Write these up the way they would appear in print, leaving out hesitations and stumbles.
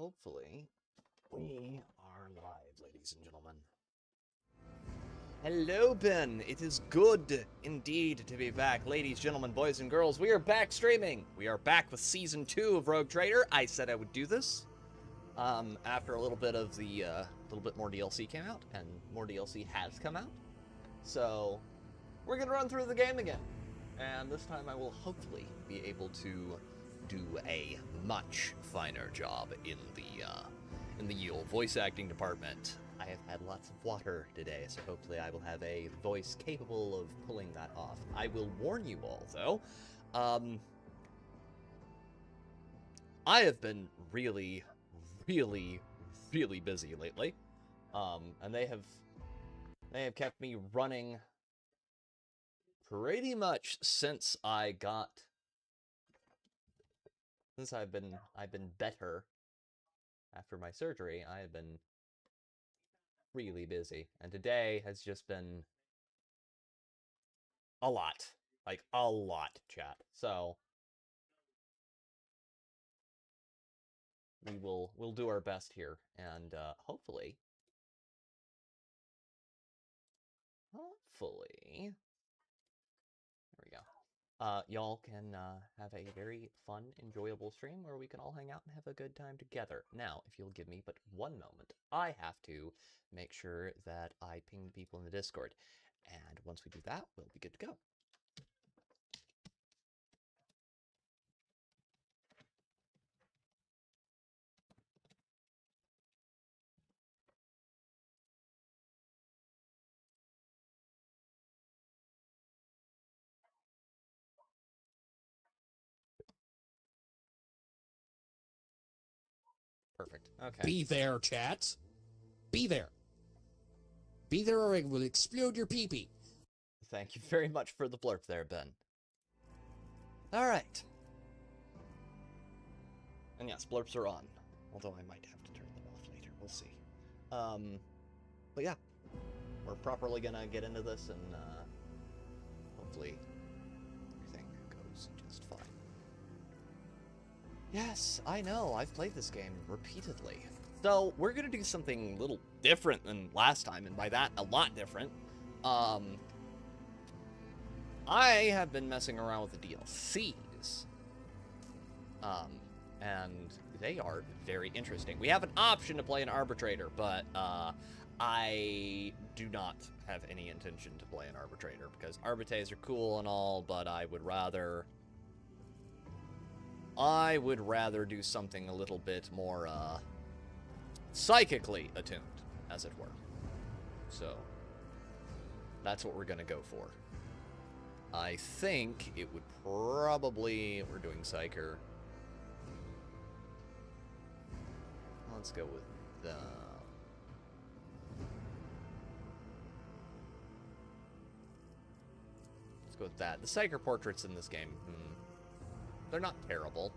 hopefully, we are live, ladies and gentlemen. Hello, Ben. It is good indeed to be back. Ladies, gentlemen, boys, and girls, we are back streaming. We are back with Season 2 of Rogue Trader. I said I would do this after a little bit of the, little bit more DLC came out, and more DLC has come out. So, we're going to run through the game again. And this time I will hopefully be able to do a much finer job in the old voice acting department. I have had lots of water today, so hopefully I will have a voice capable of pulling that off. I will warn you all, though, I have been really, really, really busy lately, and they have kept me running pretty much since I've been better after my surgery. I have been really busy, and today has just been a lot, like a lot, chat. So we'll do our best here, and hopefully, there we go. Y'all can have a very fun, enjoyable stream where we can all hang out and have a good time together. Now, if you'll give me but one moment, I have to make sure that I ping people in the Discord. And once we do that, we'll be good to go. Perfect. Okay. Be there, chat. Be there. Be there or it will explode your pee-pee. Thank you very much for the blurb there, Ben. All right. And yes, blurps are on. Although I might have to turn them off later. We'll see. But yeah. We're properly gonna get into this, and hopefully everything goes just fine. Yes, I know. I've played this game repeatedly. So, we're going to do something a little different than last time, and by that, a lot different. I have been messing around with the DLCs. And they are very interesting. We have an option to play an arbitrator, but I do not have any intention to play an arbitrator, because arbitrates are cool and all, but I would rather do something a little bit more, psychically attuned, as it were. So, that's what we're gonna go for. I think it would probably, we're doing Psyker. Let's go with the... Let's go with that. The Psyker portraits in this game, they're not terrible.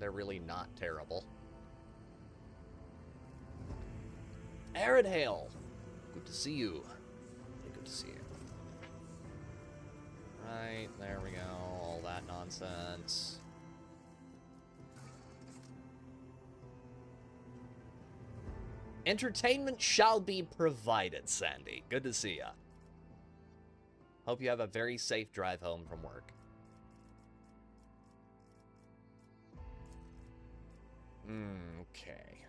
They're really not terrible. Arid Hail! Good to see you. Good to see you. Right, there we go. All that nonsense. Entertainment shall be provided, Sandy. Good to see ya. Hope you have a very safe drive home from work. Okay.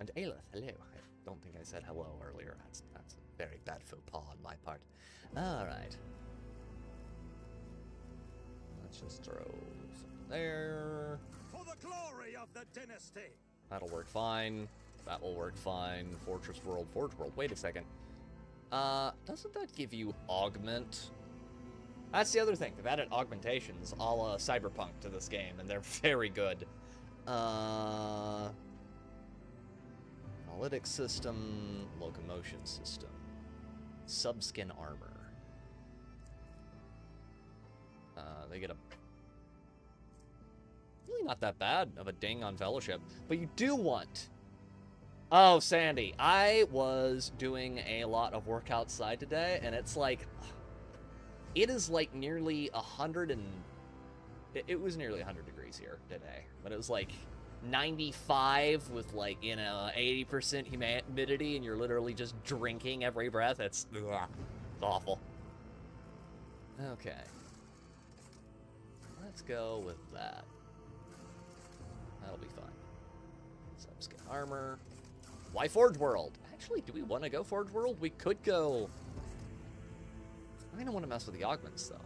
And Aelith, hello. I don't think I said hello earlier. That's a very bad faux pas on my part. Alright. Let's just throw something there. For the glory of the dynasty. That'll work fine. That will work fine. Fortress World, Forge World. Wait a second. Doesn't that give you augment? That's the other thing. They've added augmentations a la Cyberpunk to this game, and they're very good. Analytics system, locomotion system, subskin armor. They get a really not that bad of a ding on Fellowship, but you do want... Oh, Sandy, I was doing a lot of work outside today, and it's like... It is like nearly 100 and It was nearly 100 degrees here today, but it was like 95 with like, 80% humidity, and you're literally just drinking every breath. It's awful. Okay. Let's go with that. That'll be fun. Subskin armor. Why Forge World? Actually, do we want to go Forge World? We could go... I don't want to mess with the augments, though.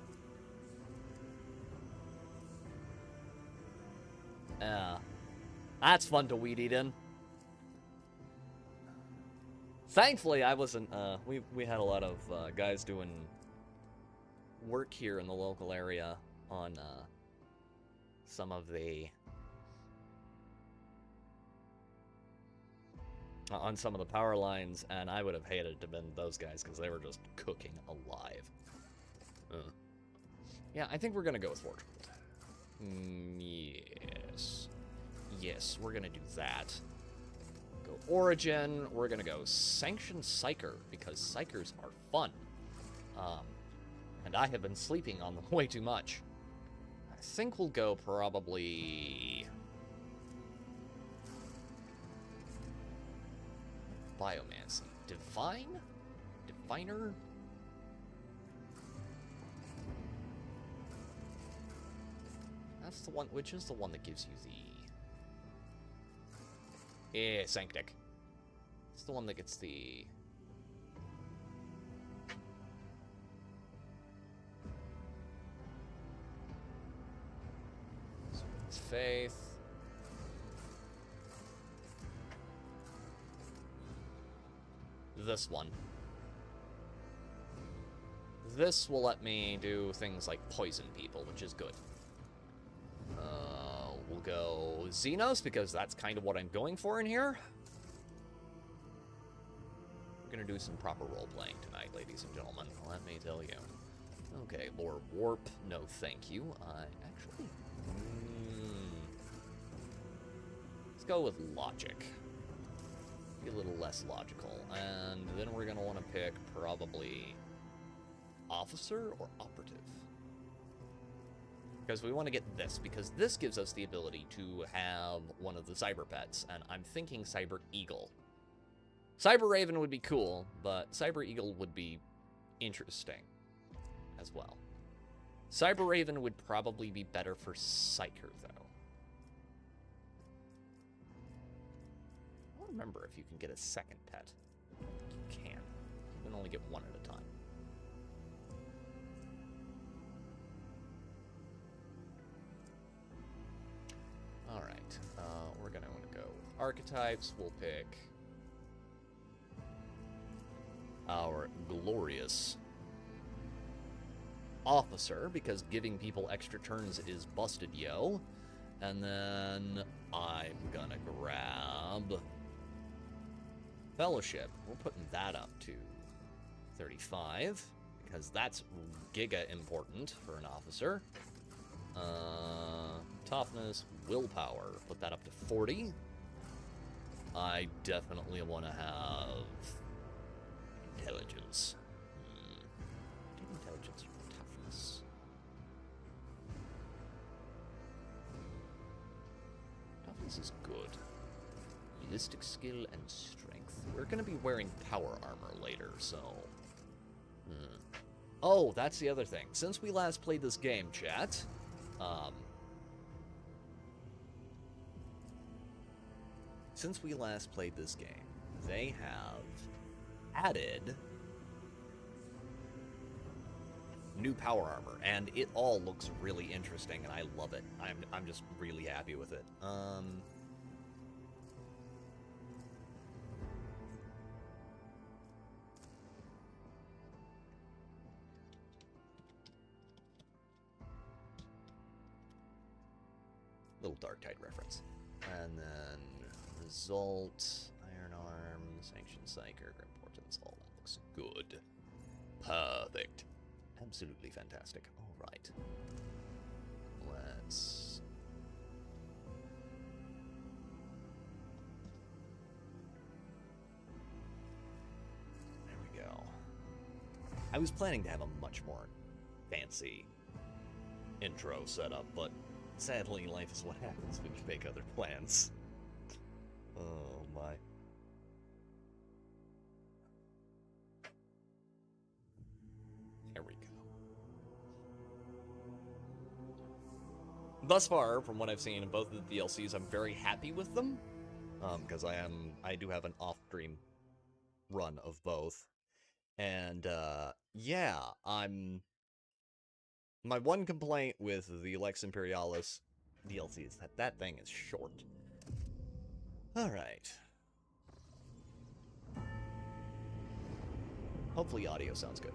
That's fun to weed eat in. Thankfully, I wasn't, we had a lot of, guys doing work here in the local area on, some of the... on some of the power lines, and I would have hated to have been those guys, because they were just cooking alive. Yeah, I think we're gonna go with Forge World. Yes. Yes, we're gonna do that. Go Origin. We're gonna go Sanctioned Psyker, because Psykers are fun. And I have been sleeping on them way too much. I think we'll go probably... Biomancy. Divine? Diviner? That's the one, which is the one that gives you the... Sanctic. It's the one that gets the... So it's Faith. This one. This will let me do things like poison people, which is good. We'll go Xenos, because that's kind of what I'm going for in here. We're going to do some proper role-playing tonight, ladies and gentlemen, let me tell you. Okay, Lore Warp, no thank you. Actually... let's go with Logic. Be a little less logical. And then we're going to want to pick probably Officer or Operative. Because we want to get this, because this gives us the ability to have one of the Cyber Pets, and I'm thinking Cyber Eagle. Cyber Raven would be cool, but Cyber Eagle would be interesting as well. Cyber Raven would probably be better for Psyker, though. I don't remember if you can get a second pet. You can. You can only get one at a time. Alright, we're going to want to go with archetypes. We'll pick our glorious Officer, because giving people extra turns is busted, yo. And then I'm gonna grab Fellowship. We're putting that up to 35, because that's giga important for an officer. Toughness, willpower, put that up to 40. I definitely want to have intelligence. Intelligence or toughness? Toughness is good. Realistic skill and strength. We're going to be wearing power armor later, so... Oh, that's the other thing. Since we last played this game, chat... Since we last played this game, they have added new power armor, and it all looks really interesting, and I love it. I'm just really happy with it. Little Dark Tide reference. And then Result, Iron Arm, Sanctioned Psyker, Grim Portents, all that looks good. Perfect. Absolutely fantastic. Alright. Let's... There we go. I was planning to have a much more fancy intro setup, but sadly, life is what happens when you make other plans. Oh my. There we go. Thus far, from what I've seen in both of the DLCs, I'm very happy with them. Because I do have an off-stream run of both. And, yeah, my one complaint with the Lex Imperialis DLC is that that thing is short. Alright. Hopefully audio sounds good.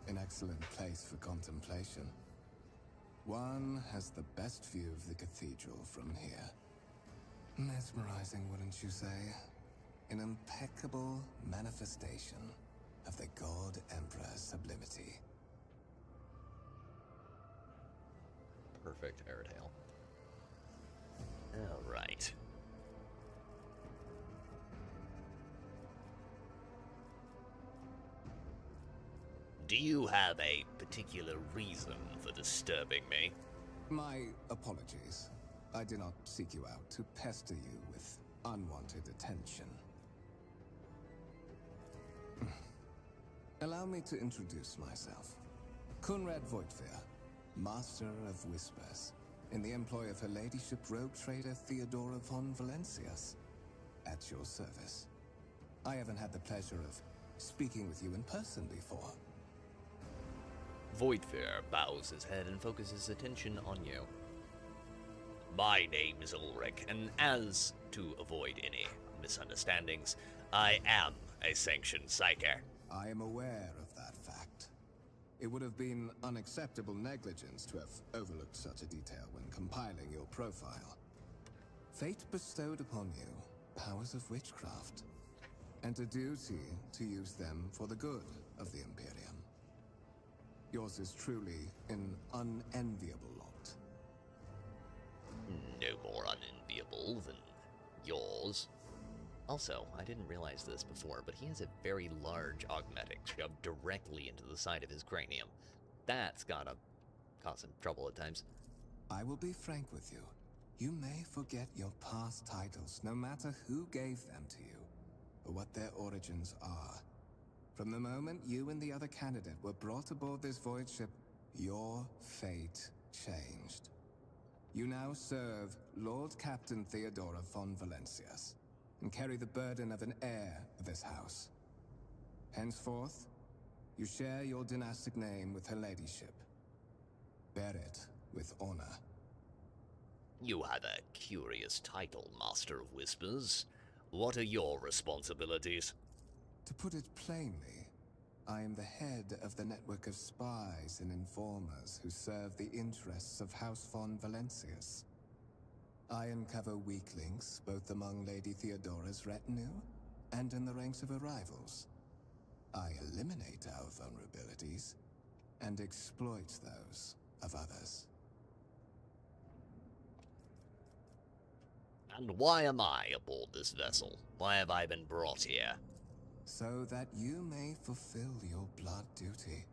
An excellent place for contemplation. One has the best view of the cathedral from here. Mesmerizing, wouldn't you say? An impeccable manifestation of the God Emperor's sublimity. Perfect Airtail. Alright. Do you have a particular reason for disturbing me? My apologies. I did not seek you out to pester you with unwanted attention. Allow me to introduce myself. Kunrad Voigtfir, Master of Whispers, in the employ of Her Ladyship Rogue Trader Theodora von Valencius. At your service. I haven't had the pleasure of speaking with you in person before. Voidfear bows his head and focuses his attention on you. My name is Ulrich, and as to avoid any misunderstandings, I am a sanctioned psyker. I am aware of that fact. It would have been unacceptable negligence to have overlooked such a detail when compiling your profile. Fate bestowed upon you powers of witchcraft, and a duty to use them for the good of the Imperium. Yours is truly an unenviable lot. No more unenviable than yours. Also, I didn't realize this before, but he has a very large augmetic shoved directly into the side of his cranium. That's gotta cause him trouble at times. I will be frank with you. You may forget your past titles, no matter who gave them to you, or what their origins are. From the moment you and the other candidate were brought aboard this voyage ship, your fate changed. You now serve Lord Captain Theodora von Valencius, and carry the burden of an heir of this house. Henceforth, you share your dynastic name with Her Ladyship. Bear it with honor. You have a curious title, Master of Whispers. What are your responsibilities? To put it plainly, I am the head of the network of spies and informers who serve the interests of House von Valencius. I uncover weak links both among Lady Theodora's retinue and in the ranks of her rivals. I eliminate our vulnerabilities and exploit those of others. And why am I aboard this vessel? Why have I been brought here? So that you may fulfill your blood duty.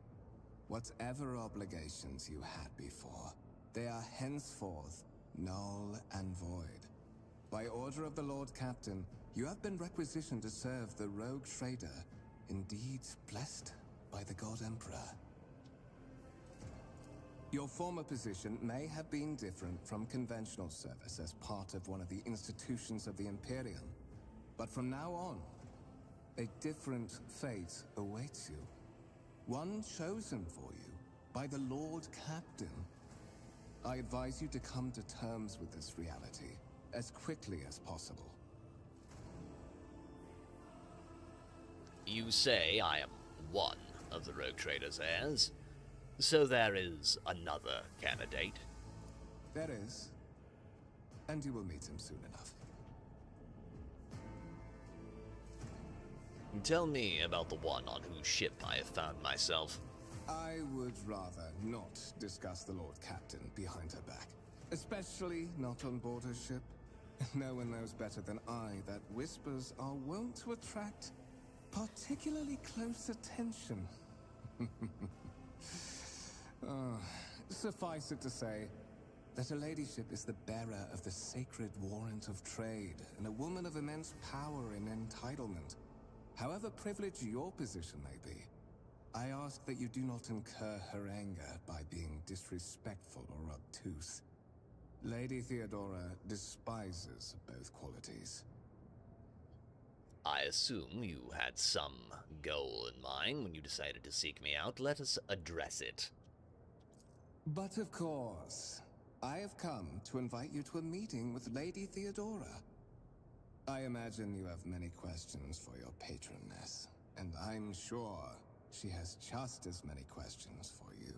Whatever obligations you had before, they are henceforth null and void. By order of the Lord Captain, you have been requisitioned to serve the rogue trader, indeed blessed by the God Emperor. Your former position may have been different from conventional service as part of one of the institutions of the Imperium, but from now on, a different fate awaits you. One chosen for you by the Lord Captain. I advise you to come to terms with this reality as quickly as possible. you say I am one of the rogue traders' heirs, so there is another candidate. There is. And you will meet him soon enough. Tell me about the one on whose ship I have found myself. I would rather not discuss the Lord Captain behind her back. Especially not on board her ship. No one knows better than I that whispers are wont to attract particularly close attention. Suffice it to say that her ladyship is the bearer of the sacred warrant of trade and a woman of immense power and entitlement. However privileged your position may be, I ask that you do not incur her anger by being disrespectful or obtuse. Lady Theodora despises both qualities. I assume you had some goal in mind when you decided to seek me out. Let us address it. But of course, I have come to invite you to a meeting with Lady Theodora. I imagine you have many questions for your patroness, and I'm sure she has just as many questions for you.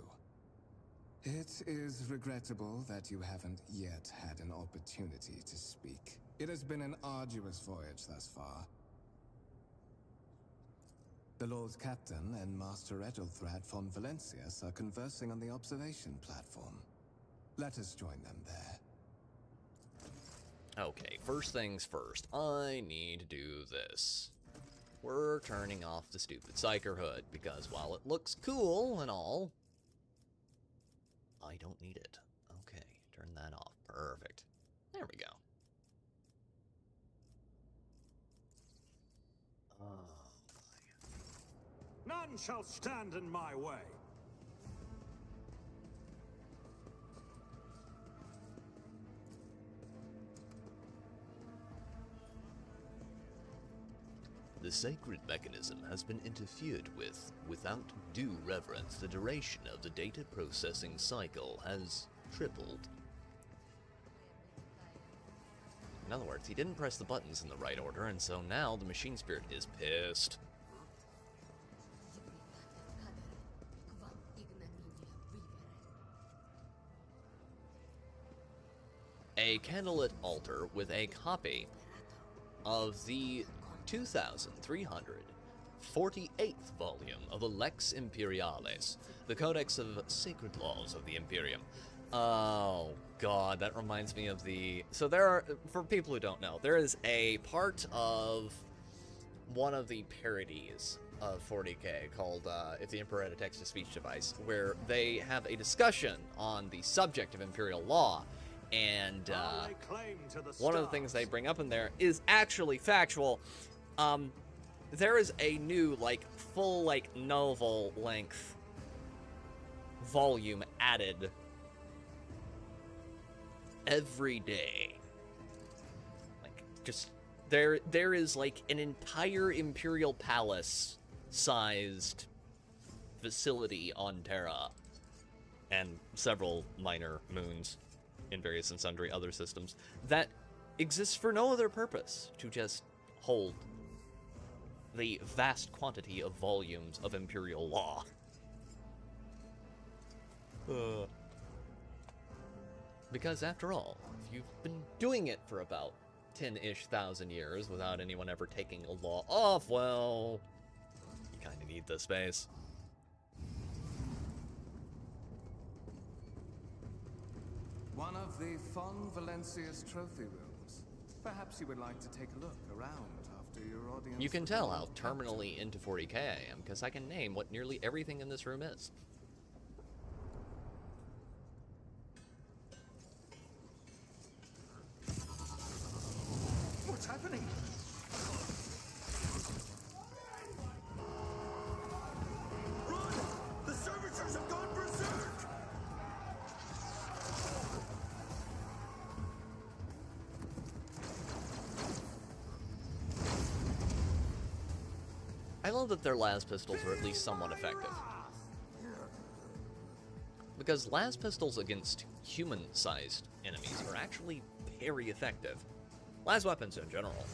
It is regrettable that you haven't yet had an opportunity to speak. It has been an arduous voyage thus far. The Lord Captain and Master Edelthrad von Valencius are conversing on the observation platform. Let us join them there. Okay, first things first. I need to do this. We're turning off the stupid Psyker hood, because while it looks cool and all, I don't need it. Okay, turn that off. Perfect. There we go. None shall stand in my way. The sacred mechanism has been interfered with. Without due reverence, the duration of the data processing cycle has tripled. In other words, he didn't press the buttons in the right order, and so now the machine spirit is pissed. A candlelit altar with a copy of the 2348th volume of the Lex Imperialis, the Codex of Sacred Laws of the Imperium. Oh god, that reminds me of the... So there are, for people who don't know, there is a part of one of the parodies of 40K called If the Emperor Had a Text-to-Speech Device, where they have a discussion on the subject of Imperial Law. And one of the things they bring up in there is actually factual. There is a new, full, novel-length volume added every day. There is, an entire Imperial Palace-sized facility on Terra, and several minor moons in various and sundry other systems, that exists for no other purpose to just hold the vast quantity of volumes of Imperial law. Because after all, if you've been doing it for about 10-ish thousand years without anyone ever taking a law off, well, you kind of need the space. One of the von Valencius trophy rooms. Perhaps you would like to take a look around after your audience. You can tell how terminally into 40K I am, because I can name what nearly everything in this room is. What's happening? Run! The servitors have gone berserk! I love that their las pistols are at least somewhat effective. Because las pistols against human-sized enemies are actually very effective. Las weapons in general.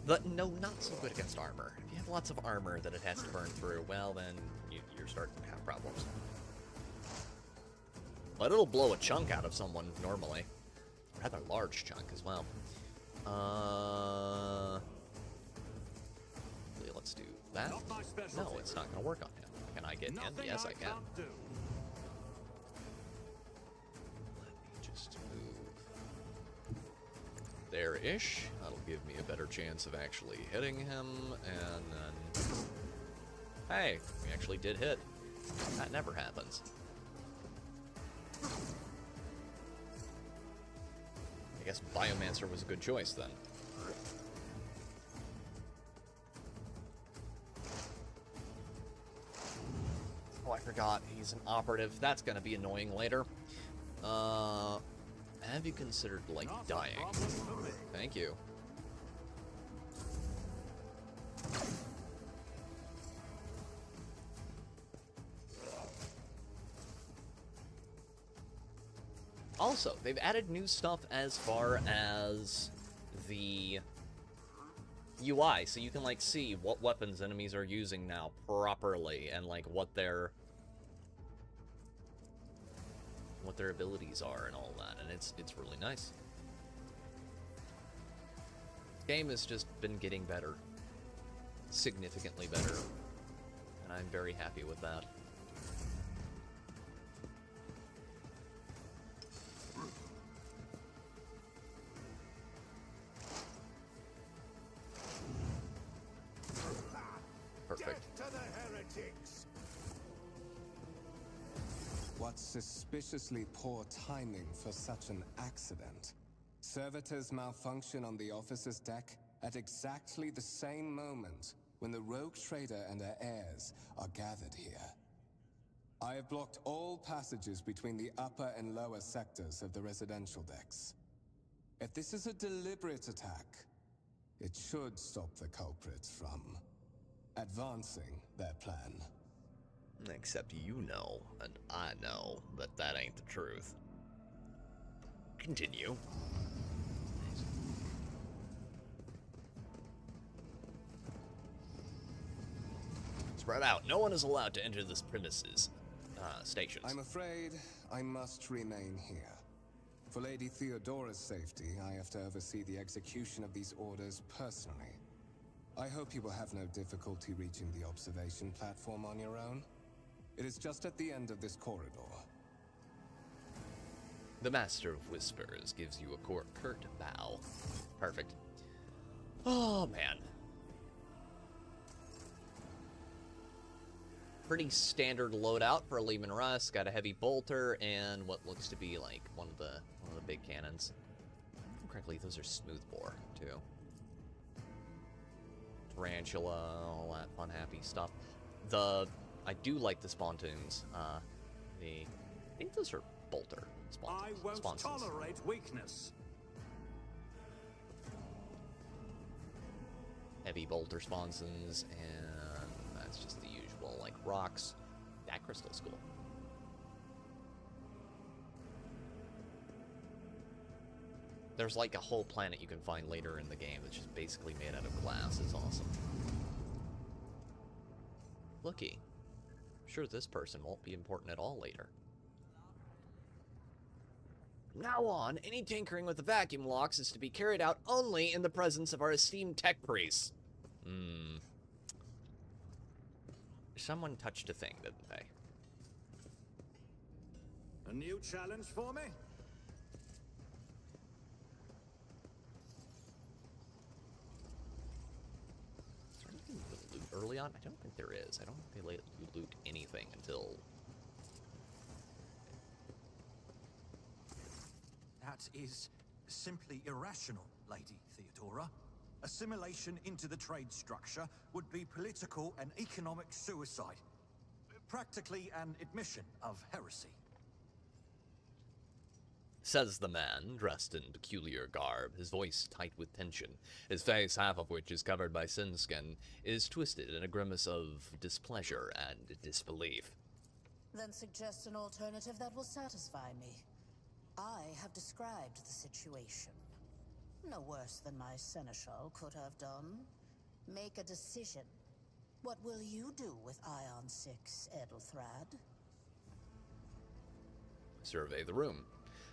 No, not so good against armor. If you have lots of armor that it has to burn through, well, then you're starting to have problems. But it'll blow a chunk out of someone normally. A rather large chunk as well. Let's do that. No, it's not going to work on him. Can I get in? Yes, I can. Let me just move there-ish. That'll give me a better chance of actually hitting him, and then... Hey, we actually did hit. That never happens. I guess Biomancer was a good choice then. Oh, I forgot. He's an operative. That's gonna be annoying later. Have you considered, like, dying? Thank you. Also, they've added new stuff as far as the UI, so you can, like, see what weapons enemies are using now properly, and, like, what their abilities are and all that, and it's really nice. Game has just been getting better. Significantly better. And I'm very happy with that. Perfect. Death to the heretics! What suspiciously poor timing for such an accident. Servitors malfunction on the officer's deck at exactly the same moment when the rogue trader and her heirs are gathered here. I have blocked all passages between the upper and lower sectors of the residential decks. If this is a deliberate attack, it should stop the culprits from advancing their plan. Except you know, and I know, that that ain't the truth. Continue. Spread out. No one is allowed to enter this premises. Stations. I'm afraid I must remain here. For Lady Theodora's safety, I have to oversee the execution of these orders personally. I hope you will have no difficulty reaching the observation platform on your own. It is just at the end of this corridor. The Master of Whispers gives you a curt bow. Perfect. Oh, man. Pretty standard loadout for Lehman Russ. Got a heavy bolter and what looks to be like one of the big cannons. Correctly, those are smoothbore too. Tarantula, all that fun, happy stuff. I do like the spontoons. I think those are bolter I won't tolerate weakness. Heavy bolter sponsons, and that's just the usual, like, rocks. That crystal's cool. There's, like, a whole planet you can find later in the game that's just basically made out of glass. It's awesome. Looky. I'm sure this person won't be important at all later. From now on, any tinkering with the vacuum locks is to be carried out only in the presence of our esteemed tech priests. Someone touched a thing, didn't they? A new challenge for me? Is there anything to loot early on? I don't think there is. I don't think they let you loot anything until... That is simply irrational, Lady Theodora. Assimilation into the trade structure would be political and economic suicide. Practically an admission of heresy. Says the man, dressed in peculiar garb, his voice tight with tension. His face, half of which is covered by sin skin, is twisted in a grimace of displeasure and disbelief. Then suggest an alternative that will satisfy me. I have described the situation. No worse than my seneschal could have done. Make a decision. What will you do with Ion 6, Edelthrad? Survey the room.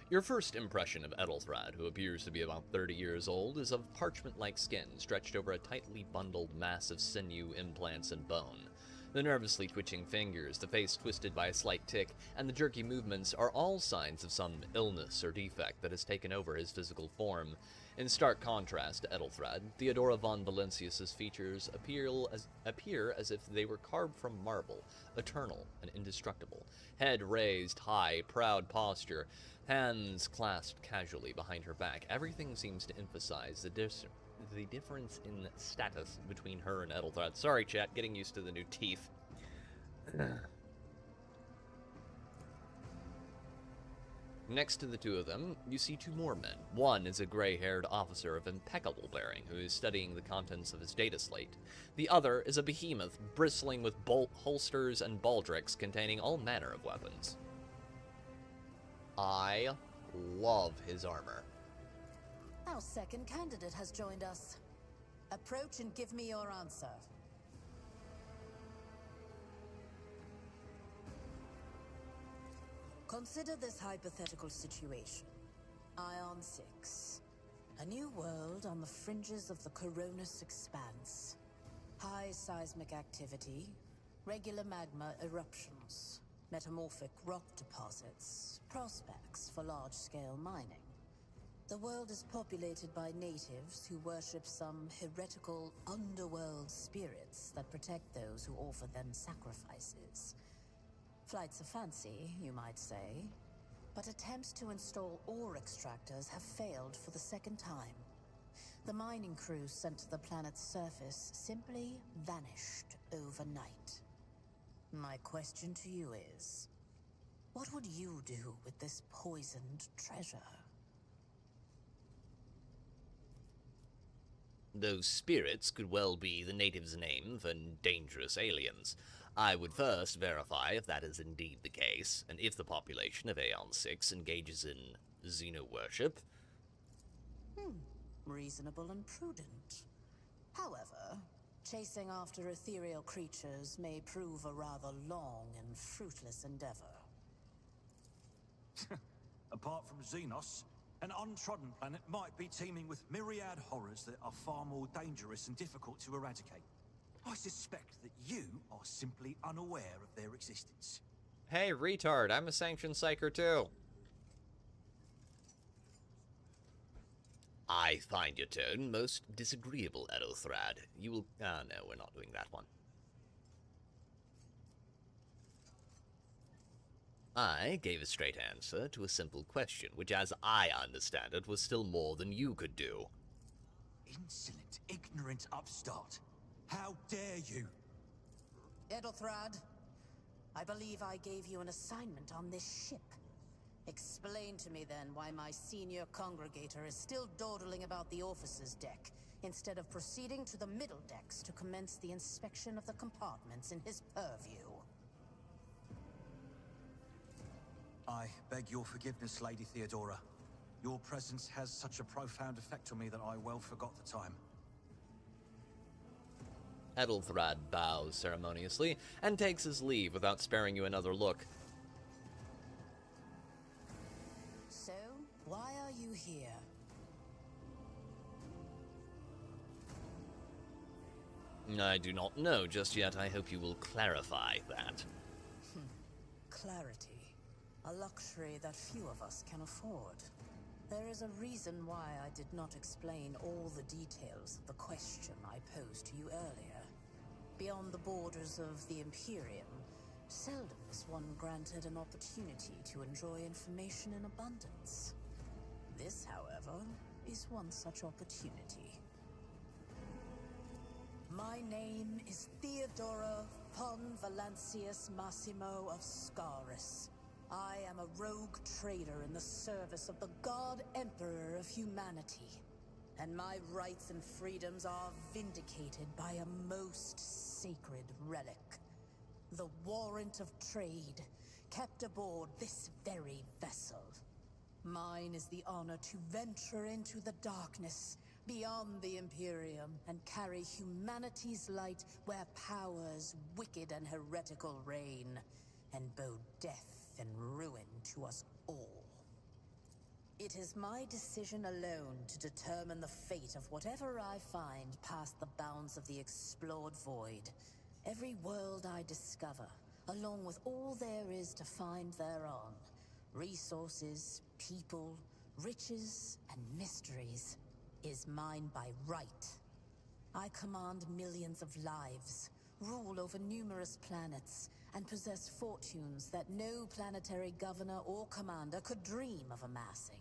Your first impression of Edelthrad, who appears to be about 30 years old, is of parchment-like skin stretched over a tightly bundled mass of sinew, implants, and bone. The nervously twitching fingers, the face twisted by a slight tic, and the jerky movements are all signs of some illness or defect that has taken over his physical form. In stark contrast to Edelthrad, Theodora von Valencius's features appear as if they were carved from marble, eternal and indestructible. Head raised high, proud posture, hands clasped casually behind her back. Everything seems to emphasize the difference in status between her and Edelthrad. Sorry, chat, getting used to the new teeth. Next to the two of them, you see two more men. One is a gray-haired officer of impeccable bearing who is studying the contents of his data slate. The other is a behemoth bristling with bolt holsters and baldricks containing all manner of weapons. I love his armor. Our second candidate has joined us. Approach and give me your answer. Consider this hypothetical situation. Ion 6. A new world on the fringes of the Coronis expanse. High seismic activity, regular magma eruptions, metamorphic rock deposits, prospects for large-scale mining. The world is populated by natives who worship some heretical underworld spirits that protect those who offer them sacrifices. Flights of fancy, you might say, but attempts to install ore extractors have failed for the second time. The mining crews sent to the planet's surface simply vanished overnight. My question to you is, what would you do with this poisoned treasure? Those spirits could well be the natives' name for dangerous aliens. I would first verify if that is indeed the case, and if the population of Aeon 6 engages in xeno-worship. Reasonable and prudent. However, chasing after ethereal creatures may prove a rather long and fruitless endeavor. Apart from Xenos, an untrodden planet might be teeming with myriad horrors that are far more dangerous and difficult to eradicate. I suspect that you are simply unaware of their existence. Hey, retard, I'm a sanctioned psyker too. I find your tone most disagreeable, Edelthrad. You will... no, we're not doing that one. I gave a straight answer to a simple question, which, as I understand it, was still more than you could do. Insolent, ignorant upstart. How dare you? Edelthrad, I believe I gave you an assignment on this ship. Explain to me then why my senior congregator is still dawdling about the officer's deck, instead of proceeding to the middle decks to commence the inspection of the compartments in his purview. I beg your forgiveness, Lady Theodora. Your presence has such a profound effect on me that I well forgot the time. Edelthrad bows ceremoniously and takes his leave without sparing you another look. So, why are you here? I do not know just yet. I hope you will clarify that. Clarity. A luxury that few of us can afford. There is a reason why I did not explain all the details of the question I posed to you earlier. Beyond the borders of the Imperium, seldom is one granted an opportunity to enjoy information in abundance. This, however, is one such opportunity. My name is Theodora von Valancius Massimo of Scaris. I am a rogue trader in the service of the God Emperor of humanity, and my rights and freedoms are vindicated by a most sacred relic. The warrant of trade, kept aboard this very vessel. Mine is the honor to venture into the darkness, beyond the Imperium, and carry humanity's light where powers wicked and heretical reign, and bow death and ruin to us all. It is my decision alone to determine the fate of whatever I find past the bounds of the explored void. Every world I discover, along with all there is to find thereon, resources, people, riches, and mysteries, is mine by right. I command millions of lives, rule over numerous planets, and possess fortunes that no planetary governor or commander could dream of amassing.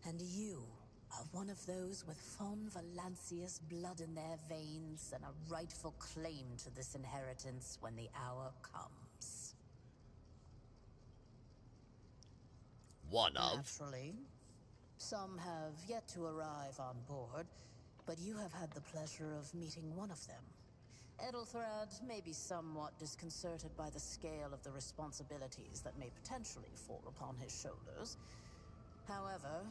And you are one of those with Fon Valancius blood in their veins and a rightful claim to this inheritance when the hour comes. One of. Naturally. Some have yet to arrive on board, but you have had the pleasure of meeting one of them. Edelthrad may be somewhat disconcerted by the scale of the responsibilities that may potentially fall upon his shoulders. However,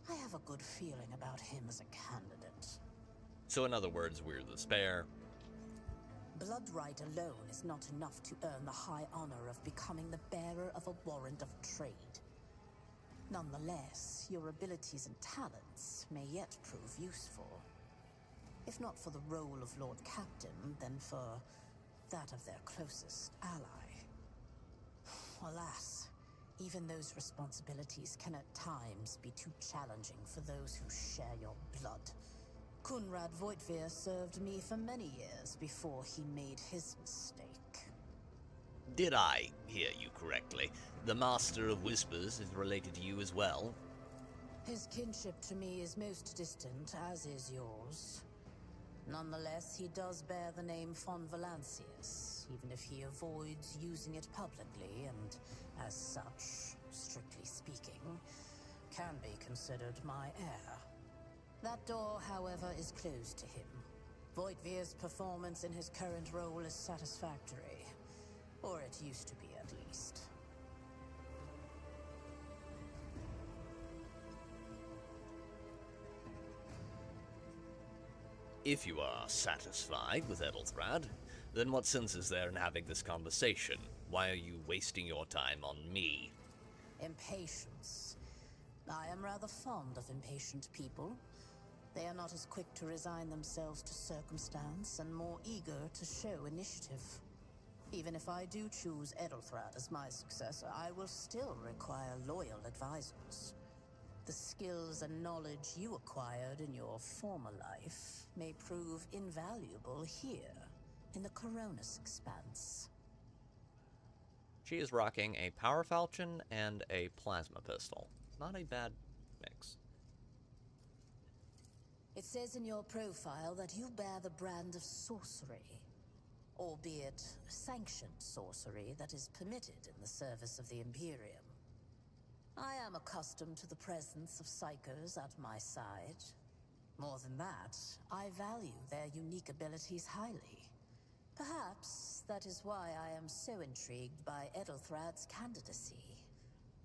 I have a good feeling about him as a candidate. So in other words, we're the spare. Bloodright alone is not enough to earn the high honor of becoming the bearer of a warrant of trade. Nonetheless, your abilities and talents may yet prove useful. If not for the role of Lord Captain, then for that of their closest ally. Alas, even those responsibilities can at times be too challenging for those who share your blood. Kunrad Voitvir served me for many years before he made his mistake. Did I hear you correctly? The Master of Whispers is related to you as well? His kinship to me is most distant, as is yours. Nonetheless, he does bear the name Fon Valancius, even if he avoids using it publicly, and as such, strictly speaking, can be considered my heir. That door, however, is closed to him. Voigtvir's performance in his current role is satisfactory. Or it used to be, at least. If you are satisfied with Edelthrad, then what sense is there in having this conversation? Why are you wasting your time on me? Impatience. I am rather fond of impatient people. They are not as quick to resign themselves to circumstance and more eager to show initiative. Even if I do choose Edelthrad as my successor, I will still require loyal advisors. The skills and knowledge you acquired in your former life may prove invaluable here, in the Coronis Expanse. She is rocking a power falchion and a plasma pistol. Not a bad mix. It says in your profile that you bear the brand of sorcery, albeit sanctioned sorcery that is permitted in the service of the Imperium. I am accustomed to the presence of psychers at my side. More than that, I value their unique abilities highly. Perhaps that is why I am so intrigued by Edelthrad's candidacy.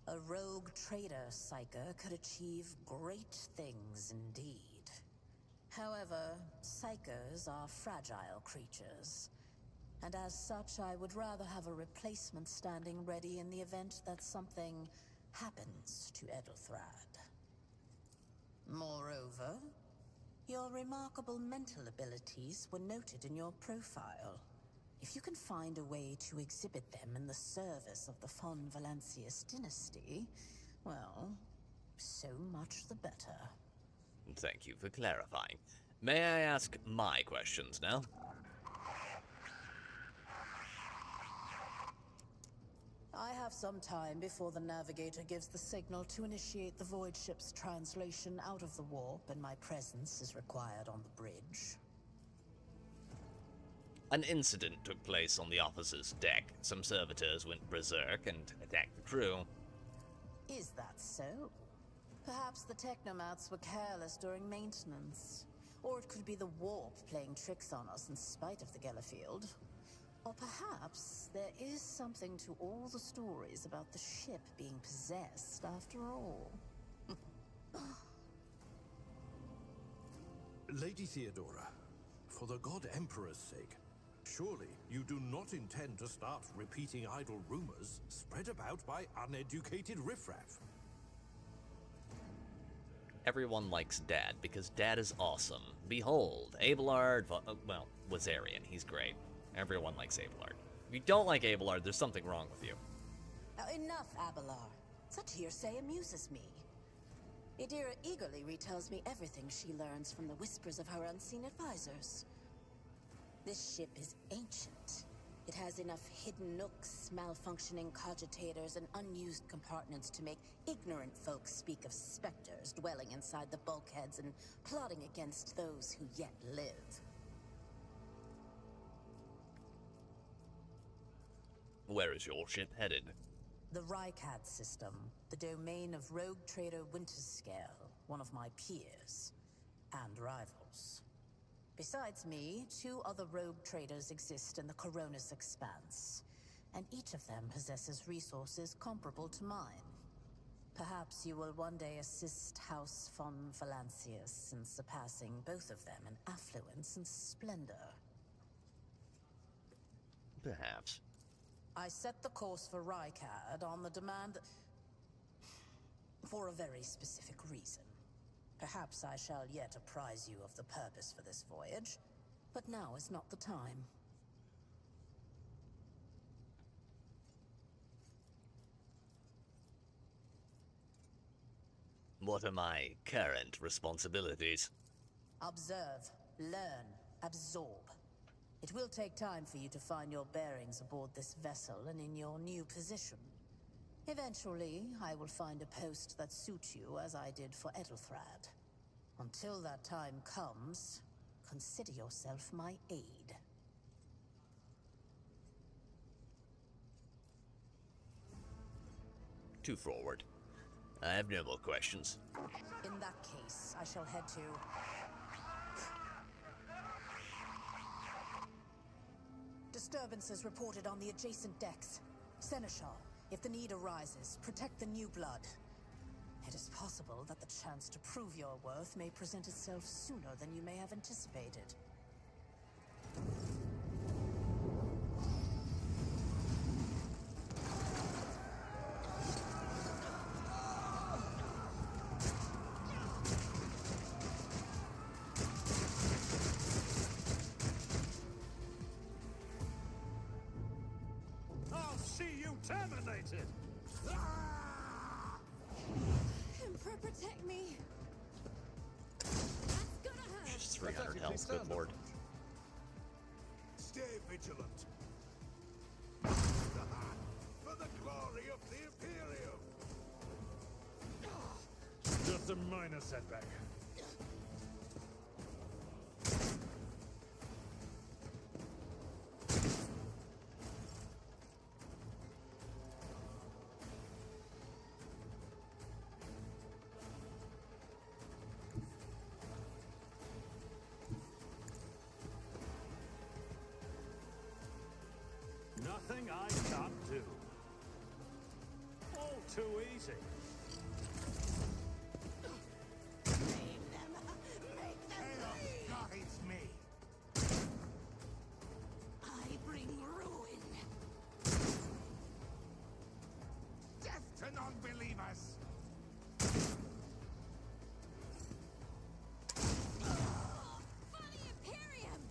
A rogue trader psyker could achieve great things indeed. However, psychers are fragile creatures, and as such I would rather have a replacement standing ready in the event that something happens to Edelthrad. Moreover, your remarkable mental abilities were noted in your profile. If you can find a way to exhibit them in the service of the Fon Valancius dynasty, well, so much the better. Thank you for clarifying. May I ask my questions now? I have some time before the navigator gives the signal to initiate the void ship's translation out of the warp, and my presence is required on the bridge. An incident took place on the officer's deck. Some servitors went berserk and attacked the crew. Is that so? Perhaps the technomats were careless during maintenance. Or it could be the warp playing tricks on us in spite of the Gellerfield. Or perhaps there is something to all the stories about the ship being possessed after all. Lady Theodora, for the God Emperor's sake, surely you do not intend to start repeating idle rumors spread about by uneducated riffraff. Everyone likes Dad, because Dad is awesome. Behold, Abelard, well, Wazarian, he's great. Everyone likes Abelard. If you don't like Abelard, there's something wrong with you. Now enough, Abelard. Such hearsay amuses me. Idira eagerly retells me everything she learns from the whispers of her unseen advisors. This ship is ancient. It has enough hidden nooks, malfunctioning cogitators, and unused compartments to make ignorant folks speak of specters dwelling inside the bulkheads and plotting against those who yet live. Where is your ship headed? The Rycat system, the domain of rogue trader Winterscale, one of my peers and rivals. Besides me, 2 other rogue traders exist in the Coronis Expanse, and each of them possesses resources comparable to mine. Perhaps you will one day assist House von Valancius in surpassing both of them in affluence and splendor. Perhaps. I set the course for Rykad on the demand for a very specific reason. Perhaps I shall yet apprise you of the purpose for this voyage, but now is not the time. What are my current responsibilities? Observe, learn, absorb. It will take time for you to find your bearings aboard this vessel and in your new position. Eventually, I will find a post that suits you as I did for Edelthrad. Until that time comes, consider yourself my aide. Too forward. I have no more questions. In that case, I shall head to... Disturbances reported on the adjacent decks. Seneschal, if the need arises, protect the new blood. It is possible that the chance to prove your worth may present itself sooner than you may have anticipated. I'll see you terminated! Emperor, protect me! That's gonna hurt! She's 300 health, good lord. Stay vigilant. For the glory of the Imperium! Just a minor setback. Nothing I can't do. All too easy. Save them! Make them bleed! Guides me. I bring ruin! Death to non-believers. For the Imperium!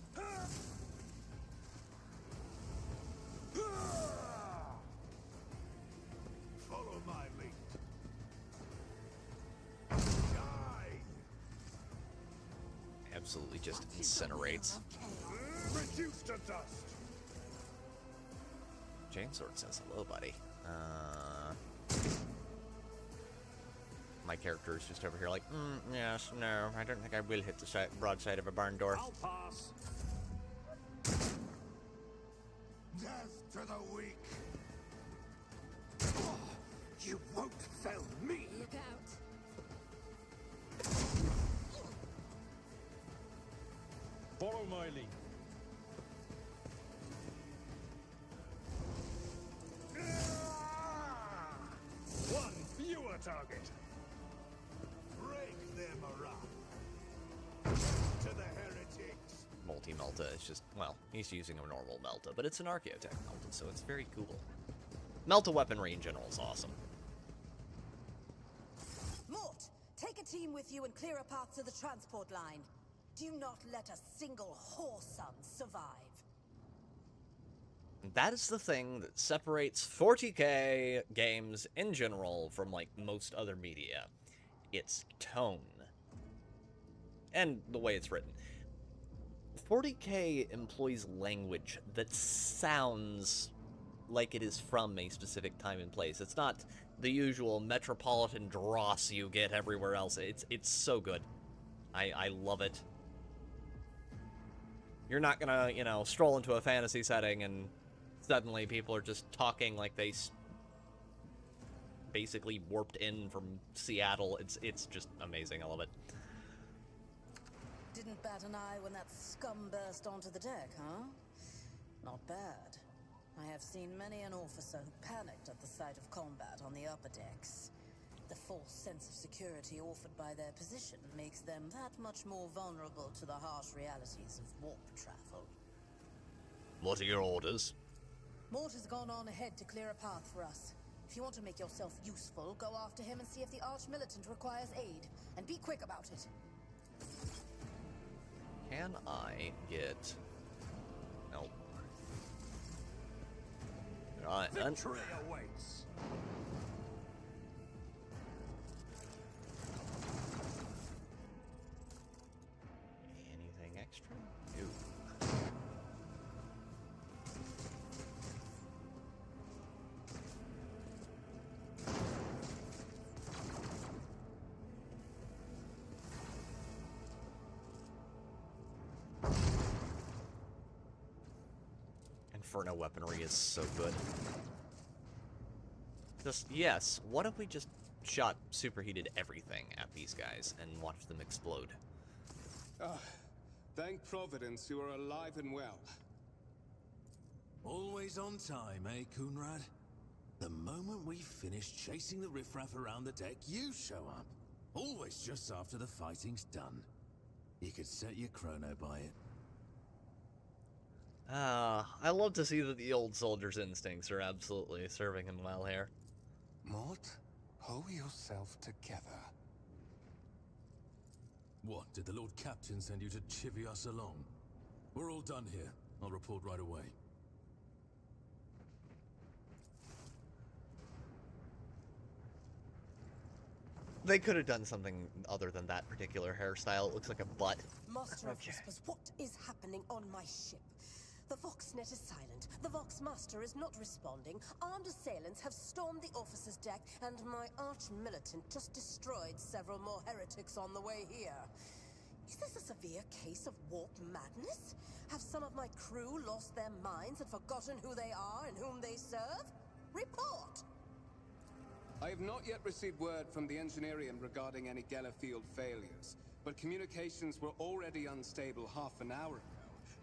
Follow my lead. Die! Absolutely just incinerates. Reduced to dust. Chainsword says hello, buddy. My character is just over here like, yes, no, I don't think I will hit the broadside of a barn door. I'll pass. Death to the weak. You won't fell me. Look out! Follow my lead. One fewer target. Break them around. To multi-melta. It's just, well, he's using a normal melta, but it's an Archaeotech melta, so it's very cool. Melta weaponry in general is awesome. Mort, take a team with you and clear a path to the transport line. Do not let a single whoreson survive. That is the thing that separates 40K games in general from, like, most other media. It's tone. And the way it's written. 40K employs language that sounds like it is from a specific time and place. It's not the usual metropolitan dross you get everywhere else. It's so good. I love it. You're not gonna, you know, stroll into a fantasy setting and suddenly people are just talking like they basically warped in from Seattle. It's just amazing. I love it. Didn't bat an eye when that scum burst onto the deck, huh? Not bad. I have seen many an officer who panicked at the sight of combat on the upper decks. The false sense of security offered by their position makes them that much more vulnerable to the harsh realities of warp travel. What are your orders? Mort has gone on ahead to clear a path for us. If you want to make yourself useful, go after him and see if the Arch-Militant requires aid. And be quick about it. Can I get... Nope. Victory awaits. Anything extra? No. Inferno weaponry is so good. Just, yes, what if we just shot superheated everything at these guys and watched them explode? Thank Providence you are alive and well. Always on time, eh, Coonrad? The moment we finish chasing the riffraff around the deck, you show up. Always just after the fighting's done. You could set your chrono by it. I love to see that the old soldier's instincts are absolutely serving him well here. Mort, pull yourself together. What, did the Lord Captain send you to chivvy us along? We're all done here. I'll report right away. They could have done something other than that particular hairstyle. It looks like a butt. Master of Whispers, what is happening on my ship? The Voxnet is silent. The Voxmaster is not responding. Armed assailants have stormed the officer's deck, and my arch-militant just destroyed several more heretics on the way here. Is this a severe case of warp madness? Have some of my crew lost their minds and forgotten who they are and whom they serve? Report! I have not yet received word from the Engineerium regarding any Gellerfield failures, but communications were already unstable half an hour ago,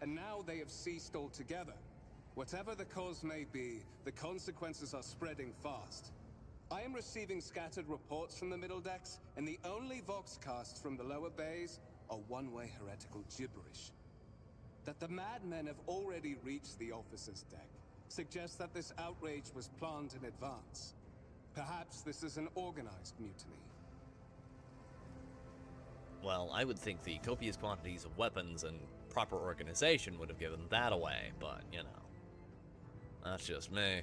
and now they have ceased altogether. Whatever the cause may be, the consequences are spreading fast. I am receiving scattered reports from the middle decks, and the only voxcasts from the lower bays are one-way heretical gibberish. That the madmen have already reached the officer's deck suggests that this outrage was planned in advance. Perhaps this is an organized mutiny. Well, I would think the copious quantities of weapons and proper organization would have given that away, but, you know. That's just me.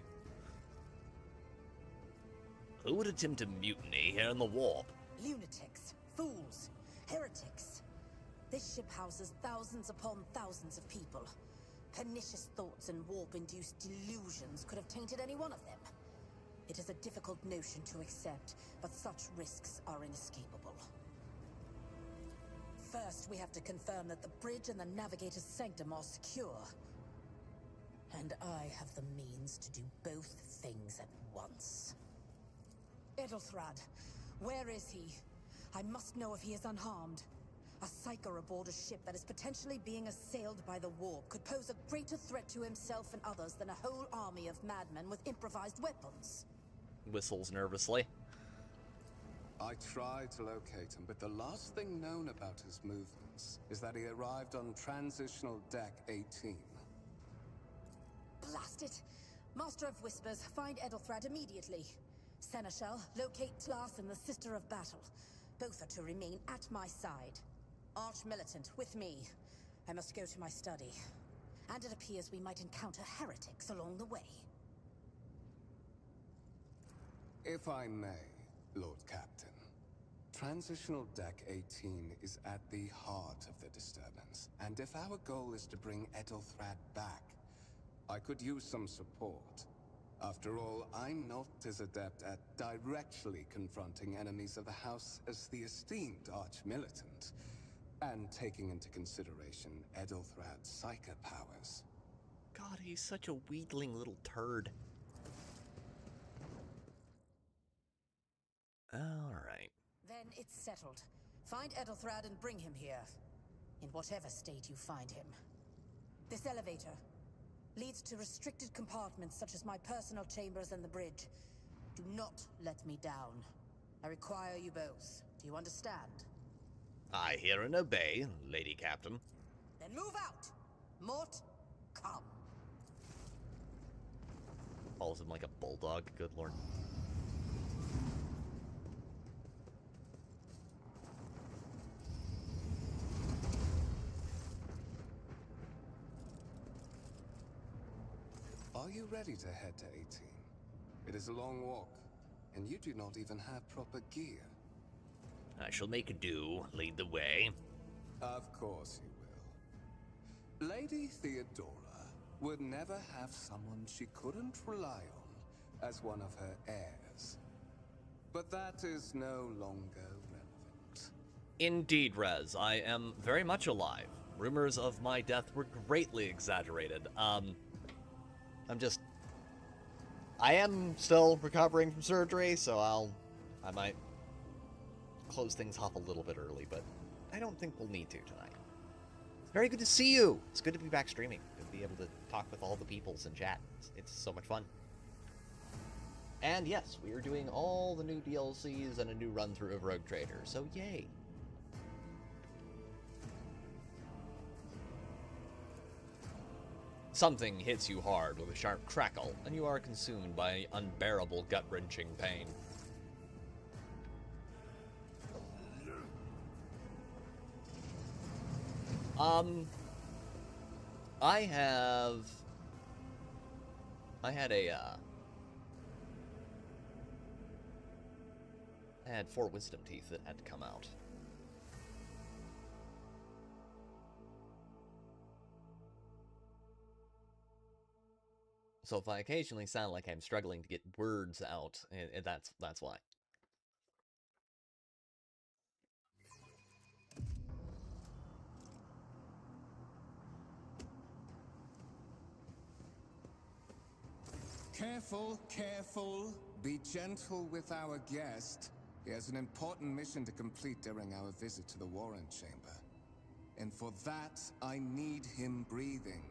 Who would attempt a mutiny here in the warp? Lunatics, fools, heretics. This ship houses thousands upon thousands of people. Pernicious thoughts and warp-induced delusions could have tainted any one of them. It is a difficult notion to accept, but such risks are inescapable. First, we have to confirm that the bridge and the navigator's sanctum are secure. And I have the means to do both things at once. Edelthrad, where is he? I must know if he is unharmed. A psyker aboard a ship that is potentially being assailed by the warp could pose a greater threat to himself and others than a whole army of madmen with improvised weapons. Whistles nervously. I tried to locate him, but the last thing known about his movements is that he arrived on Transitional Deck 18. Blast it! Master of Whispers, find Edelthrad immediately. Seneschal, locate Tlas and the Sister of Battle. Both are to remain at my side. Arch-Militant, with me. I must go to my study. And it appears we might encounter heretics along the way. If I may, Lord Captain. Transitional Deck 18 is at the heart of the disturbance, and if our goal is to bring Edelthrad back, I could use some support. After all, I'm not as adept at directly confronting enemies of the House as the esteemed Arch-Militant, and taking into consideration Edelthrad's psychic powers. God, he's such a wheedling little turd. Alright. Then it's settled. Find Edelthrad and bring him here. In whatever state you find him. This elevator leads to restricted compartments such as my personal chambers and the bridge. Do not let me down. I require you both. Do you understand? I hear and obey, Lady Captain. Then move out! Mort, come. Calls him like a bulldog, good lord. Are you ready to head to 18? It is a long walk, and you do not even have proper gear. I shall make do, lead the way. Of course you will. Lady Theodora would never have someone she couldn't rely on as one of her heirs. But that is no longer relevant. Indeed, Rez, I am very much alive. Rumors of my death were greatly exaggerated. I am still recovering from surgery, so I might close things off a little bit early, but I don't think we'll need to tonight. It's very good to see you. It's good to be back streaming and be able to talk with all the peoples in chat. It's so much fun. And yes, we are doing all the new DLCs and a new run-through of Rogue Trader, so yay. Something hits you hard with a sharp crackle, and you are consumed by unbearable gut-wrenching pain. I had 4 wisdom teeth that had to come out. So if I occasionally sound like I'm struggling to get words out, that's why. Careful, careful. Be gentle with our guest. He has an important mission to complete during our visit to the Warren Chamber. And for that, I need him breathing.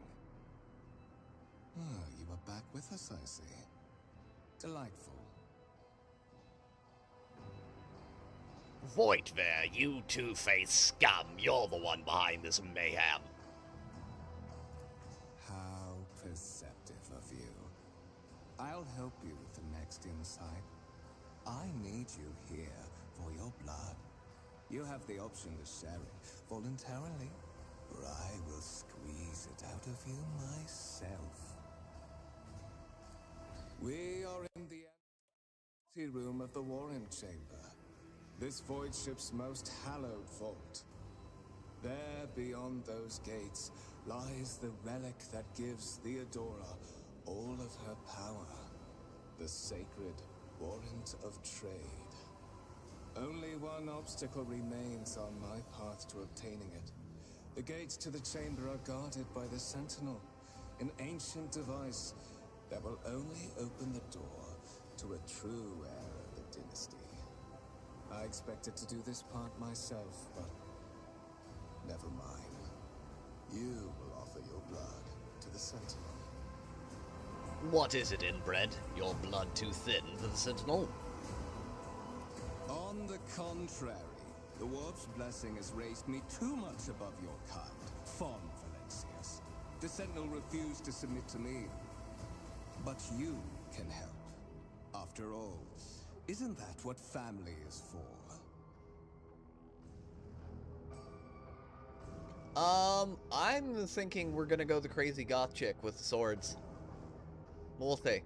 Ah, you are back with us, I see. Delightful. Void there, you two-faced scum. You're the one behind this mayhem. How perceptive of you. I'll help you with the next insight. I need you here for your blood. You have the option to share it voluntarily, or I will squeeze it out of you myself. We are in the empty room of the Warren Chamber. This void ship's most hallowed vault. There, beyond those gates, lies the relic that gives Theodora all of her power. The sacred Warrant of Trade. Only one obstacle remains on my path to obtaining it. The gates to the chamber are guarded by the Sentinel, an ancient device that will only open the door to a true heir of the dynasty. I expected to do this part myself, but never mind. You will offer your blood to the Sentinel. What is it, inbred? Your blood too thin for the Sentinel? On the contrary. The Warp's blessing has raised me too much above your kind, Fon Valencius. The Sentinel refused to submit to me. But you can help. After all, isn't that what family is for? I'm thinking we're gonna go the crazy goth chick with swords. We'll see.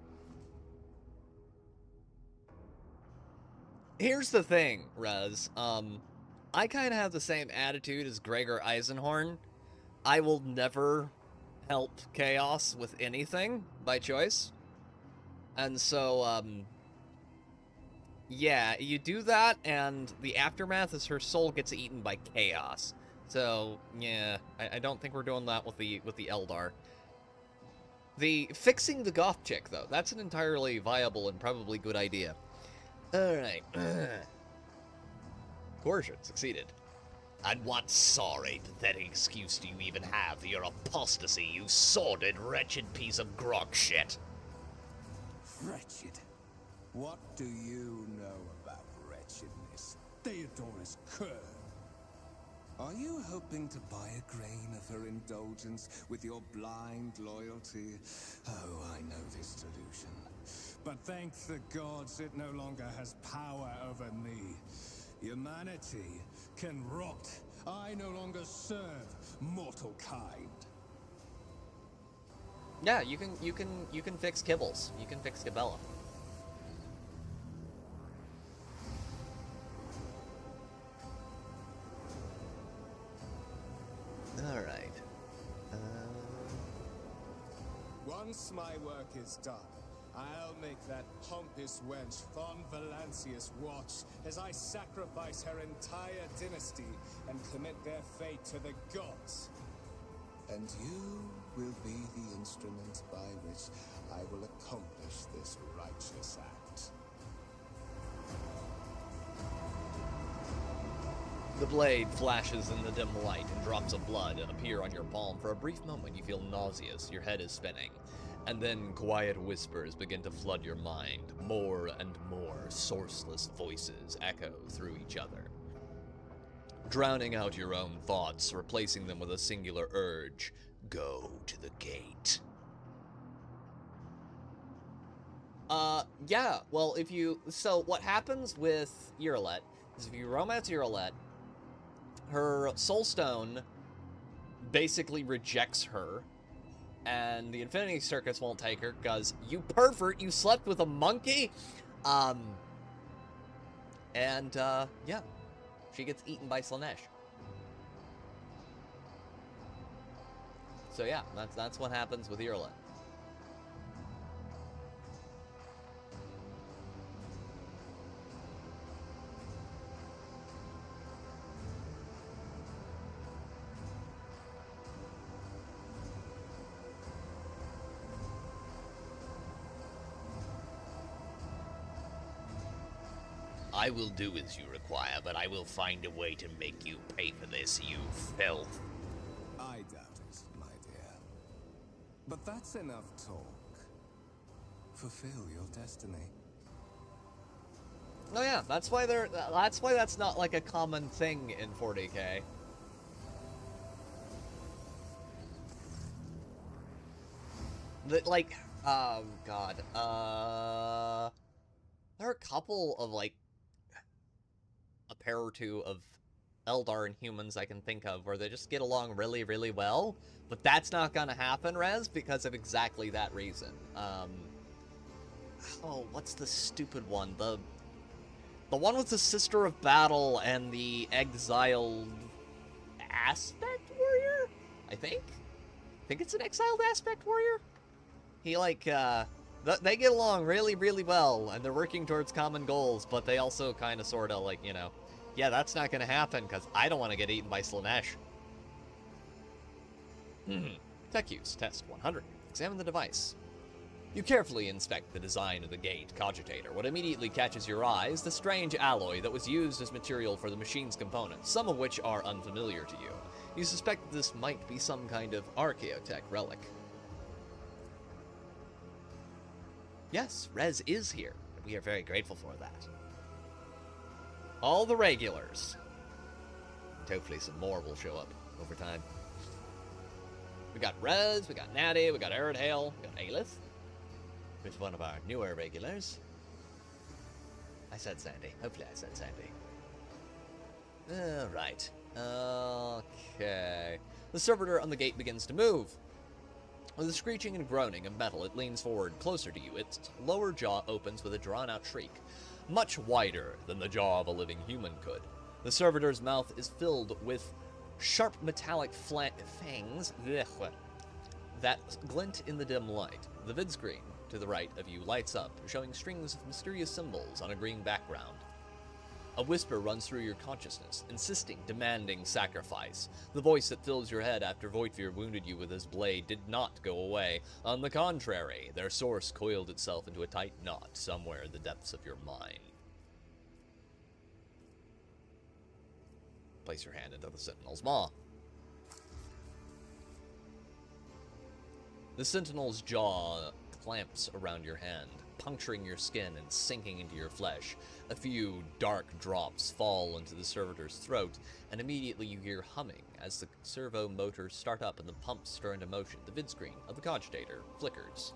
Here's the thing, Rez. I kind of have the same attitude as Gregor Eisenhorn. I will never help Chaos with anything by choice. And so, yeah, you do that, and the aftermath is her soul gets eaten by Chaos. So, yeah, I don't think we're doing that with the Eldar. The fixing the goth chick, though, that's an entirely viable and probably good idea. Alright. Coercion succeeded. And what sorry, pathetic excuse do you even have for your apostasy, you sordid, wretched piece of grog shit? Wretched? What do you know about wretchedness? Theodora's cur. Are you hoping to buy a grain of her indulgence with your blind loyalty? Oh, I know this delusion. But thank the gods it no longer has power over me. Humanity can rot. I no longer serve mortal kind. Yeah, you can fix Kibbles. You can fix Cabela. All right. Once my work is done, I'll make that pompous wench Fon Valencius watch as I sacrifice her entire dynasty and commit their fate to the gods. And you will be the instrument by which I will accomplish this righteous act. The blade flashes in the dim light, and drops of blood appear on your palm. For a brief moment, you feel nauseous, your head is spinning. And then quiet whispers begin to flood your mind. More and more sourceless voices echo through each other, drowning out your own thoughts, replacing them with a singular urge. Go to the gate. Yeah, well, so what happens with Urilet is if you romance Urilet, her soulstone basically rejects her, and the Infinity Circus won't take her because, you pervert, you slept with a monkey? Yeah, she gets eaten by Slanesh. So yeah, that's what happens with Urilet. I will do as you require, but I will find a way to make you pay for this, you filth. I doubt it, my dear. But that's enough talk. Fulfill your destiny. Oh yeah, that's why that's not like a common thing in 40K. Like, oh god, there are a couple of, like, a pair or two of Eldar and humans I can think of where they just get along really, really well, but that's not gonna happen, Rez, because of exactly that reason. Oh, what's the stupid one? The one with the Sister of Battle and the exiled aspect warrior? I think it's an exiled aspect warrior? He, like, they get along really, really well, and they're working towards common goals, but they also kind of, sort of, like, you know, yeah, that's not going to happen, because I don't want to get eaten by Slanesh. Tech use, test 100. Examine the device. You carefully inspect the design of the gate cogitator. What immediately catches your eye is the strange alloy that was used as material for the machine's components, some of which are unfamiliar to you. You suspect that this might be some kind of archaeotech relic. Yes, Rez is here. We are very grateful for that. All the regulars. And hopefully some more will show up over time. We got Rez, we got Natty, we got Aridhale, we got Aelith, who's one of our newer regulars. I said Sandy. Hopefully I said Sandy. Alright. Okay. The servitor on the gate begins to move. With a screeching and groaning of metal, it leans forward closer to you. Its lower jaw opens with a drawn-out shriek, much wider than the jaw of a living human could. The servitor's mouth is filled with sharp metallic fangs that glint in the dim light. The vid screen to the right of you lights up, showing strings of mysterious symbols on a green background. A whisper runs through your consciousness, insisting, demanding sacrifice. The voice that fills your head after Voidfear wounded you with his blade did not go away. On the contrary, their source coiled itself into a tight knot somewhere in the depths of your mind. Place your hand into the Sentinel's maw. The Sentinel's jaw clamps around your hand, puncturing your skin and sinking into your flesh. A few dark drops fall into the servitor's throat, and immediately you hear humming as the servo motors start up and the pumps stir into motion. The vid screen of the cogitator flickers.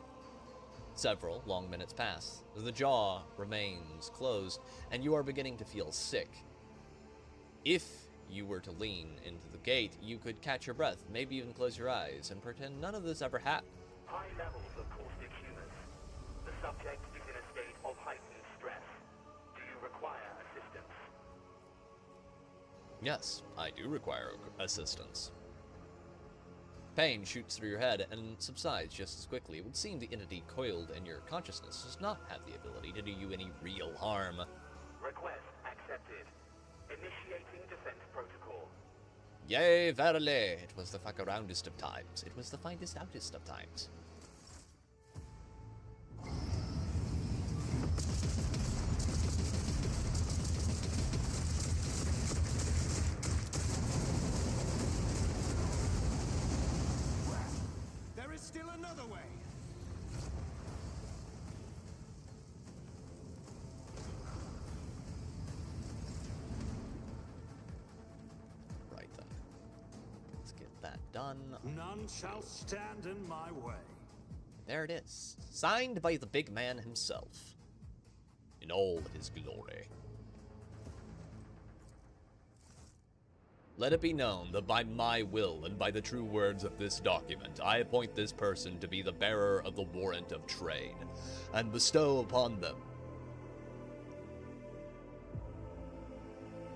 Several long minutes pass. The jaw remains closed, and you are beginning to feel sick. If you were to lean into the gate, you could catch your breath, maybe even close your eyes, and pretend none of this ever happened. High levels of caustic humus. The subject is in a state of heightened stress. Do you require assistance? Yes, I do require assistance. Pain shoots through your head and subsides just as quickly. It would seem the entity coiled in your consciousness does not have the ability to do you any real harm. Request accepted. Initiating defense protocol. Yea, verily, it was the fuck aroundest of times. It was the findest outest of times. There is still another way. Right then. Let's get that done. None shall stand in my way. There it is. Signed by the big man himself. In all his glory. Let it be known that by my will and by the true words of this document, I appoint this person to be the bearer of the warrant of trade, and bestow upon them...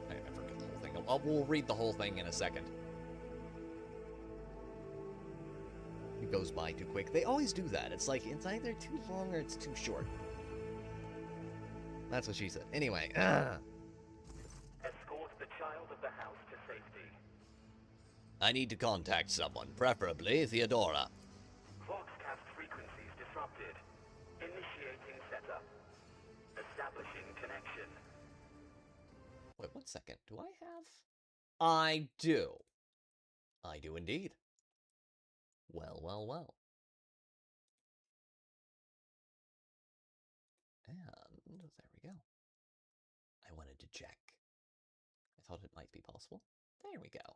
I forget the whole thing. We'll read the whole thing in a second. It goes by too quick. They always do that. It's like, it's either too long or it's too short. That's what she said. Anyway, Escort the child of the house to safety. I need to contact someone, preferably Theodora. Voxcast frequencies disrupted. Initiating setup. Establishing connection. Wait, 1 second. Do I have? I do. I do indeed. Well, well, well. And there we go. I wanted to check. I thought it might be possible. There we go.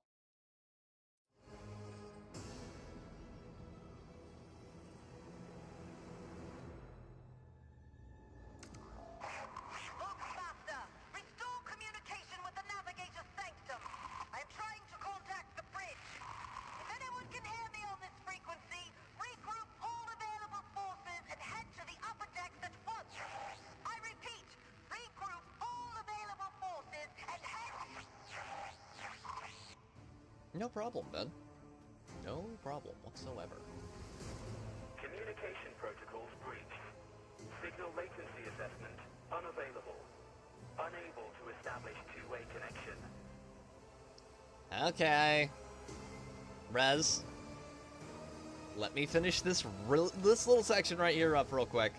Voxmaster, restore communication with the navigator's sanctum. I am trying to contact the bridge. If anyone can hear me on this frequency, regroup all available forces and head to the upper decks at once. I repeat, regroup all available forces and head... No problem, Ben. No problem whatsoever. Communication protocols breached. Signal latency assessment unavailable. Unable to establish two-way connection. Okay. Rez. Let me finish this little section right here up real quick.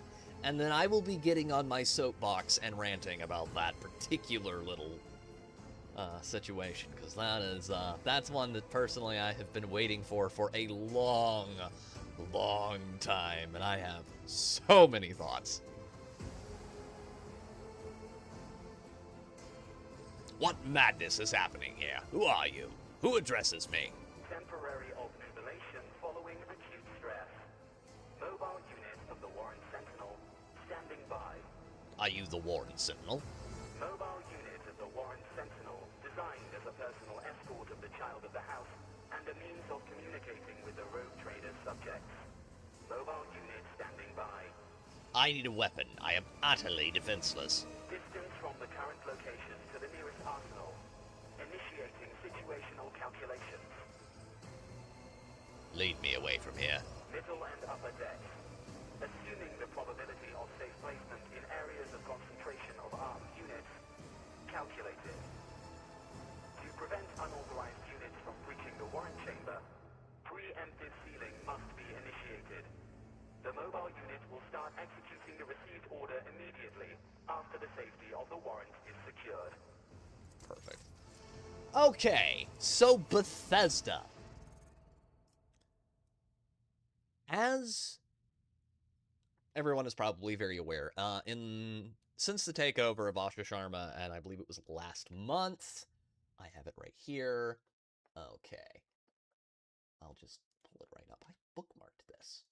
And then I will be getting on my soapbox and ranting about that particular little situation. Because that is, that's one that personally I have been waiting for a long, long time. And I have so many thoughts. What madness is happening here? Who are you? Who addresses me? Temporary obnubilation following acute stress. Mobile unit of the Warren Sentinel standing by. Are you the Warren Sentinel? Mobile unit of the Warren Sentinel designed as a personal escort of the child of the house and a means of communicating with the rogue trader's subjects. Mobile unit standing by. I need a weapon. I am utterly defenseless. Distance from the current location to the nearest arsenal. Initiating situational calculations. Lead me away from here. Middle and upper decks. Assuming the probability of safe placement in areas of concentration of armed units. Calculated. To prevent unauthorized units from breaching the warrant chamber, preemptive sealing must be initiated. The mobile unit will start executing the received order immediately after the safety of the warrant is secured. Perfect. Okay, so Bethesda. As everyone is probably very aware, since the takeover of Asha Sharma, and I believe it was last month, I have it right here. Okay. I'll just pull it right up. I bookmarked this.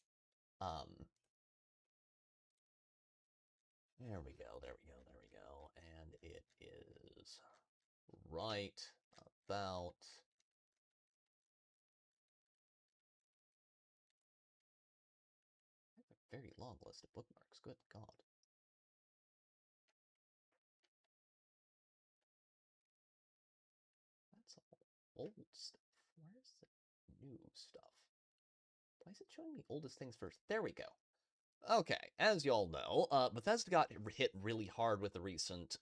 There we go, there we go, there we go. And it is right about... I have a very long list of bookmarks, good God. That's all old stuff. Where's the new stuff? Why is it showing me oldest things first? There we go. Okay, as y'all know, Bethesda got hit really hard with the recent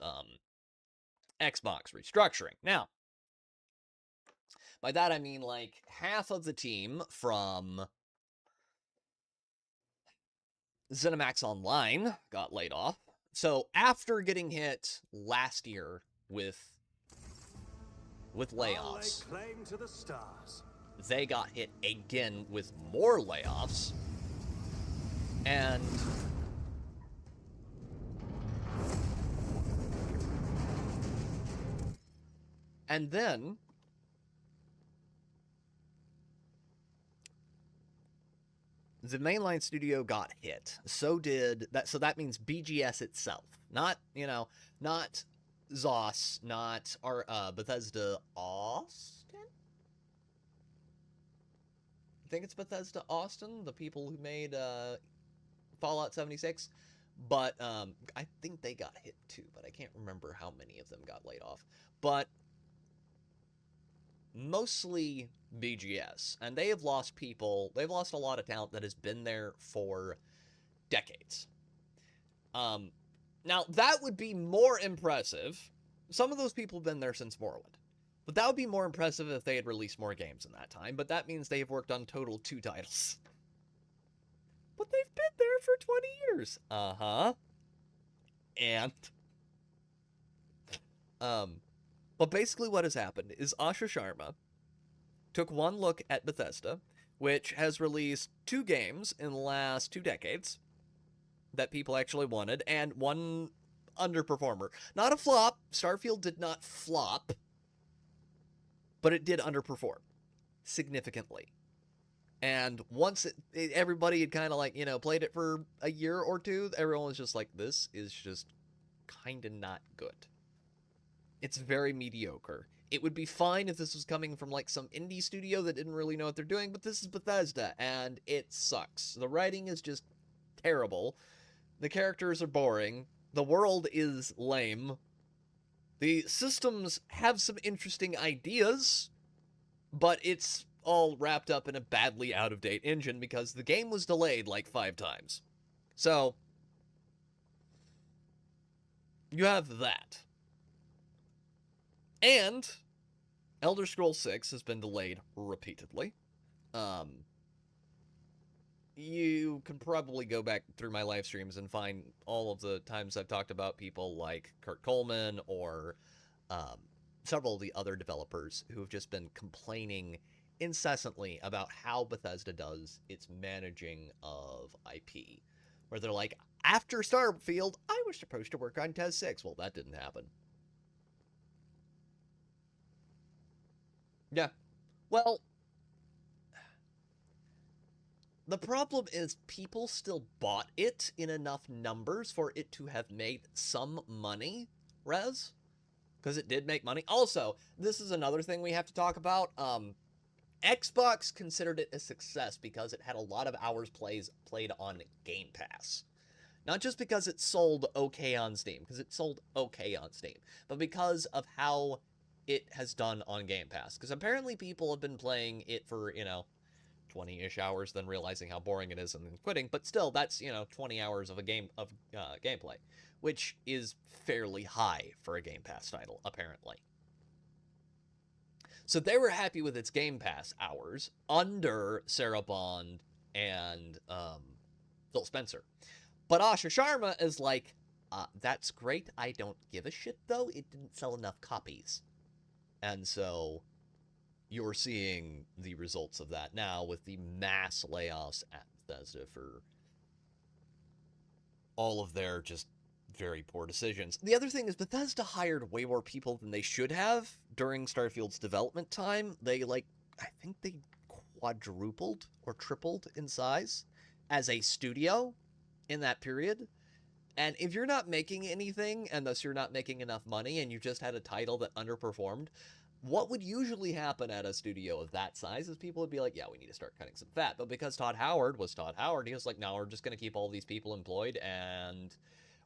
Xbox restructuring. Now, by that I mean like half of the team from ZeniMax Online got laid off. So after getting hit last year with layoffs, I'll lay claim to the stars. They got hit again with more layoffs. And then the mainline studio got hit. So that means BGS itself. Not, not ZOS, not our Bethesda Austin? I think it's Bethesda Austin, the people who made Fallout 76, but I think they got hit too, but I can't remember how many of them got laid off. But mostly BGS, and they have lost people. They've lost a lot of talent that has been there for decades. Now, that would be more impressive. Some of those people have been there since Morrowind. But that would be more impressive if they had released more games in that time, but that means they have worked on total 2 titles. But they've been there for 20 years. Uh-huh. And but basically what has happened is Asha Sharma took one look at Bethesda, which has released 2 games in the last 2 decades that people actually wanted, and one underperformer. Not a flop. Starfield did not flop, but it did underperform significantly. And once everybody had kind of like, played it for a year or 2, everyone was just like, this is just kind of not good. It's very mediocre. It would be fine if this was coming from like some indie studio that didn't really know what they're doing, but this is Bethesda, and it sucks. The writing is just terrible. The characters are boring. The world is lame. The systems have some interesting ideas, but it's all wrapped up in a badly out-of-date engine because the game was delayed like 5 times. So, you have that. And Elder Scrolls 6 has been delayed repeatedly. You can probably go back through my live streams and find all of the times I've talked about people like Kurt Coleman or several of the other developers who have just been complaining incessantly about how Bethesda does its managing of IP. Where they're like, after Starfield, I was supposed to work on TES 6. Well, that didn't happen. Yeah. Well, the problem is people still bought it in enough numbers for it to have made some money, Rez. Because it did make money. Also, this is another thing we have to talk about. Xbox considered it a success because it had a lot of hours played on Game Pass. Not just because it sold okay on Steam, because it sold okay on Steam, but because of how it has done on Game Pass. Because apparently people have been playing it for, 20-ish hours, then realizing how boring it is and then quitting. But still, that's, 20 hours of a gameplay, which is fairly high for a Game Pass title, apparently. So they were happy with its Game Pass hours under Sarah Bond and Phil Spencer. But Asha Sharma is like, that's great. I don't give a shit, though. It didn't sell enough copies. And so you're seeing the results of that now with the mass layoffs at Bethesda for all of their just very poor decisions. The other thing is Bethesda hired way more people than they should have during Starfield's development time. They, I think they quadrupled or tripled in size as a studio in that period. And if you're not making anything, and thus you're not making enough money, and you just had a title that underperformed, what would usually happen at a studio of that size is people would be like, yeah, we need to start cutting some fat. But because Todd Howard was Todd Howard, he was like, no, we're just going to keep all these people employed, and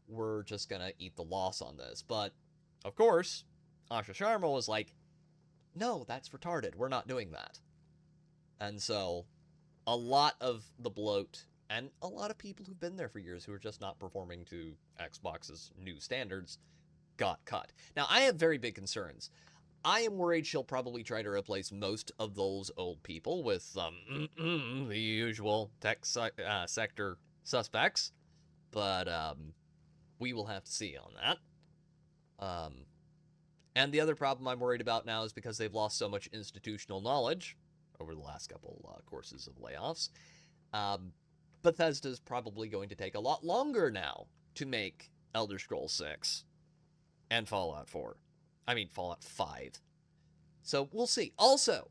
we're just going to eat the loss on this. But, of course, Asha Sharma was like, no, that's retarded. We're not doing that. And so, a lot of the bloat, and a lot of people who've been there for years who are just not performing to Xbox's new standards, got cut. Now, I have very big concerns. I am worried she'll probably try to replace most of those old people with the usual tech sector suspects. But, we will have to see on that. And the other problem I'm worried about now is because they've lost so much institutional knowledge over the last couple courses of layoffs. Bethesda's probably going to take a lot longer now to make Elder Scrolls 6 and Fallout 4. I mean, Fallout 5. So we'll see. Also,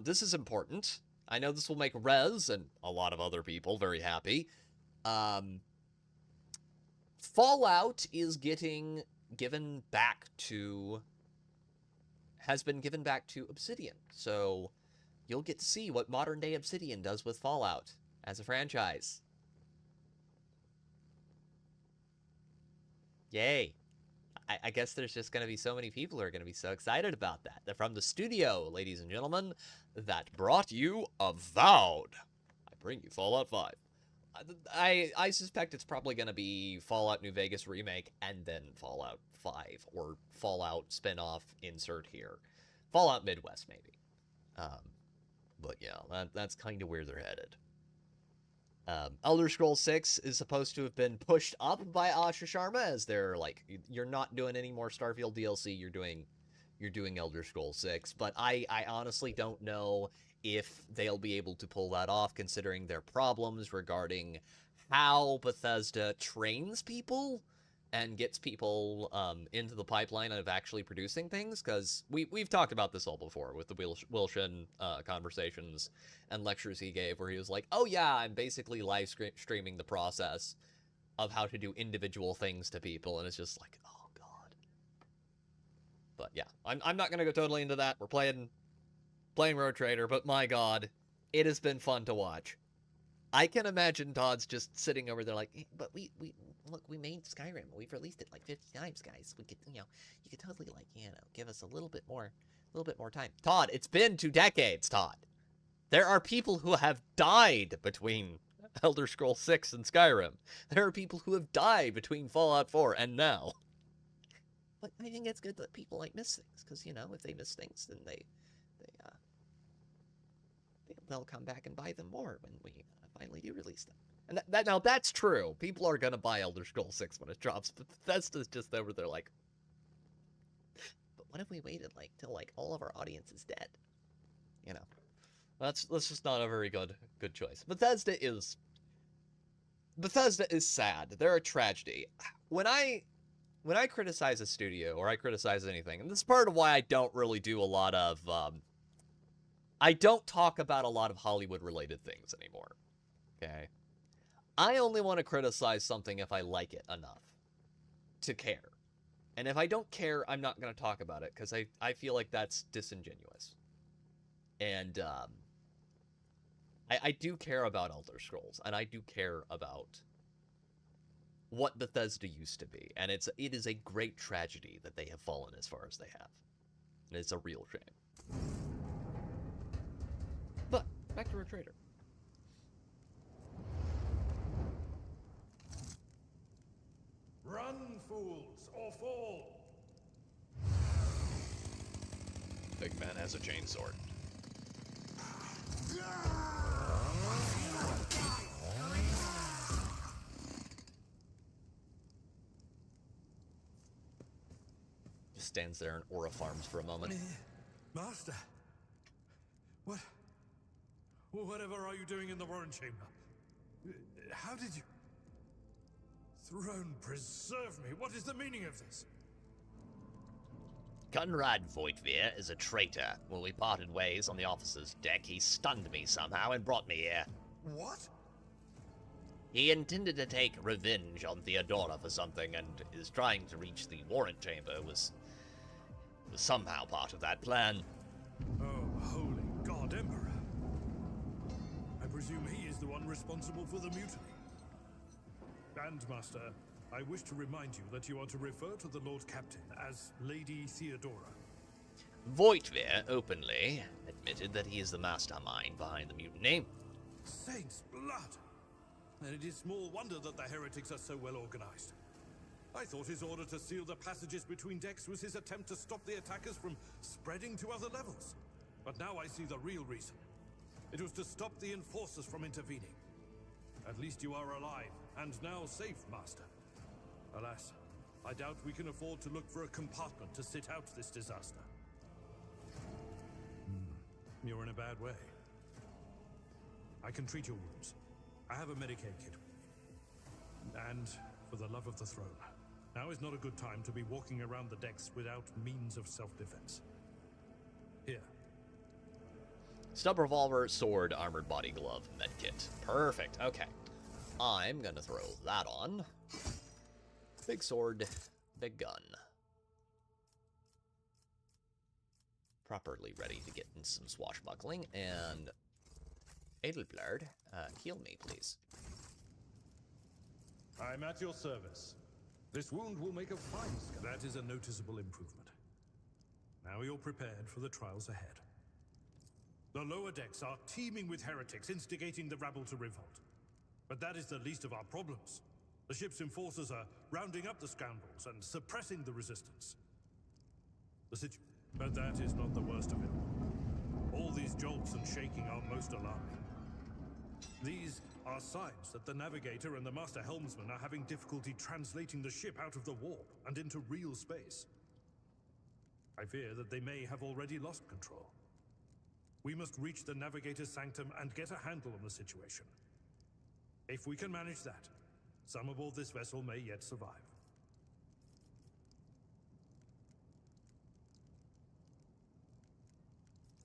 this is important. I know this will make Rez and a lot of other people very happy. Fallout is has been given back to Obsidian. So you'll get to see what modern day Obsidian does with Fallout as a franchise. Yay. I guess there's just going to be so many people who are going to be so excited about that. They're from the studio, ladies and gentlemen, that brought you Avowed. I bring you Fallout 5. I suspect it's probably going to be Fallout New Vegas remake and then Fallout 5, or Fallout spinoff insert here. Fallout Midwest, maybe. But yeah, that's kind of where they're headed. Elder Scrolls 6 is supposed to have been pushed up by Asha Sharma, as they're like, you're not doing any more Starfield DLC, you're doing Elder Scrolls 6. But I honestly don't know if they'll be able to pull that off, considering their problems regarding how Bethesda trains people and gets people into the pipeline of actually producing things, because we've talked about this all before with the Wilshin conversations and lectures he gave, where he was like, oh yeah, I'm basically live streaming the process of how to do individual things to people, and it's just like, oh god. But yeah, I'm not going to go totally into that. We're playing Road Trader, but my god, it has been fun to watch. I can imagine Todd's just sitting over there like, but we look, we made Skyrim. We've released it like 50 times, guys. We could, you could totally give us a little bit more time. Todd, it's been 2 decades, Todd. There are people who have died between Elder Scrolls 6 and Skyrim. There are people who have died between Fallout 4 and now. But I think it's good that people miss things, because, if they miss things, then they'll come back and buy them more when we finally do release them. And now that's true. People are gonna buy Elder Scrolls 6 when it drops, but Bethesda's just over there like, but what if we waited till all of our audience is dead? That's just not a very good choice. Bethesda is sad. They're a tragedy. When I criticize a studio, or I criticize anything, and this is part of why I don't really do a lot of I don't talk about a lot of Hollywood-related things anymore, okay? I only want to criticize something if I like it enough to care. And if I don't care, I'm not going to talk about it, because I feel like that's disingenuous. And I do care about Elder Scrolls, and I do care about what Bethesda used to be. And it is a great tragedy that they have fallen as far as they have. And it's a real shame. But, back to Rogue Trader. Run, fools, or fall! Big man has a chainsword. Just stands there and aura farms for a moment. Master, whatever are you doing in the Warren Chamber? How did you... Throne preserve me, what is the meaning of this? Conrad Voigtveer is a traitor. When we parted ways on the officer's deck, he stunned me somehow and brought me here. What? He intended to take revenge on Theodora for something, and is trying to reach the Warrant Chamber was somehow part of that plan. Oh, holy God, Emperor. I presume he is the one responsible for the mutiny. And, Master, I wish to remind you that you are to refer to the Lord Captain as Lady Theodora. Voigtveer openly admitted that he is the mastermind behind the mutiny. Saint's blood! And it is small wonder that the heretics are so well organized. I thought his order to seal the passages between decks was his attempt to stop the attackers from spreading to other levels. But now I see the real reason. It was to stop the enforcers from intervening. At least you are alive, and now safe, Master. Alas, I doubt we can afford to look for a compartment to sit out this disaster. You're in a bad way. I can treat your wounds. I have a Medicaid kit. And, for the love of the throne, now is not a good time to be walking around the decks without means of self-defense. Here. Stub revolver, sword, armored body glove, medkit. Perfect. Okay. I'm gonna throw that on. Big sword, big gun. Properly ready to get in some swashbuckling, and Edelblard, heal me, please. I'm at your service. This wound will make a fine scar. That is a noticeable improvement. Now you're prepared for the trials ahead. The lower decks are teeming with heretics instigating the rabble to revolt. But that is the least of our problems. The ship's enforcers are rounding up the scoundrels and suppressing the resistance. But that is not the worst of it all. All these jolts and shaking are most alarming. These are signs that the navigator and the master helmsman are having difficulty translating the ship out of the warp and into real space. I fear that they may have already lost control. We must reach the navigator's sanctum and get a handle on the situation. If we can manage that, some aboard this vessel may yet survive.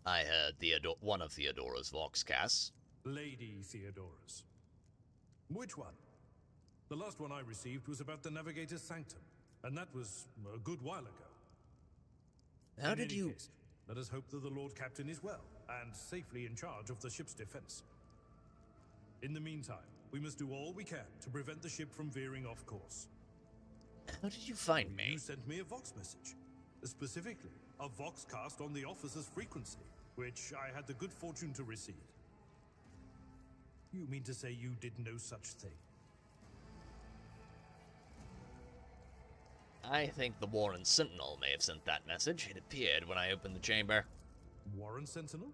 I heard one of Theodora's voxcasts. Lady Theodora's. Which one? The last one I received was about the navigator's sanctum, and that was a good while ago. How In did any you... case, let us hope that the Lord Captain is well, and safely in charge of the ship's defense. In the meantime, we must do all we can to prevent the ship from veering off course. How did you find me? You sent me a Vox message. Specifically, a Voxcast on the officer's frequency, which I had the good fortune to receive. You mean to say you did no such thing? I think the Warren Sentinel may have sent that message. It appeared when I opened the chamber. Warren Sentinel?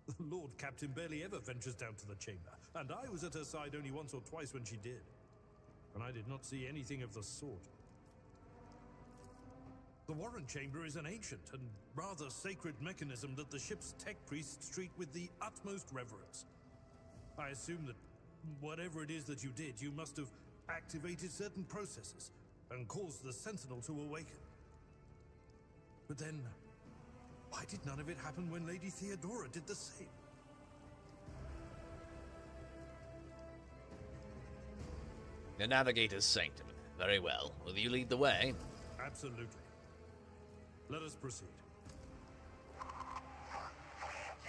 The Lord Captain barely ever ventures down to the chamber, and I was at her side only once or twice when she did. And I did not see anything of the sort. The Warren Chamber is an ancient and rather sacred mechanism that the ship's tech priests treat with the utmost reverence. I assume that whatever it is that you did, you must have activated certain processes and caused the Sentinel to awaken. But then, Why did none of it happen when Lady Theodora did the same? The Navigator's Sanctum. Very well. Will you lead the way? Absolutely. Let us proceed. To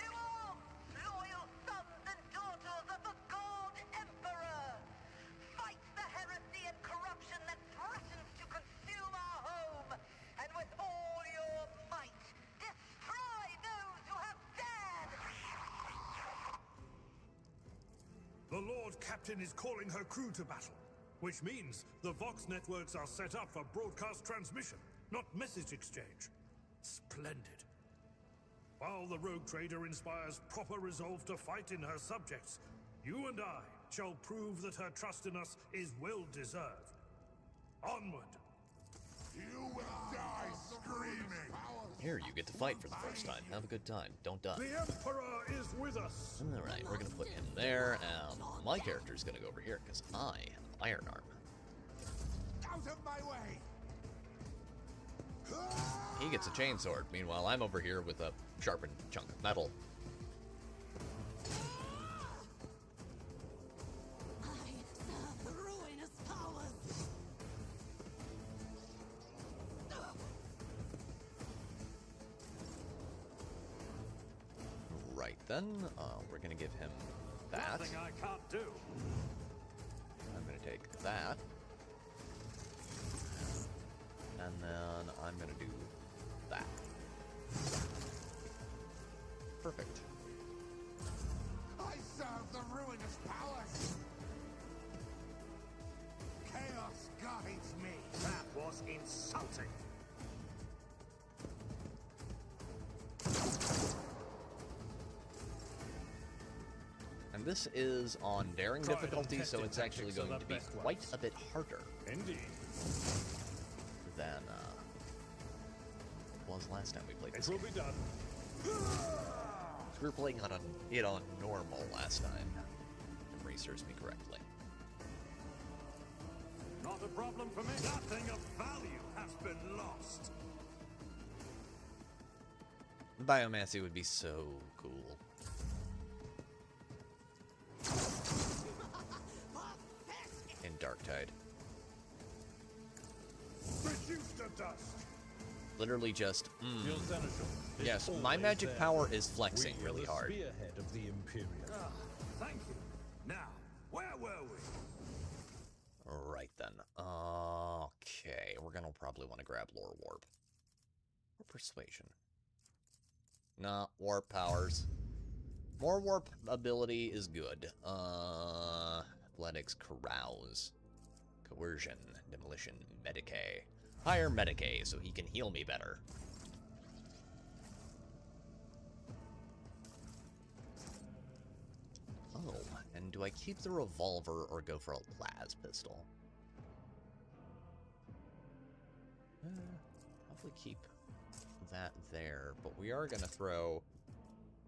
arms, loyal sons and daughters of the God Emperor! Fight the heresy and corruption that threatens to consume our home, and with all your might, destroy those who have dared! The Lord Captain is calling her crew to battle, which means the Vox networks are set up for broadcast transmission, not message exchange. Splendid. While the rogue trader inspires proper resolve to fight in her subjects, you and I shall prove that her trust in us is well deserved. Onward! You will die screaming! Here, you get to fight for the first time. Have a good time. Don't die. The Emperor is with us! Alright, we're gonna put him there. My character's gonna go over here, because I have Iron Arm. Out of my way! He gets a chainsword. Meanwhile, I'm over here with a sharpened chunk of metal. I serve the ruinous powers. Right then, we're gonna give him that. Nothing I can't do. I'm gonna take that. And then I'm gonna do that. Perfect. I serve the ruinous powers! Chaos guides me! That was insulting. And this is on daring Tried and difficulty, so tested it's actually tactics are going the to be best quite ones. a bit harder Indeed. than it was last time we played It this will game. be done. We were playing it on normal last time, if memory serves me correctly. Not a problem for me. Nothing of value has been lost. Biomancy would be so cool. In Darktide. Reduced to dust. Literally just, Your senator is Yes, my always magic there. power is flexing We are really the hard. Spearhead of the Imperialis. Thank you. Now, where were we? Right then. Okay, we're gonna probably want to grab Lore Warp. Or Persuasion. Nah, Warp powers. More Warp ability is good. Athletics, Carouse. Coercion, Demolition, Medicae. Higher Medicae, so he can heal me better. Oh, and do I keep the revolver or go for a las pistol? Probably keep that there, but we are going to throw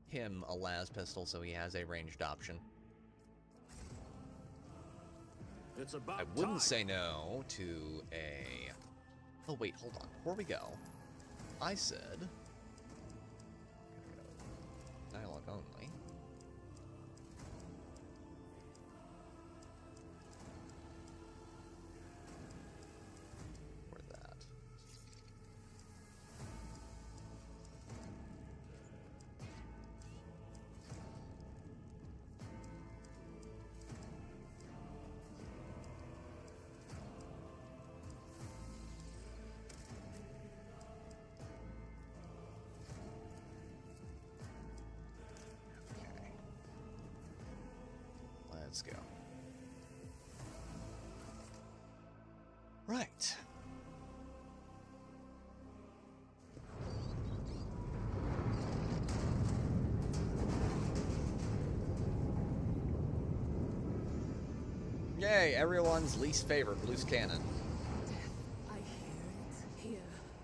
him a las pistol so he has a ranged option. It's about I wouldn't time. say no to a... Oh, wait, hold on. Before we go, I said... Dialogue only. Or that. Okay. Let's go. Right. Yay, everyone's least favorite loose cannon. I hear it here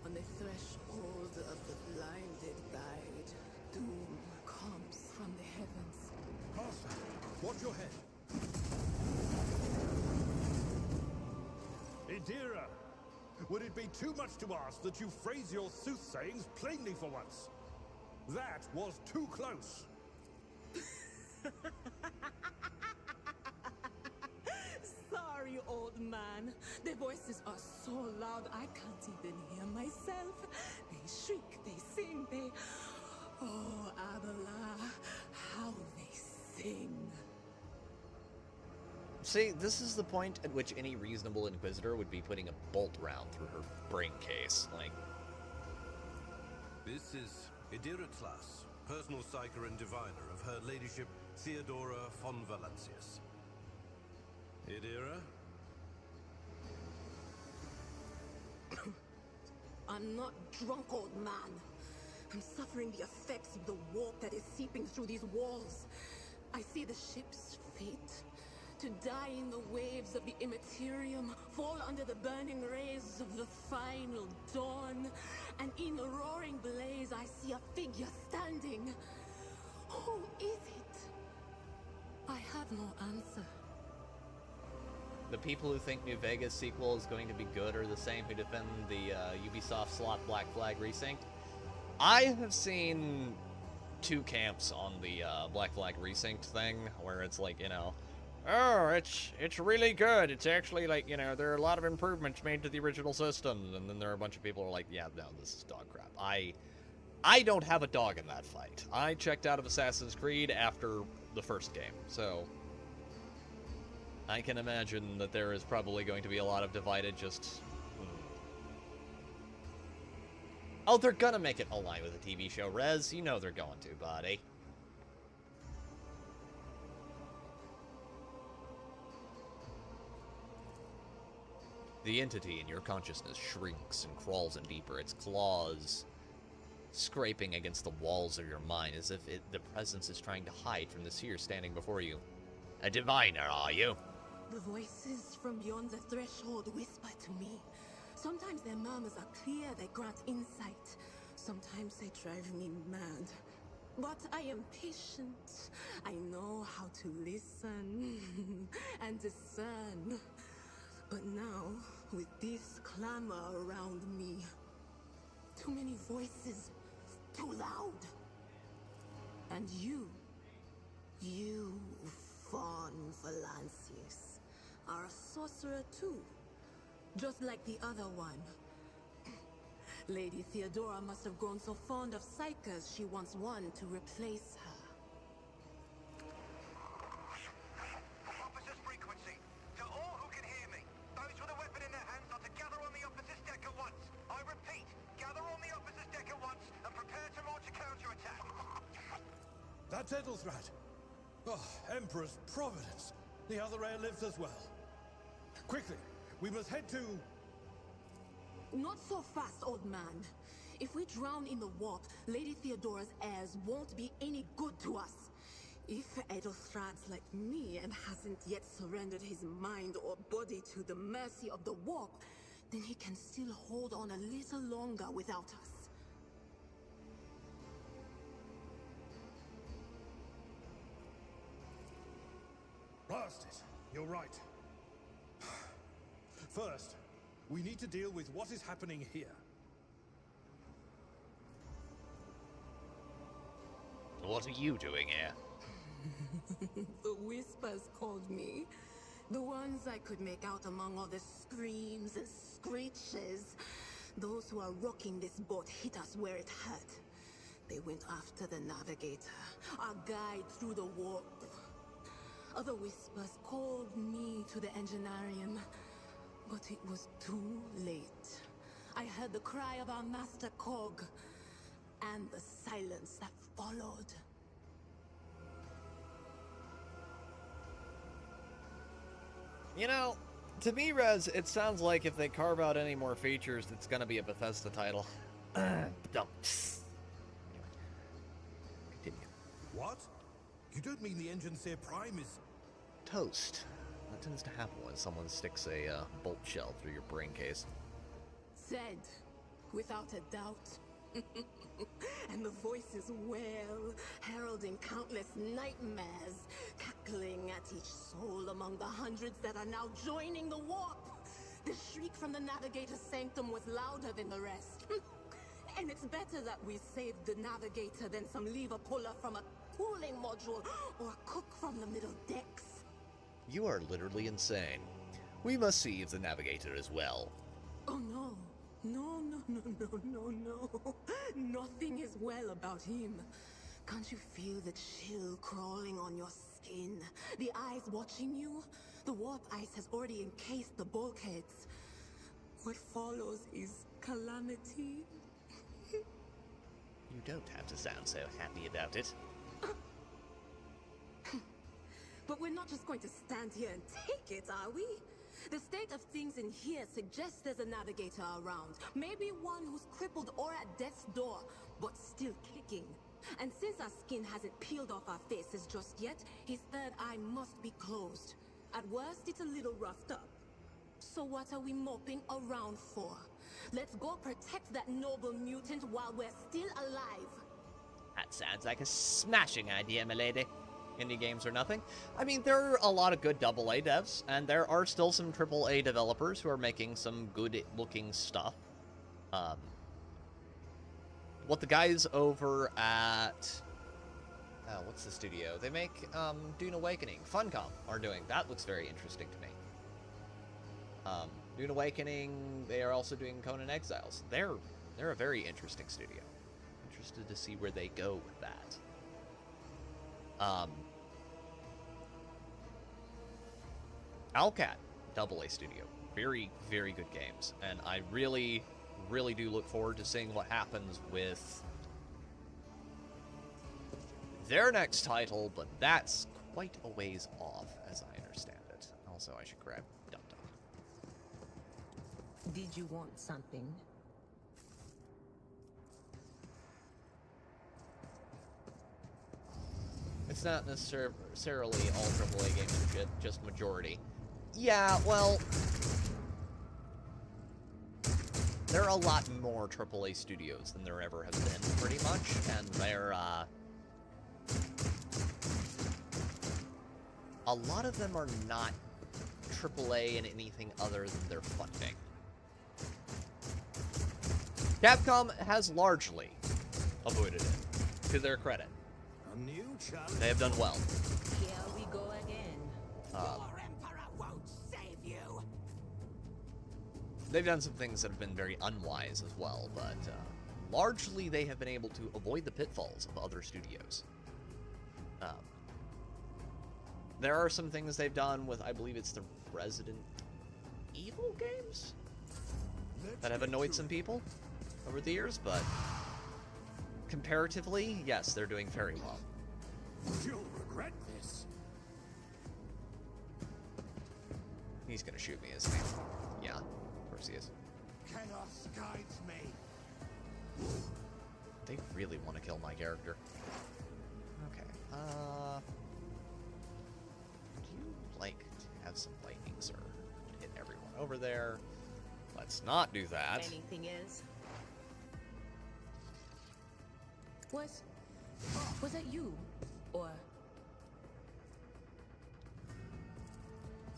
on the threshold of the blinded guide. Doom comes from the heavens. Master, watch your head. Idira, would it be too much to ask that you phrase your soothsayings plainly for once? That was too close. Sorry, old man. Their voices are so loud I can't even hear myself. They shriek, they sing, they... Oh, Abela, how they sing. See, this is the point at which any reasonable Inquisitor would be putting a bolt round through her brain case. Like, This is Idira Tlas, personal psyker and diviner of Her Ladyship Theodora von Valancius. Idira? I'm not drunk, old man. I'm suffering the effects of the warp that is seeping through these walls. I see the ship's fate. To die in the waves of the Immaterium, fall under the burning rays of the final dawn. And in the roaring blaze, I see a figure standing. Who is it? I have no answer. the people who think New Vegas sequel is going to be good are the same who defend the Ubisoft slot Black Flag Resync. I have seen two camps on the Black Flag Resynced thing, where it's like, you know, oh, it's really good. It's actually like, you know, there are a lot of improvements made to the original system. And then there are a bunch of people who are like, yeah, no, this is dog crap. I don't have a dog in that fight. I checked out of Assassin's Creed after the first game, so I can imagine that there is probably going to be a lot of divided just... Oh, they're gonna make it align with the TV show, Rez. You know they're going to, buddy. The entity in your consciousness shrinks and crawls in deeper, its claws scraping against the walls of your mind as if the presence is trying to hide from the seer standing before you. A diviner, are you? The voices from beyond the threshold whisper to me. Sometimes their murmurs are clear, they grant insight. Sometimes they drive me mad. But I am patient. I know how to listen and discern. But now, with this clamor around me, too many voices, too loud. And you, Von Valancius, are a sorcerer too. Just like the other one. Lady Theodora must have grown so fond of psychers she wants one to replace her. Officer's frequency. To all who can hear me, those with a weapon in their hands are to gather on the officer's deck at once. I repeat, gather on the officer's deck at once and prepare to launch a counterattack. That's Edelthrat. Oh, Emperor's Providence. The other heir lives as well. Quickly, we must head to... Not so fast, old man. If we drown in the warp, Lady Theodora's heirs won't be any good to us. If Edelthrat's like me and hasn't yet surrendered his mind or body to the mercy of the warp, then he can still hold on a little longer without us. Blast it. You're right. First, we need to deal with what is happening here. What are you doing here? The whispers called me. The ones I could make out among all the screams and screeches. Those who are rocking this boat hit us where it hurt. They went after the navigator, our guide through the warp. Other whispers called me to the enginarium, but it was too late. I heard the cry of our master Cog, and the silence that followed. You know, to me, Rez, it sounds like if they carve out any more features, it's gonna be a Bethesda title. Anyway, continue. What? You don't mean the Engine Seer Prime is... Toast. That tends to happen when someone sticks a bolt shell through your brain case. Said, without a doubt. And the voices wail, heralding countless nightmares, cackling at each soul among the hundreds that are now joining the warp. The shriek from the navigator's sanctum was louder than the rest. And it's better that we save the navigator than some lever puller from a cooling module or a cook from the middle decks. You are literally insane. We must save the navigator as well. Oh no. No. Nothing is well about him. Can't you feel the chill crawling on your skin? The eyes watching you? The warp ice has already encased the bulkheads. What follows is calamity. You don't have to sound so happy about it. But we're not just going to stand here and take it, are we? The state of things in here suggests there's a navigator around. Maybe one who's crippled or at death's door, but still kicking. And since our skin hasn't peeled off our faces just yet, his third eye must be closed. At worst, it's a little roughed up. So what are we moping around for? Let's go protect that noble mutant while we're still alive. That sounds like a smashing idea, milady. Indie games or nothing. I mean, there are a lot of good AA devs, and there are still some AAA developers who are making some good-looking stuff. What the guys over at... what's the studio? They make Dune Awakening. Funcom are doing. That looks very interesting to me. Dune Awakening, they are also doing Conan Exiles. They're a very interesting studio. Interested to see where they go with that. Owlcat, AA studio. Very, very good games. And I really, really do look forward to seeing what happens with their next title, but that's quite a ways off, as I understand it. Also, I should grab Dum Dum. Did you want something? It's not necessarily all AAA games are shit, just majority. Yeah, well, there are a lot more AAA studios than there ever have been, pretty much, and they're, a lot of them are not AAA in anything other than their funding. Capcom has largely avoided it, to their credit. They have done well. Here we go again. Your emperor won't save you. They've done some things that have been very unwise as well, but largely they have been able to avoid the pitfalls of other studios. There are some things they've done with, I believe it's the Resident Evil games that have annoyed some people over the years, but comparatively, yes, they're doing very well. You'll regret this. He's gonna shoot me, isn't he? Yeah, of course he is. Chaos guides me. They really want to kill my character. Okay, would you like to have some lightning, sir? Hit everyone over there. Let's not do that. Anything is? Was that you? Or...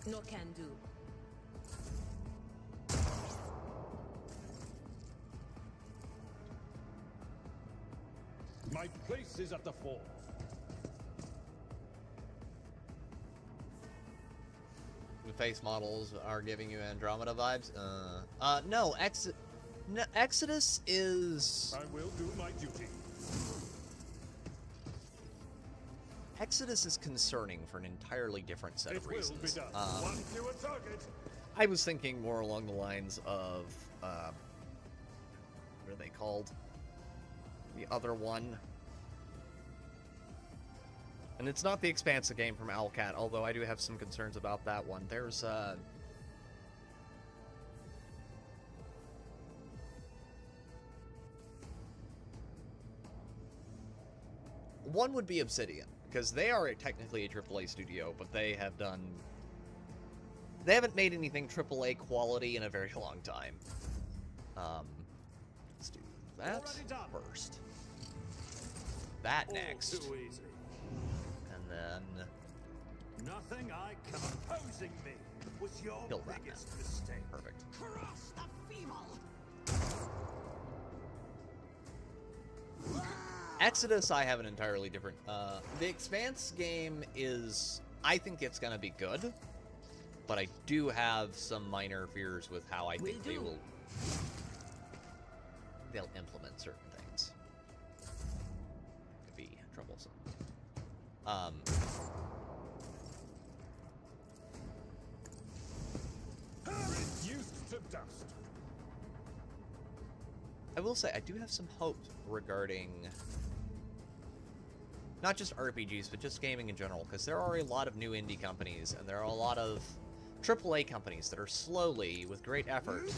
No can do. My place is at the fore. The face models are giving you Andromeda vibes? No, Exodus is... I will do my duty. Exodus is concerning for an entirely different set of reasons. It will be done. One fewer target. I was thinking more along the lines of, what are they called? The other one. And it's not the Expansive game from Owlcat, although I do have some concerns about that one. There's, one would be Obsidian, because they are technically a AAA studio, but they haven't made anything AAA quality in a very long time. Let's do that first. That next. Too easy. And then... Nothing I can opposing me was your Kill that biggest man. mistake. Perfect. Cross the feeble. Exodus, I have an entirely different... the Expanse game is... I think it's going to be good, but I do have some minor fears with how I think they'll implement certain things. Could be troublesome. Reduced to dust. I will say, I do have some hope regarding not just RPGs, but just gaming in general, because there are a lot of new indie companies, and there are a lot of AAA companies that are slowly, with great effort,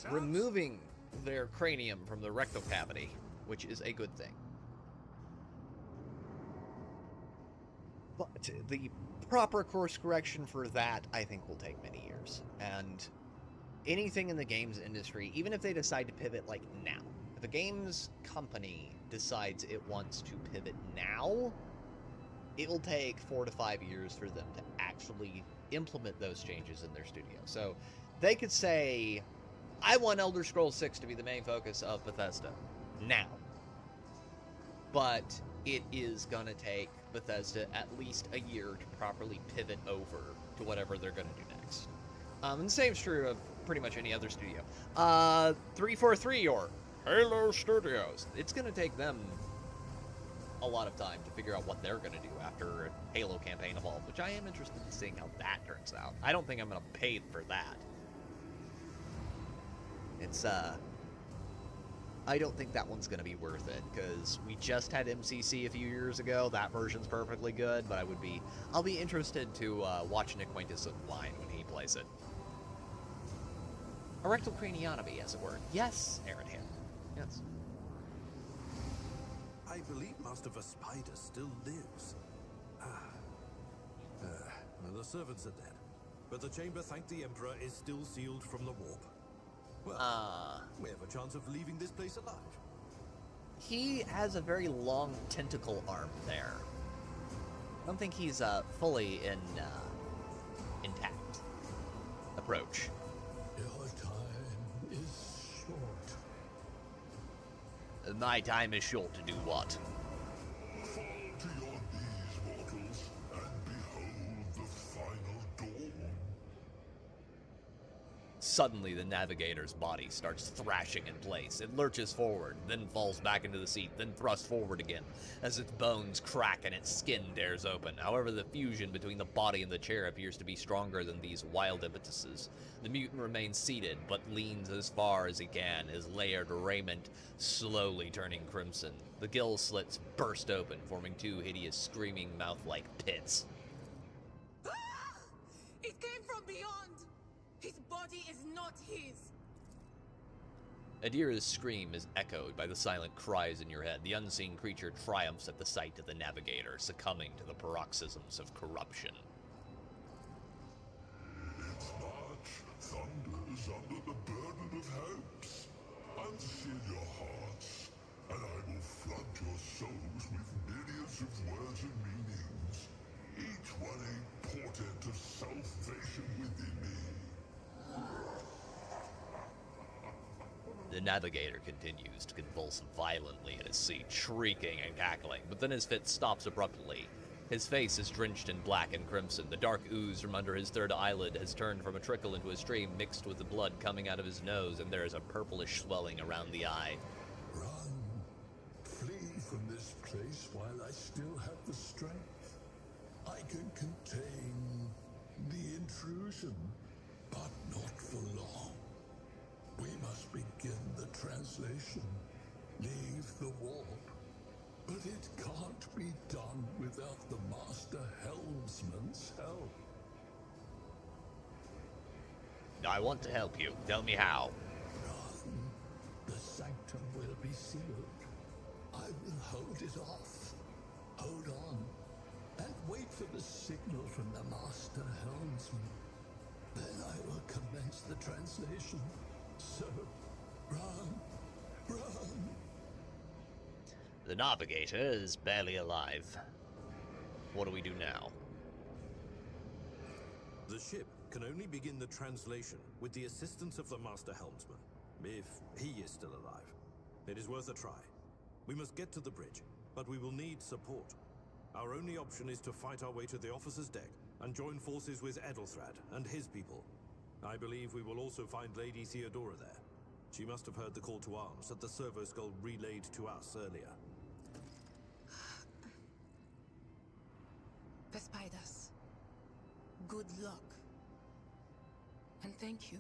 removing their cranium from the rectal cavity, which is a good thing. But the proper course correction for that, I think, will take many years. And anything in the games industry, even if they decide to pivot, like, now. If a games company decides it wants to pivot now, it will take 4 to 5 years for them to actually implement those changes in their studio. So they could say, I want Elder Scrolls 6 to be the main focus of Bethesda now. But it is going to take Bethesda at least a year to properly pivot over to whatever they're going to do next. And the same is true of pretty much any other studio. 343 or Halo Studios. It's going to take them a lot of time to figure out what they're going to do after Halo campaign evolved, which I am interested in seeing how that turns out. I don't think I'm going to pay for that. It's, I don't think that one's going to be worth it, because we just had MCC a few years ago. That version's perfectly good, but I'll be interested to watch an acquaintance of mine when he plays it. A rectal craniotomy, as it were. Yes, Aaron Hand. Yes. I believe Master Spider still lives. The servants are dead, but the chamber, thank the Emperor, is still sealed from the warp. Well, we have a chance of leaving this place alive. He has a very long tentacle arm there. I don't think he's fully intact approach. Your time is short. My time is short to do what? Fall to your knees, mortals, and behold the final dawn. Suddenly, the navigator's body starts thrashing in place. It lurches forward, then falls back into the seat, then thrusts forward again, as its bones crack and its skin tears open. However, the fusion between the body and the chair appears to be stronger than these wild impetuses. The mutant remains seated, but leans as far as he can, his layered raiment slowly turning crimson. The gill slits burst open, forming two hideous, screaming mouth-like pits. It came from beyond! His body is not his! Adira's scream is echoed by the silent cries in your head. The unseen creature triumphs at the sight of the navigator, succumbing to the paroxysms of corruption. Its march thunders under the burden of hopes. Unseal your hearts, and I will flood your souls with myriads of words and meanings, each one a portent of salvation within me. The navigator continues to convulse violently in his seat, shrieking and cackling, but then his fit stops abruptly. His face is drenched in black and crimson. The dark ooze from under his third eyelid has turned from a trickle into a stream mixed with the blood coming out of his nose, and there is a purplish swelling around the eye. Run. Flee from this place while I still have the strength. I can contain the intrusion, but not for long. We must begin the translation. Leave the warp. But it can't be done without the Master Helmsman's help. I want to help you. Tell me how. Run. The sanctum will be sealed. I will hold it off. Hold on. And wait for the signal from the Master Helmsman. Then I will commence the translation. So, run. Run. The navigator is barely alive. What do we do now? The ship can only begin the translation with the assistance of the Master Helmsman, if he is still alive. It is worth a try. We must get to the bridge, but we will need support. Our only option is to fight our way to the officer's deck and join forces with Edelthrad and his people. I believe we will also find Lady Theodora there. She must have heard the call to arms that the servo skull relayed to us earlier. Vespaidas, good luck. And thank you.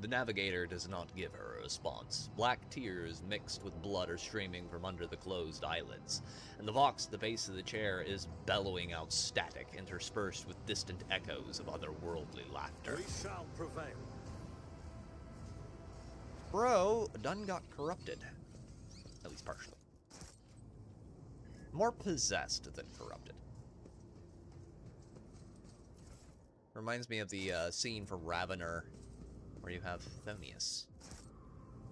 The navigator does not give her a response. Black tears mixed with blood are streaming from under the closed eyelids, and the Vox at the base of the chair is bellowing out static, interspersed with distant echoes of otherworldly laughter. We shall prevail. Bro done got corrupted. At least partially. More possessed than corrupted. Reminds me of the scene for Ravener, where you have Thonius.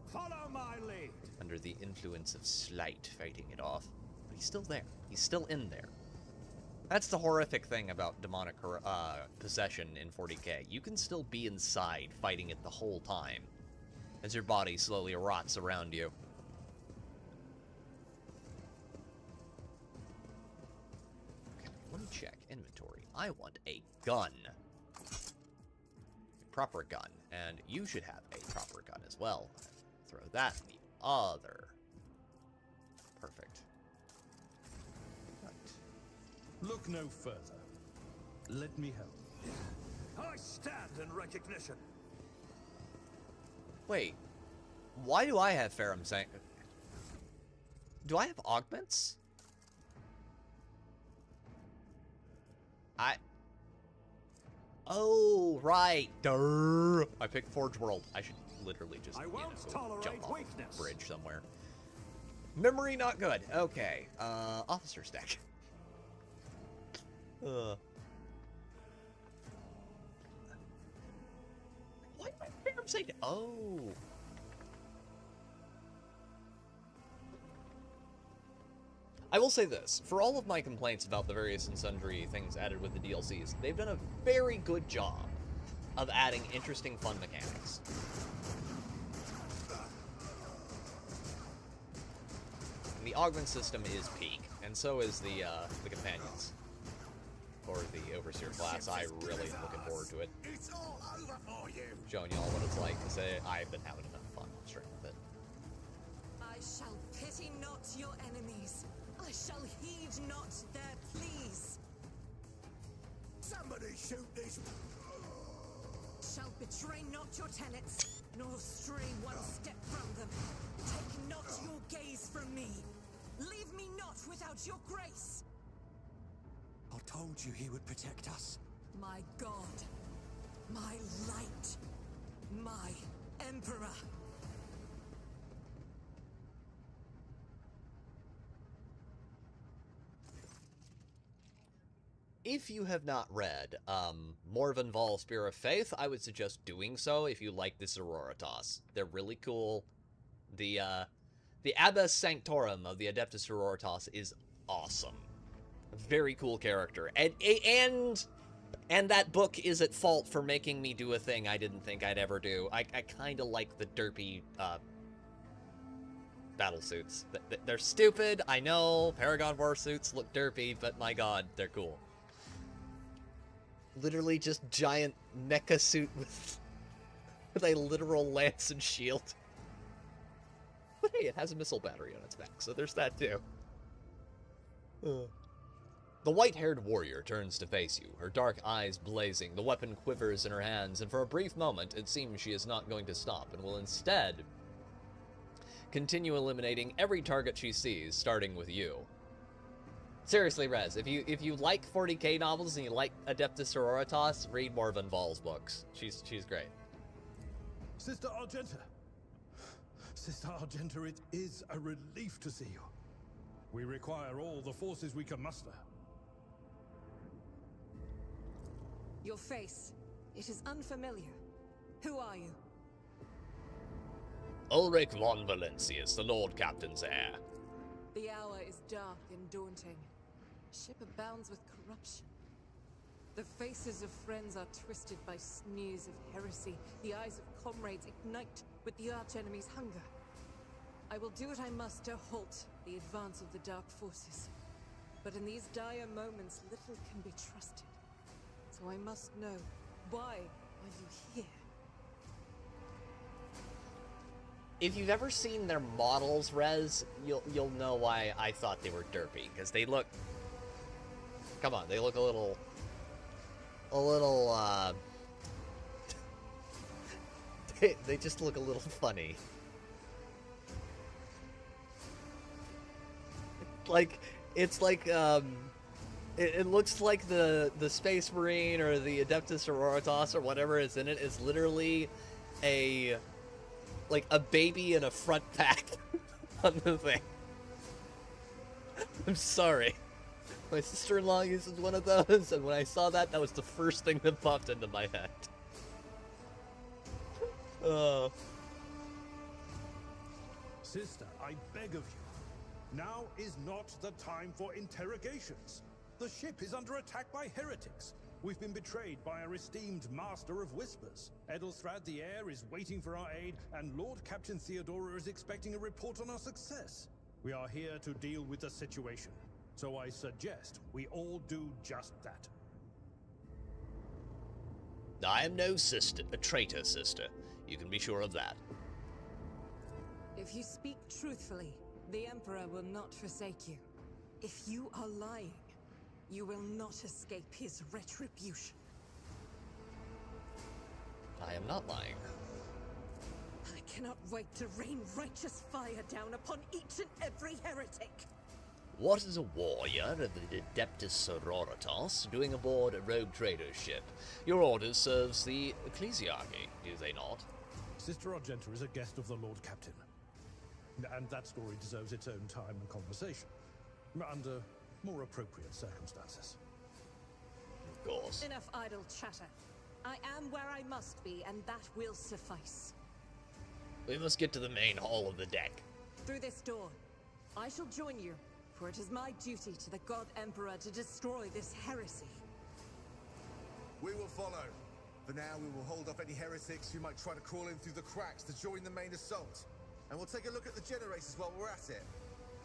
Follow my lead. Under the influence of Slight fighting it off. But he's still there. He's still in there. That's the horrific thing about demonic possession in 40K. You can still be inside fighting it the whole time, as your body slowly rots around you. Okay, let me check inventory. I want a gun. A proper gun. And you should have a proper gun as well. Throw that in the other. Perfect. Right. Look no further. Let me help. I stand in recognition. Wait. Why do I have Ferrum saying? Do I have augments? Oh, right. Durr. I picked Forge World. I should literally just, jump off a bridge somewhere. Memory not good. Okay. Officer's deck. Why did my Ferrum say? Oh. I will say this, for all of my complaints about the various and sundry things added with the DLCs, they've done a very good job of adding interesting fun mechanics. And the augment system is peak, and so is the companions. Or the Overseer class. I really am looking forward to it. It's all over for you. Showing y'all what it's like, because I've been having enough fun straight with it. I shall pity not your enemies. I shall heed not their pleas. Somebody shoot these. Shall betray not your tenets, nor stray one step from them. Take not your gaze from me. Leave me not without your grace. I told you he would protect us. My God, my light, my emperor. If you have not read Morven Vol Spear of Faith, I would suggest doing so if you like the Sororitas. They're really cool. The Abbess Sanctorum of the Adeptus Sororitas is awesome. A very cool character. And that book is at fault for making me do a thing I didn't think I'd ever do. I kind of like the derpy battle suits. They're stupid, I know. Paragon War suits look derpy, but my god, they're cool. Literally just giant mecha suit with a literal lance and shield. But hey, it has a missile battery on its back, so there's that too. The white-haired warrior turns to face you, her dark eyes blazing, the weapon quivers in her hands, and for a brief moment it seems she is not going to stop, and will instead continue eliminating every target she sees, starting with you. Seriously, Rez, if you like 40K novels and you like Adeptus Sororitas, read Morven Vol's books. She's great. Sister Argenta. Sister Argenta, it is a relief to see you. We require all the forces we can muster. Your face, it is unfamiliar. Who are you? Ulrich von Valentius, the Lord Captain's heir. The hour is dark and daunting. Ship abounds with corruption. The faces of friends are twisted by sneers of heresy. The eyes of comrades ignite with the archenemy's hunger. I will do what I must to halt the advance of the Dark Forces. But in these dire moments, little can be trusted. So I must know, why are you here? If you've ever seen their models, Rez, you'll know why I thought they were derpy. Because they look... Come on, they look a little, they just look a little funny. Like, it's like, it looks like the Space Marine or the Adeptus Auroritas or whatever is in it is literally like a baby in a front pack on the thing. I'm sorry. My sister-in-law uses one of those, and when I saw that, that was the first thing that popped into my head. Oh. Sister, I beg of you. Now is not the time for interrogations. The ship is under attack by heretics. We've been betrayed by our esteemed Master of Whispers. Edelstrad the Heir is waiting for our aid, and Lord Captain Theodora is expecting a report on our success. We are here to deal with the situation. So I suggest we all do just that. I am no traitor, sister. You can be sure of that. If you speak truthfully, the Emperor will not forsake you. If you are lying, you will not escape his retribution. I am not lying. I cannot wait to rain righteous fire down upon each and every heretic. What is a warrior of the Adeptus Sororitas doing aboard a rogue trader ship? Your order serves the ecclesiarchy, do they not? Sister Argenta is a guest of the Lord Captain. And that story deserves its own time and conversation. Under more appropriate circumstances. Of course. Enough idle chatter. I am where I must be, and that will suffice. We must get to the main hall of the deck. Through this door. I shall join you, for it is my duty to the God Emperor to destroy this heresy. We will follow. For now, we will hold off any heretics who might try to crawl in through the cracks to join the main assault. And we'll take a look at the generators while we're at it.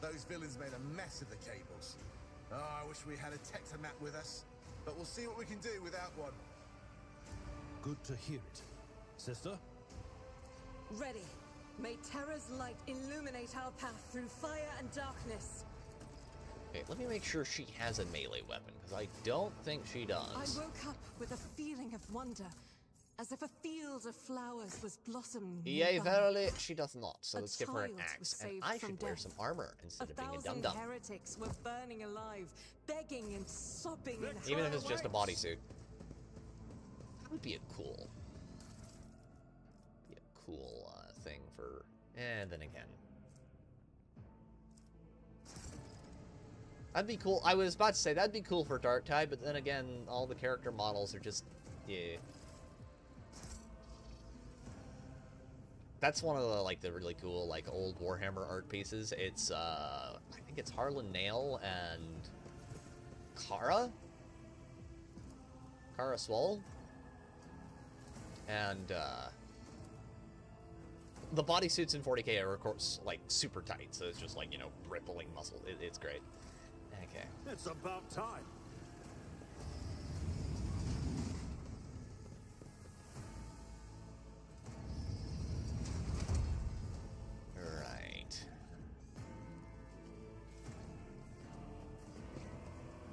Those villains made a mess of the cables. Oh, I wish we had a Tectomat with us. But we'll see what we can do without one. Good to hear it. Sister? Ready. May Terra's light illuminate our path through fire and darkness. Okay, let me make sure she has a melee weapon, because I don't think she does. I woke up with a feeling of wonder, as if a field of flowers was blossoming. Yea, verily, she does not. So A let's give her an child was axe, and saved I from should wear death. some armor instead of being a 1,000 dum-dum. heretics were burning alive, begging and sobbing in Even if her it's just a ways. bodysuit. That would be a cool thing for... And then again. That'd be cool. I was about to say, that'd be cool for Dark Tide, but then again, all the character models are just... Yeah. That's one of the, like, the really cool, like, old Warhammer art pieces. It's, I think it's Harlan Nail and... Kara Swole? And, the bodysuits in 40K are, of course, like, super tight, so it's just, like, you know, rippling muscle. It's great. Okay. It's about time. Right.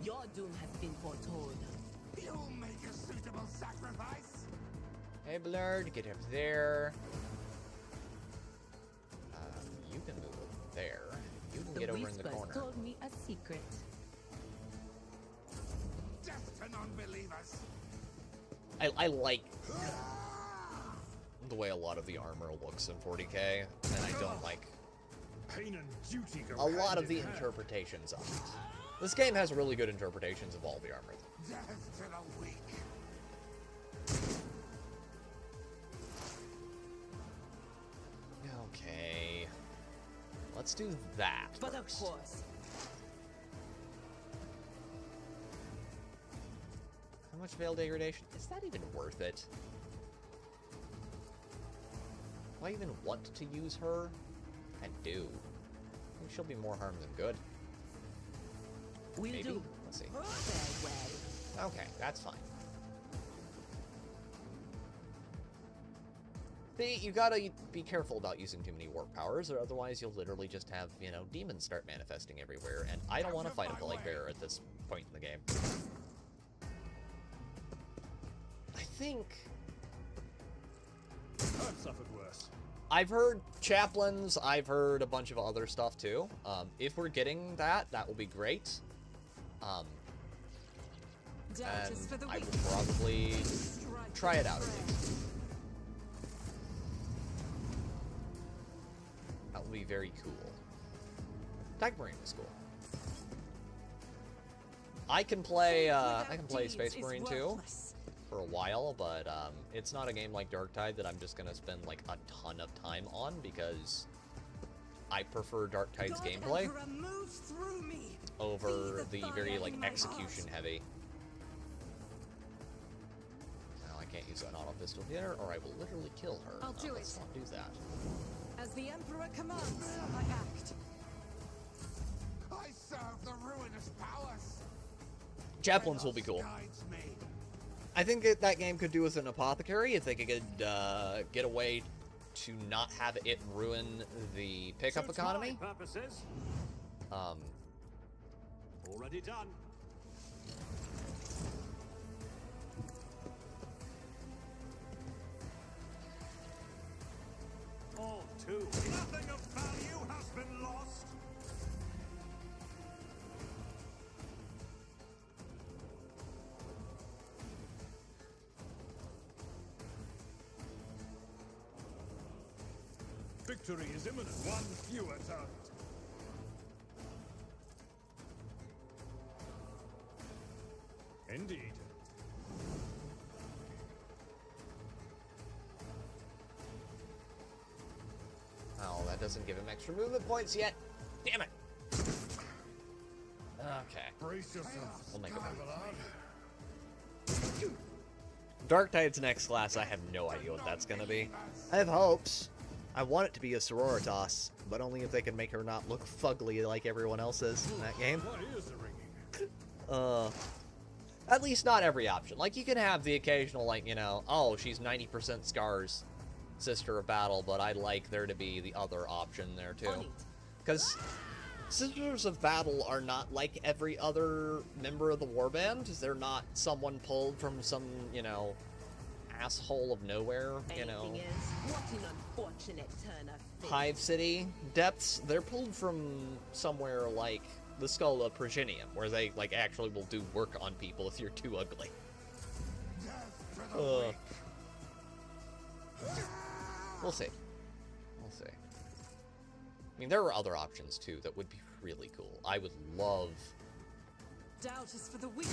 Your doom has been foretold. You'll make a suitable sacrifice. Hey, Blurred, get up there. You can move over there. You can get over in the Whispers corner. told me a secret. Death to non-believers. I like the way a lot of the armor looks in 40K, and I don't like Pain and duty go a lot hand of the in hand. interpretations of it. This game has really good interpretations of all the armor. Death to the weak. Okay. Let's do that But of first. course, How much Veil Degradation? Is that even worth it? Do I even want to use her? And do. I think she'll be more harm than good. Will Maybe? do. Let's see. Farewell. Okay, that's fine. See, you gotta be careful about using too many warp powers, or otherwise you'll literally just have, you know, demons start manifesting everywhere, and I don't want to fight a plague bearer at this point in the game. I think... I've suffered worse. I've heard chaplains, I've heard a bunch of other stuff too. If we're getting that, that will be great. And I will probably try it out at least. That will be very cool. Tag Marine was cool. I can play Space Marine too for a while, but it's not a game like Darktide that I'm just gonna spend like a ton of time on, because I prefer Darktide's gameplay over the very like execution heavy. Now I can't use an auto pistol here, or I will literally kill her. I'll do let's it. not do that. As the Emperor commands, I act. I serve the ruinous powers. Chaplains will be cool. I think that game could do with an apothecary if they could get a way to not have it ruin the pickup economy. Purposes. Already done. All too. Nothing of value has been lost. Victory is imminent. One fewer target. Indeed. Oh, that doesn't give him extra movement points yet. Damn it. Okay. Brace yourself. We'll make it happen. Darktide's next class, I have no idea what that's gonna be. I have hopes. I want it to be a Sororitas, but only if they can make her not look fugly like everyone else is in that game. What is the ringing? At least not every option. Like, you can have the occasional, like, you know, oh, she's 90% Scar's Sister of Battle, but I'd like there to be the other option there, too. Because Sisters of Battle are not like every other member of the warband. They're not someone pulled from some, you know, asshole of nowhere, you know, What an unfortunate turn of fate. Hive City depths. They're pulled from somewhere like the Skull of Progenium, where they, like, actually will do work on people if you're too ugly. We'll see. We'll see. I mean, there are other options, too, that would be really cool. I would love Doubt is for the weak,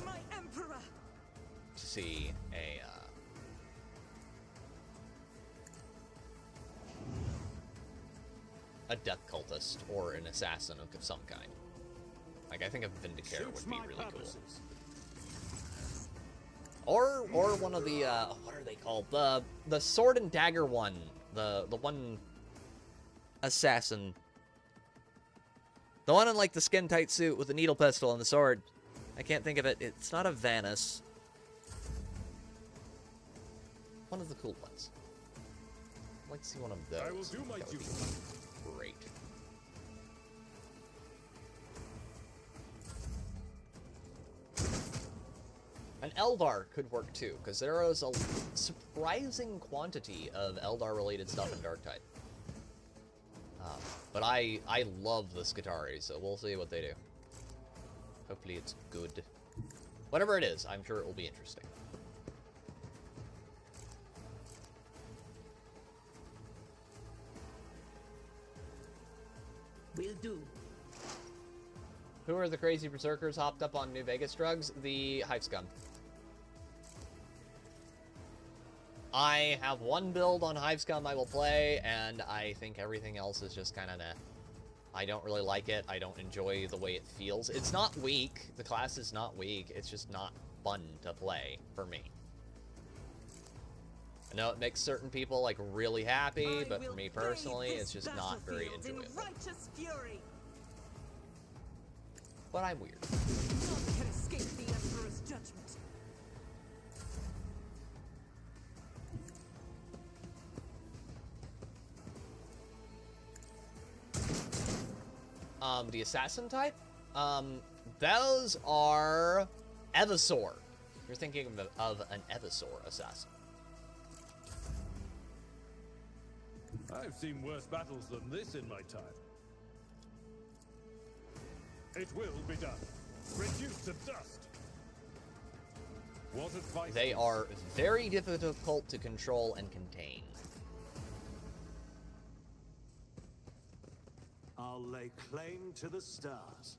my Emperor. to see a death cultist or an assassin of some kind. Like, I think a Vindicator would be really cool. Or one of the what are they called? The sword and dagger one. The one assassin. The one in, like, the skin tight suit with the needle pistol and the sword. I can't think of it. It's not a Vanus. One of the cool ones. I'd like to see one of those. I will do my duty. Great. An Eldar could work too, because there is a surprising quantity of Eldar-related stuff in Darktide. But I love the Skitarii, so we'll see what they do. Hopefully it's good. Whatever it is, I'm sure it will be interesting. Will do. Who are the crazy berserkers hopped up on New Vegas drugs? The Hive Scum. I have one build on Hive Scum I will play, and I think everything else is just kind of meh. I don't really like it. I don't enjoy the way it feels. It's not weak. The class is not weak. It's just not fun to play for me. I know it makes certain people, like, really happy, but for me personally, it's just not very enjoyable. Righteous fury. But I'm weird. None can escape the Emperor's judgment. The assassin type? Those are Evisaur. You're thinking of an Evisaur assassin. I've seen worse battles than this in my time. It will be done. Reduced to dust. What advice? They are very difficult to control and contain. I'll lay claim to the stars.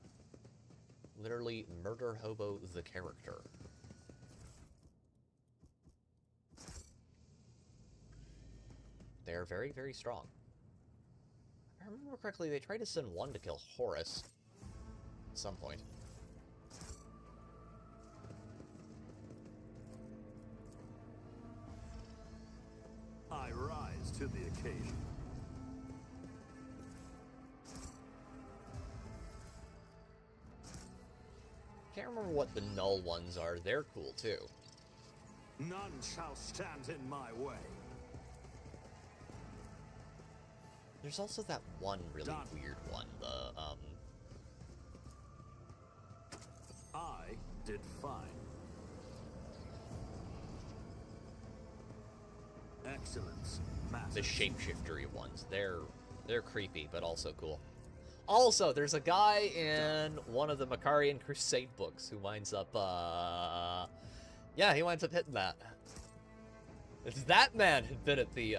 Literally, Murder Hobo the character. They are very, very strong. If I remember correctly, they tried to send one to kill Horus at some point. I rise to the occasion. Can't remember what the null ones are. They're cool too. None shall stand in my way. There's also that one really weird one, I did fine. Excellence. the shapeshiftery ones. They're creepy, but also cool. Also, there's a guy in one of the Macarian Crusade books who winds up, yeah, he winds up hitting that. If that man had been at the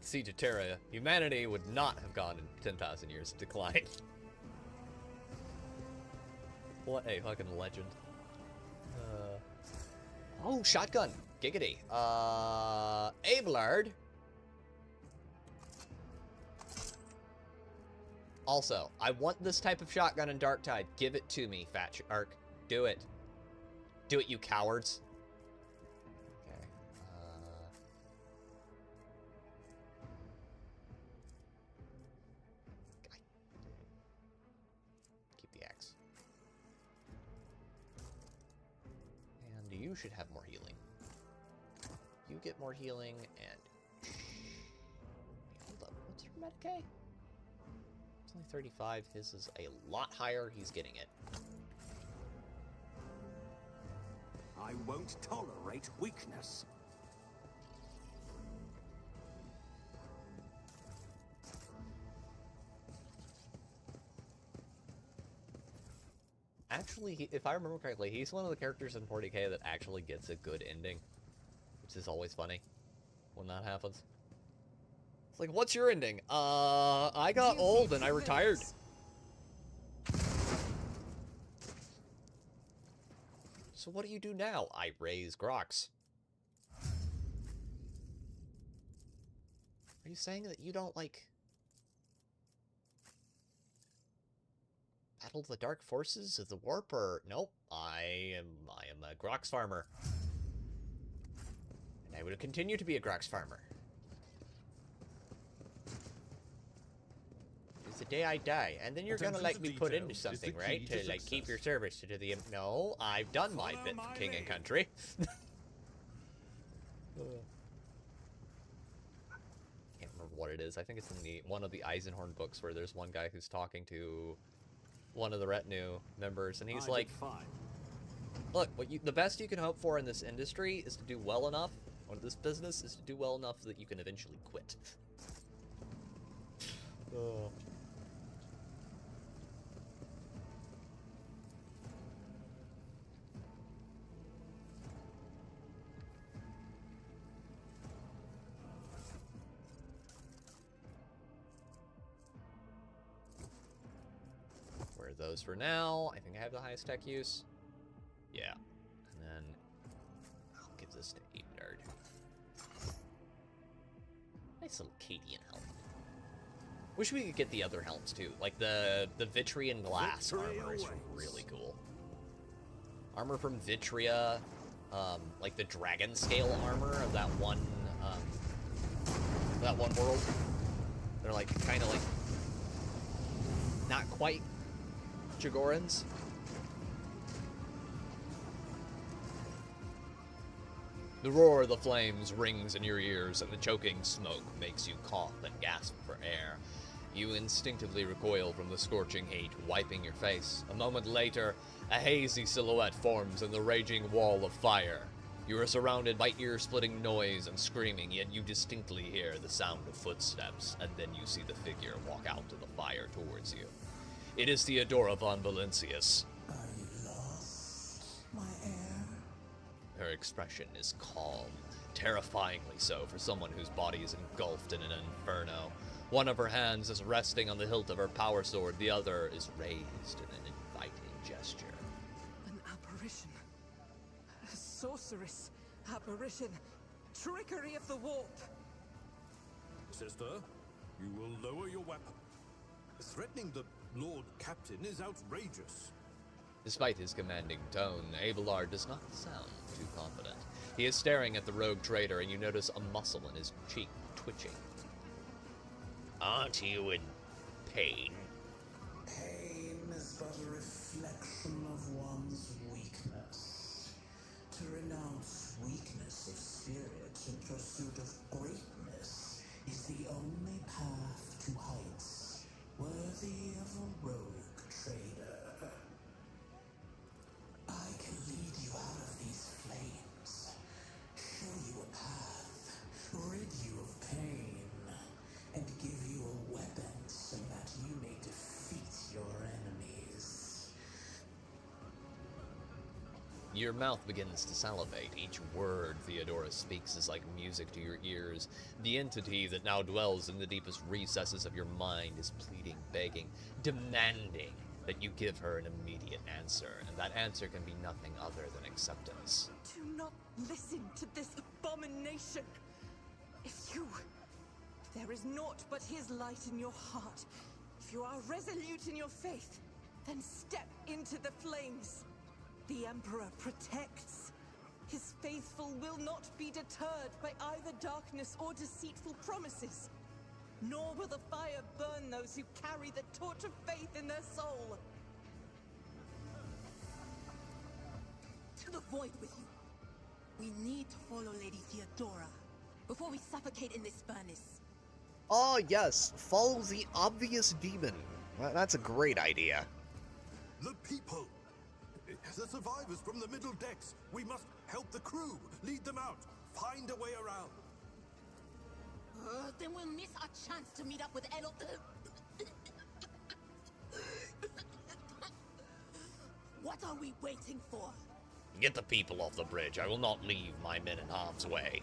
Siege of Terra, humanity would not have gone in 10,000 years of decline. What a fucking legend. Oh, shotgun. Giggity. Abelard. Also, I want this type of shotgun in Darktide. Give it to me, Fat Shark. Do it. Do it, you cowards. Okay. Keep the axe. And you should have more healing. You get more healing, and... Hold up. What's your Medicaid? It's only 35. His is a lot higher. He's getting it. I won't tolerate weakness. Actually, if I remember correctly, he's one of the characters in 40K that actually gets a good ending. Which is always funny when that happens. It's like, what's your ending? I got old and I retired. So what do you do now? I raise Grox. Are you saying that you don't, like... battle the dark forces of the warp, or... Nope, I am a Grox farmer. And I will continue to be a Grox farmer. It's the day I die, and then you're gonna like me put into something, right? To like keep your service to the... No, I've done my bit for king and country. Can't remember what it is. I think it's in the one of the Eisenhorn books where there's one guy who's talking to one of the retinue members, and he's like, look, the best you can hope for in this industry is to do well enough, or this business is to do well enough that you can eventually quit. Oh. Those for now. I think I have the highest tech use. Yeah. And then I'll give this to Eldar. Nice little Cadian helm. Wish we could get the other helms too. Like the Vitrian glass armor is really cool. Armor from Vitria, like the dragon scale armor of that one that one world. They're like kind of like not quite Jagorans. The roar of the flames rings in your ears, and the choking smoke makes you cough and gasp for air. You instinctively recoil from the scorching heat, wiping your face. A moment later, a hazy silhouette forms in the raging wall of fire. You are surrounded by ear-splitting noise and screaming, yet you distinctly hear the sound of footsteps, and then you see the figure walk out to the fire towards you. It is Theodora von Valencius. Are you lost, my heir? Her expression is calm, terrifyingly so for someone whose body is engulfed in an inferno. One of her hands is resting on the hilt of her power sword, the other is raised in an inviting gesture. An apparition. A sorceress apparition. Trickery of the warp. Sister, you will lower your weapon. Threatening the Lord Captain is outrageous. Despite his commanding tone, Abelard does not sound too confident. He is staring at the rogue trader, and you notice a muscle in his cheek twitching. Aren't you in pain? Pain is but a reflection of one's weakness. To renounce weakness of spirit in pursuit of greatness is the only path to heights worthy of a rogue trader. I can lead you out of these flames, show you a path, rid you of pain, and give you a weapon so that you may defeat your enemies. Your mouth begins to salivate. Each word Theodora speaks is like music to your ears. The entity that now dwells in the deepest recesses of your mind is pleading, begging, demanding that you give her an immediate answer, and that answer can be nothing other than acceptance. Do not listen to this abomination. If there is naught but his light in your heart, if you are resolute in your faith, then step into the flames. The Emperor protects. His faithful will not be deterred by either darkness or deceitful promises. Nor will the fire burn those who carry the torch of faith in their soul. To the void with you. We need to follow Lady Theodora before we suffocate in this furnace. Oh yes, follow the obvious demon. That's a great idea. The people! The survivors from the middle decks! We must help the crew! Lead them out! Find a way around! Then we'll miss our chance to meet up with Eldar. What are we waiting for? Get the people off the bridge. I will not leave my men in harm's way.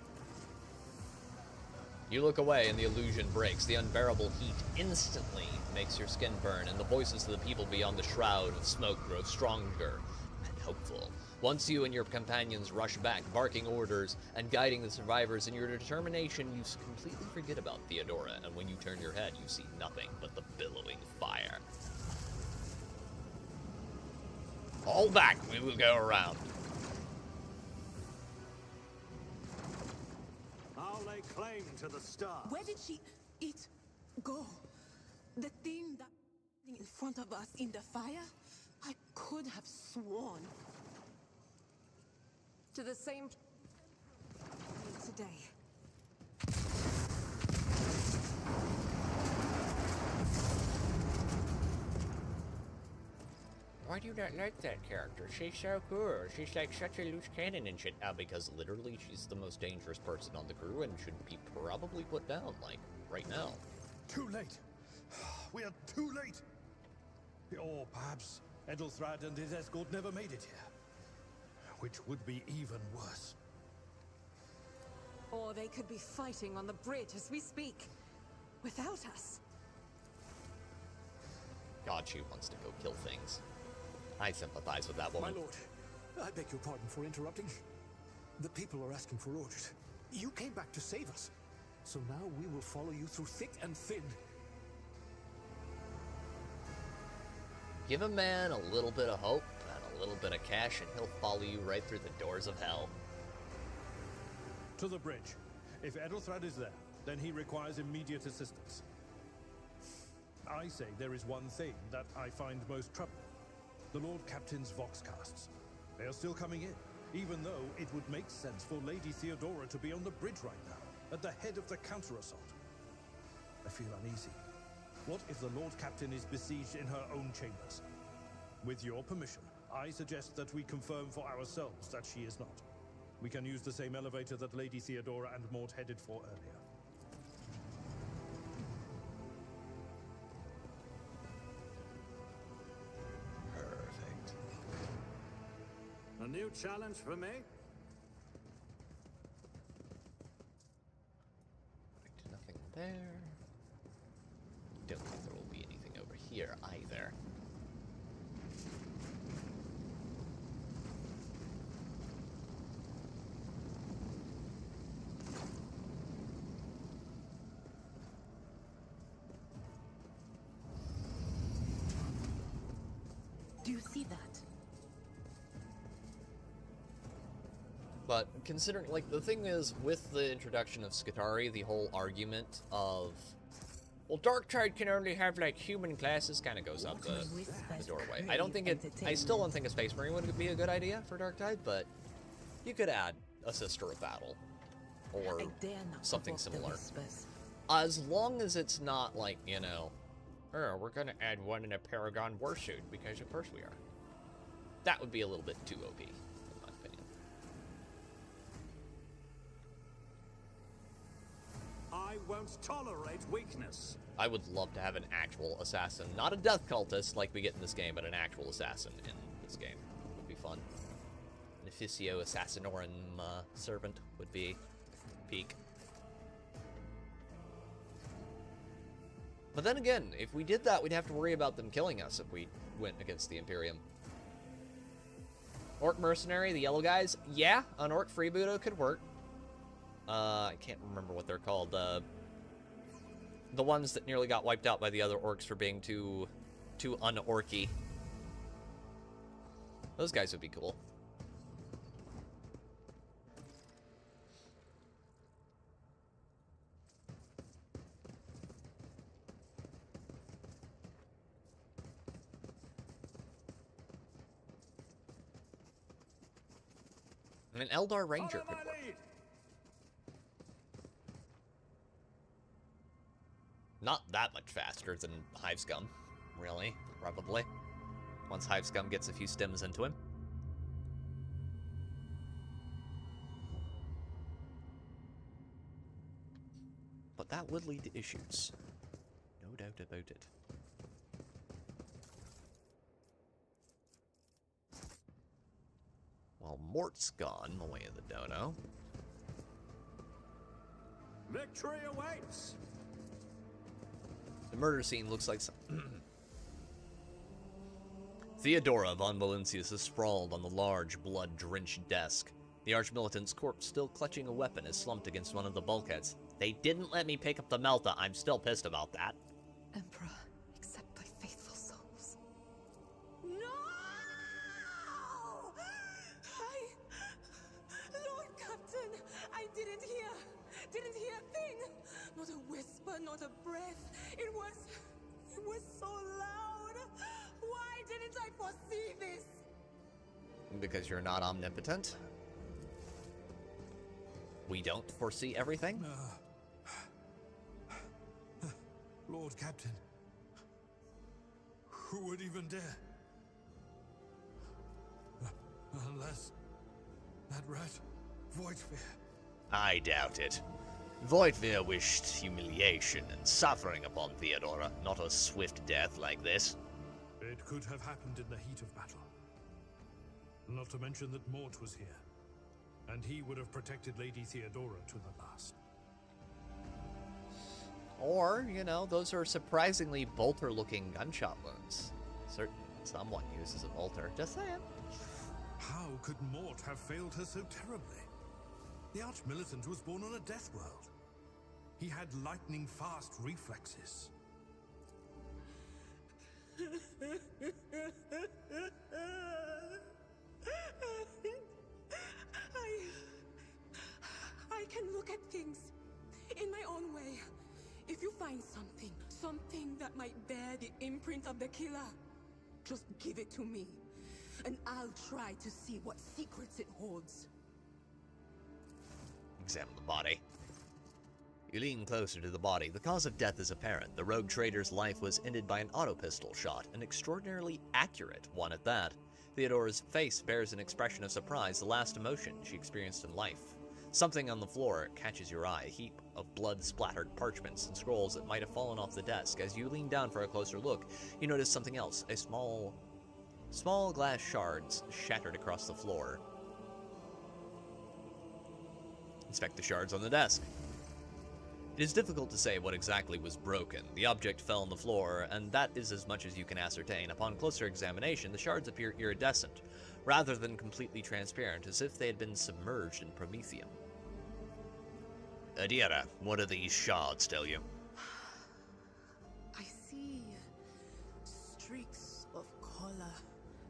You look away and the illusion breaks. The unbearable heat instantly makes your skin burn, and the voices of the people beyond the shroud of smoke grow stronger and hopeful. Once you and your companions rush back, barking orders and guiding the survivors in your determination, you completely forget about Theodora, and when you turn your head, you see nothing but the billowing fire. All back, we will go around. I'll lay claim to the stars. Where did it go? The thing that in front of us in the fire? I could have sworn. To the same today. Why do you not like that character? She's so cool. She's like such a loose cannon and shit. Because literally she's the most dangerous person on the crew and should be probably put down, like, right now. Too late! We are too late! Or perhaps Edelthrad and his escort never made it here. Which would be even worse. Or they could be fighting on the bridge as we speak, without us. God, she wants to go kill things. I sympathize with that woman. My lord, I beg your pardon for interrupting. The people are asking for orders. You came back to save us. So now we will follow you through thick and thin. Give a man a little bit of hope and a little bit of cash, and he'll follow you right through the doors of hell. To the bridge. If Edelthrad is there, then he requires immediate assistance. I say there is one thing that I find most troubling. The Lord Captain's Voxcasts. They are still coming in, even though it would make sense for Lady Theodora to be on the bridge right now, at the head of the counter-assault. I feel uneasy. What if the Lord Captain is besieged in her own chambers? With your permission, I suggest that we confirm for ourselves that she is not. We can use the same elevator that Lady Theodora and Mort headed for earlier. Perfect. A new challenge for me? Nothing there. Don't think there will be anything over here either. Do you see that? But considering, like, the thing is, with the introduction of Skitarii, the whole argument of, well, Darktide can only have, like, human classes kind of goes out the doorway. I don't think I still don't think a Space Marine would be a good idea for Darktide, but you could add a Sister of Battle or something similar. As long as it's not like, you know, oh, we're gonna add one in a Paragon Warsuit, because of course we are. That would be a little bit too OP, in my opinion. I won't tolerate weakness. I would love to have an actual assassin, not a death cultist like we get in this game, but an actual assassin in this game. Would be fun. An Officio Assassinorum servant would be peak. But then again, if we did that, we'd have to worry about them killing us if we went against the Imperium. Orc Mercenary, the yellow guys, yeah, an Orc Freebooter could work. I can't remember what they're called. The ones that nearly got wiped out by the other orcs for being too un-orky. Those guys would be cool. An Eldar Ranger could work. Not that much faster than Hivescum, really, probably. Once Hivescum gets a few stims into him. But that would lead to issues. No doubt about it. Well, Mort's gone, the way of the dodo. Victory awaits! The murder scene looks like some... Theodora von Valentius is sprawled on the large, blood-drenched desk. The Archmilitant's corpse, still clutching a weapon, is slumped against one of the bulkheads. They didn't let me pick up the Melta. I'm still pissed about that. Emperor, accept thy faithful souls. No! Lord Captain, I didn't hear a thing. Not a whisper, not a breath. It was so loud. Why didn't I foresee this? Because you're not omnipotent? We don't foresee everything? Lord Captain, who would even dare? Unless that rat, Voidsphere. I doubt it. Voidveer wished humiliation and suffering upon Theodora, not a swift death like this. It could have happened in the heat of battle. Not to mention that Mort was here, and he would have protected Lady Theodora to the last. Or, you know, those are surprisingly bolter-looking gunshot wounds. Someone uses a bolter. Just saying. How could Mort have failed her so terribly? The Archmilitant was born on a death world. He had lightning-fast reflexes. I can look at things in my own way. find something. Something that might bear the imprint of the killer. Just give it to me, and I'll try to see what secrets it holds. Examine the body. You lean closer to the body. The cause of death is apparent. The rogue trader's life was ended by an auto-pistol shot, an extraordinarily accurate one at that. Theodora's face bears an expression of surprise, the last emotion she experienced in life. Something on the floor catches your eye, a heap of blood-splattered parchments and scrolls that might have fallen off the desk. As you lean down for a closer look, you notice something else, a small glass shards shattered across the floor. Inspect the shards on the desk. It is difficult to say what exactly was broken. The object fell on the floor, and that is as much as you can ascertain. Upon closer examination, the shards appear iridescent, rather than completely transparent, as if they had been submerged in promethium. Adira, what do these shards tell you? I see streaks of color,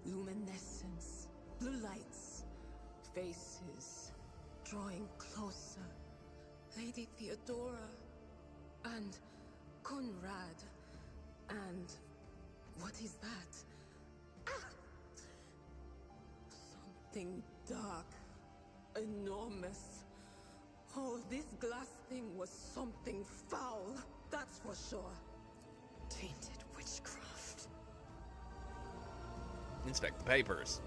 luminescence, blue lights, faces drawing closer. Lady Theodora, and Conrad, and what is that? Ah! Something dark, enormous. Oh, this glass thing was something foul, that's for sure. Tainted witchcraft. Inspect the papers.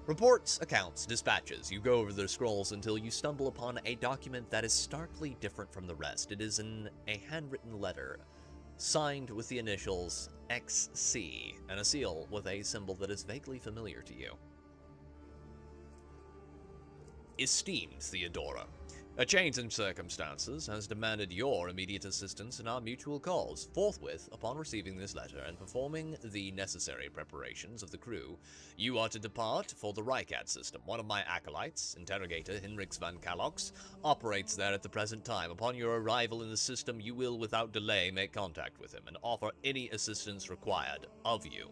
Reports, accounts, dispatches. You go over the scrolls until you stumble upon a document that is starkly different from the rest. It is a handwritten letter, signed with the initials XC, and a seal with a symbol that is vaguely familiar to you. Esteemed Theodora, a change in circumstances has demanded your immediate assistance in our mutual cause. Forthwith, upon receiving this letter and performing the necessary preparations of the crew, you are to depart for the Owlcat system. One of my acolytes, Interrogator Hinrix van Kalox, operates there at the present time. Upon your arrival in the system, you will, without delay, make contact with him and offer any assistance required of you.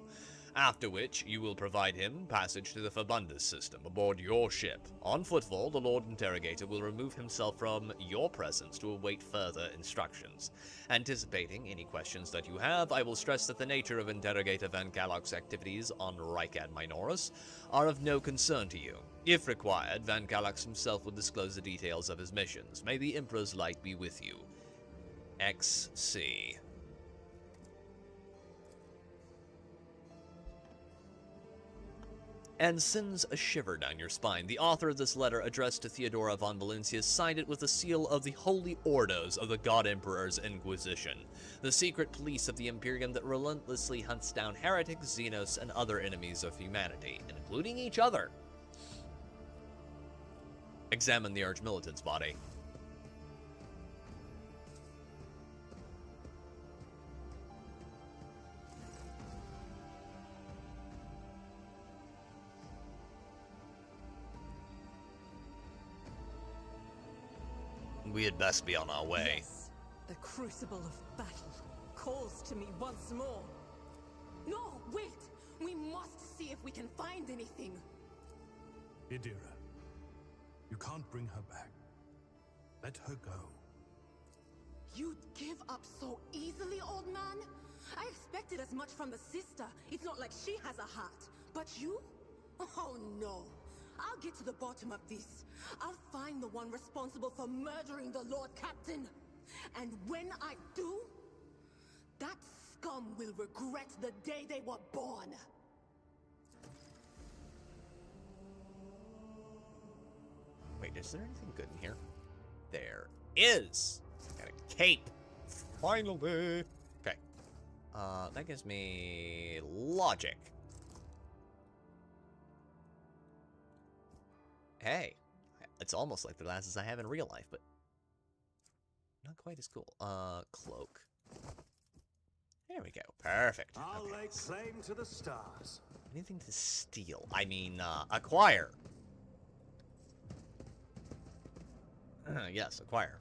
After which, you will provide him passage to the Fabundus system aboard your ship. On footfall, the Lord Interrogator will remove himself from your presence to await further instructions. Anticipating any questions that you have, I will stress that the nature of Interrogator Van Kalok's activities on Rykad Minoris are of no concern to you. If required, Van Kalok himself will disclose the details of his missions. May the Emperor's light be with you. XC. And sends a shiver down your spine. The author of this letter, addressed to Theodora von Valencia, signed it with the seal of the Holy Ordos of the God Emperor's Inquisition, the secret police of the Imperium that relentlessly hunts down heretics, Xenos, and other enemies of humanity, including each other. Examine the Archmilitant's body. We had best be on our way. Yes, the crucible of battle calls to me once more. No, wait! We must see if we can find anything. Idira, you can't bring her back. Let her go. You'd give up so easily, old man? I expected as much from the sister. It's not like she has a heart. But you? Oh no. I'll get to the bottom of this. I'll find the one responsible for murdering the Lord Captain. And when I do, that scum will regret the day they were born. Wait, is there anything good in here? There is! Got a cape! Finally! Okay. That gives me logic. Hey, it's almost like the glasses I have in real life, but not quite as cool. Cloak. There we go. Perfect. I'll lay claim to the stars. Anything to steal? I mean, acquire. Yes, acquire.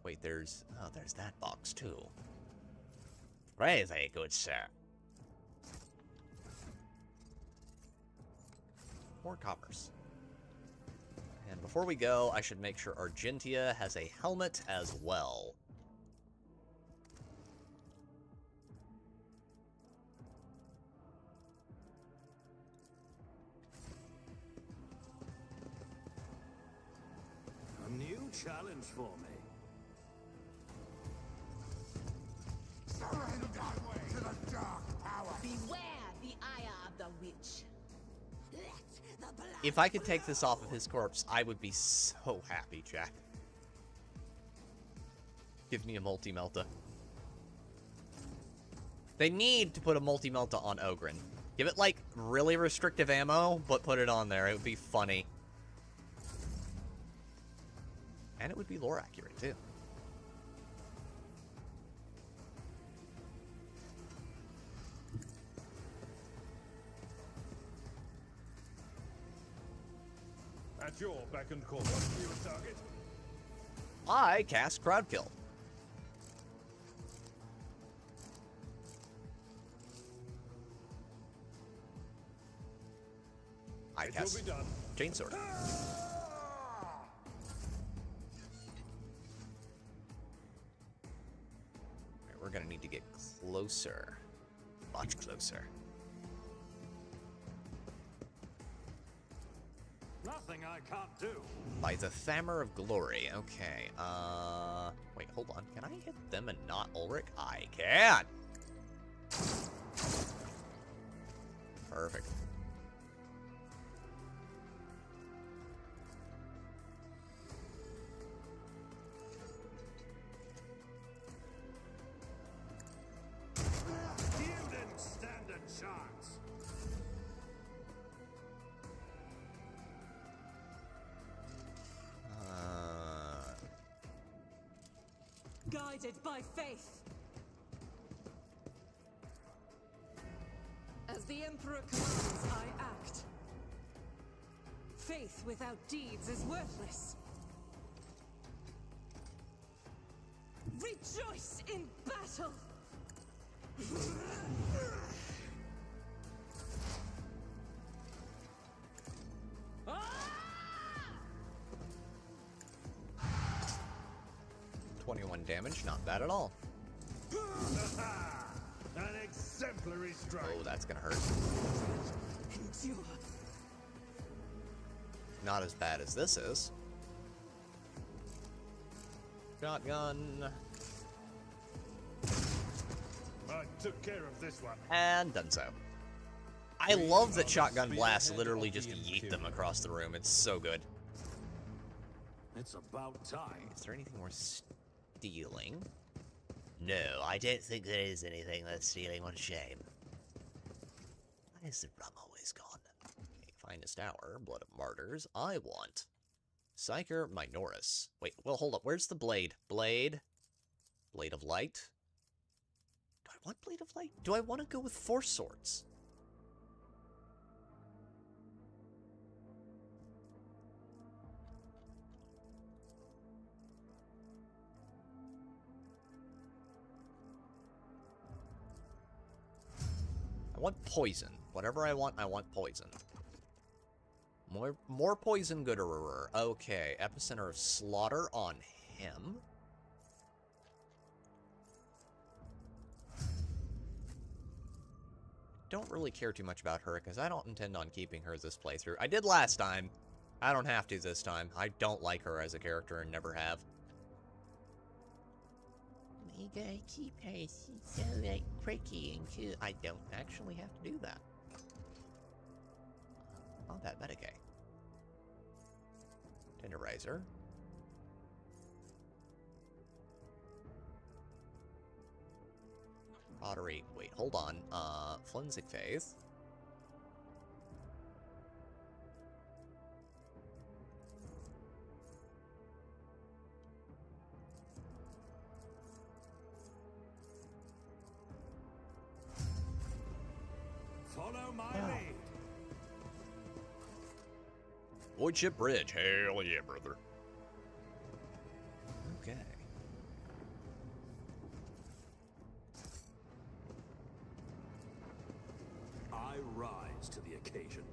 Wait, there's that box too. Very good, sir. More coppers. And before we go, I should make sure Argentia has a helmet as well. A new challenge for me. Surrender to the dark power. Beware the ire of the witch. Let the blood. If I could take this off of his corpse, I would be so happy, Jack. Give me a multi-melta. They need to put a multi-melta on Ogren. Give it, like, really restrictive ammo, but put it on there. It would be funny. And it would be lore accurate, too. At your beck and call. What's your target? I cast Crowd Kill. I cast Chainsword. Right, we're gonna need to get closer. Much closer. Nothing I can't do. By the Thammer of Glory. Okay, wait, hold on. Can I hit them and not Ulrich? I can! Perfect. You didn't stand a chance. Guided by faith. As the Emperor commands, I act. Faith without deeds is worthless. Rejoice in battle! Ah! 21 damage, not bad at all. An exemplary strike. Oh, that's gonna hurt. Endure. Not as bad as this is. Shotgun. I took care of this one. And done so. I love that shotgun blasts literally just yeet them across the room. It's so good. It's about time. Is there anything worth stealing? No, I don't think there is anything worth stealing. What a shame. Why is the rum always gone? Okay, finest hour, Blood of Martyrs. I want Psyker Minoris. Wait, well, hold up. Where's the blade? Blade? Blade of Light? Do I want Blade of Light? Do I want to go with Force Swords? I want poison. Whatever I want poison. More poison gooderer. Okay, epicenter of slaughter on him. Don't really care too much about her because I don't intend on keeping her this playthrough. I did last time. I don't have to this time. I don't like her as a character and never have. You gotta keep her. She's so, like, quirky and cute. I don't actually have to do that. Combat Medicaid. Tenderizer. Pottery. Wait, hold on. Forensic Faith. Follow my lead. Void Ship Bridge. Hell yeah, brother. Okay. I rise to the occasion.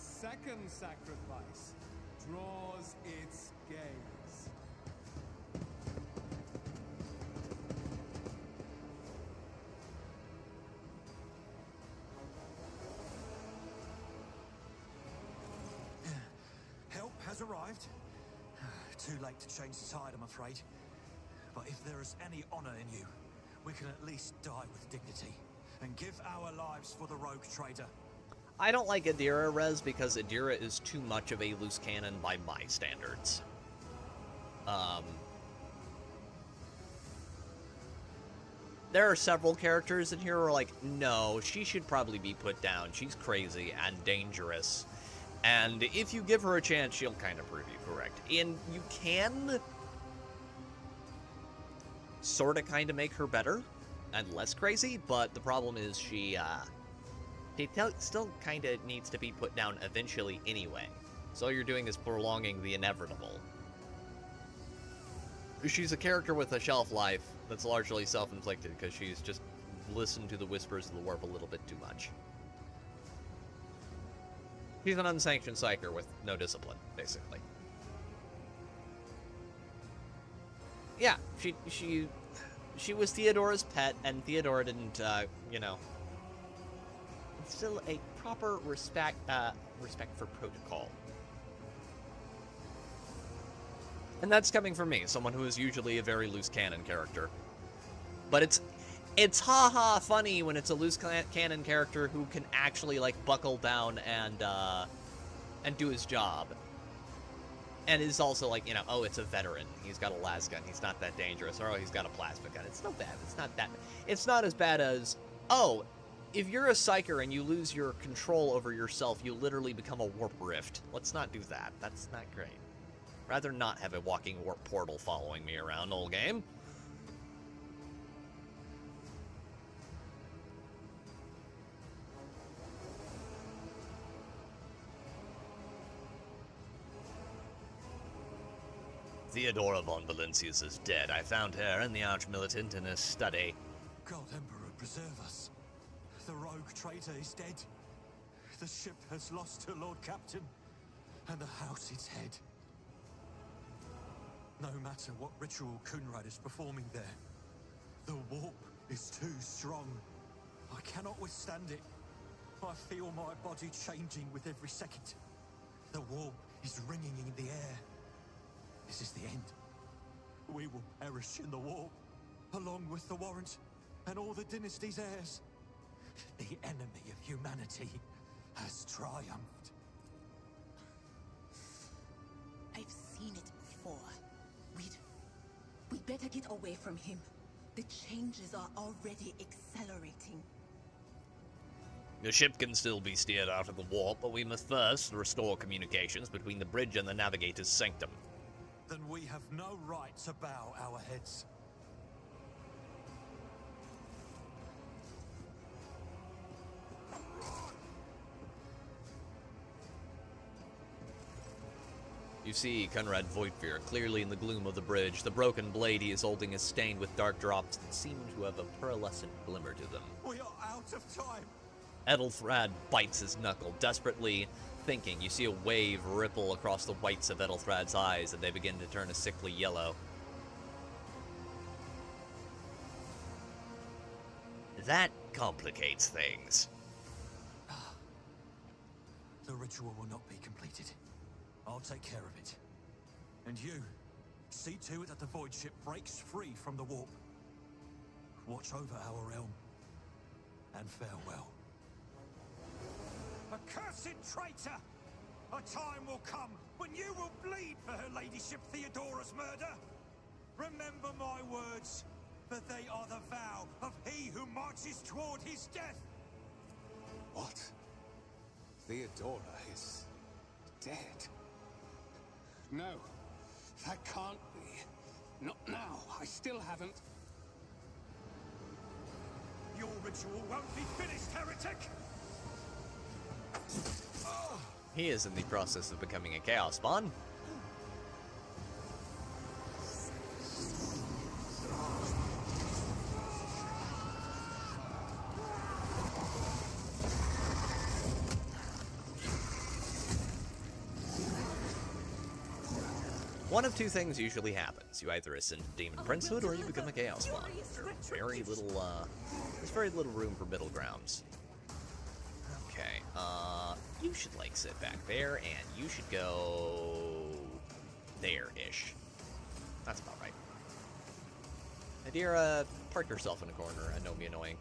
second sacrifice draws its gaze. Help has arrived. Too late to change the tide, I'm afraid. But if there is any honor in you, we can at least die with dignity and give our lives for the rogue trader. I don't like Adira, Rez, because Adira is too much of a loose cannon by my standards. There are several characters in here who are like, no, she should probably be put down. She's crazy and dangerous. And if you give her a chance, she'll kind of prove you correct. And you can sort of kind of make her better and less crazy, but the problem is she still kind of needs to be put down eventually anyway. So all you're doing is prolonging the inevitable. She's a character with a shelf life that's largely self-inflicted because she's just listened to the whispers of the warp a little bit too much. She's an unsanctioned psyker with no discipline, basically. Yeah, she was Theodora's pet, and Theodora didn't, you know, instill a proper respect for protocol. And that's coming from me, someone who is usually a very loose cannon character. But it's haha funny when it's a loose cannon character who can actually, like, buckle down and do his job. And is also like, you know, oh, it's a veteran. He's got a las gun. He's not that dangerous. Or, oh, he's got a plasma gun. It's no bad. It's not that. It's not as bad as, oh, if you're a psyker and you lose your control over yourself, you literally become a warp rift. Let's not do that. That's not great. Rather not have a walking warp portal following me around all game. Theodora von Valencius is dead. I found her and the Archmilitant in a study. God Emperor, preserve us. The rogue traitor is dead. The ship has lost her Lord Captain, and the house its head. No matter what ritual Kunrad is performing there, the warp is too strong. I cannot withstand it. I feel my body changing with every second. The warp is ringing in the air. This is the end. We will perish in the warp, along with the Warrant and all the dynasty's heirs. The enemy of humanity has triumphed. I've seen it before. We'd better get away from him. The changes are already accelerating. The ship can still be steered out of the warp, but we must first restore communications between the bridge and the Navigator's sanctum. Then we have no right to bow our heads. You see Conrad Voigtveer clearly in the gloom of the bridge. The broken blade he is holding is stained with dark drops that seem to have a pearlescent glimmer to them. We are out of time. Ethelthrad bites his knuckle, desperately thinking. You see a wave ripple across the whites of Ethelthrad's eyes, and they begin to turn a sickly yellow. That complicates things. The ritual will not be completed. I'll take care of it. And you, see to it that the Void ship breaks free from the warp. Watch over our realm. And farewell. Accursed traitor! A time will come when you will bleed for her ladyship Theodora's murder. Remember my words, for they are the vow of he who marches toward his death. What? Theodora is dead? No, that can't be. Not now. I still haven't. Your ritual won't be finished, heretic! He is in the process of becoming a Chaos Spawn. One of two things usually happens. You either ascend to Demon Princehood or you become a Chaos Spawn. There's very little room for middle grounds. Okay, you should, like, sit back there, and you should go there-ish. That's about right. Nadira, park yourself in a corner. I know me annoying.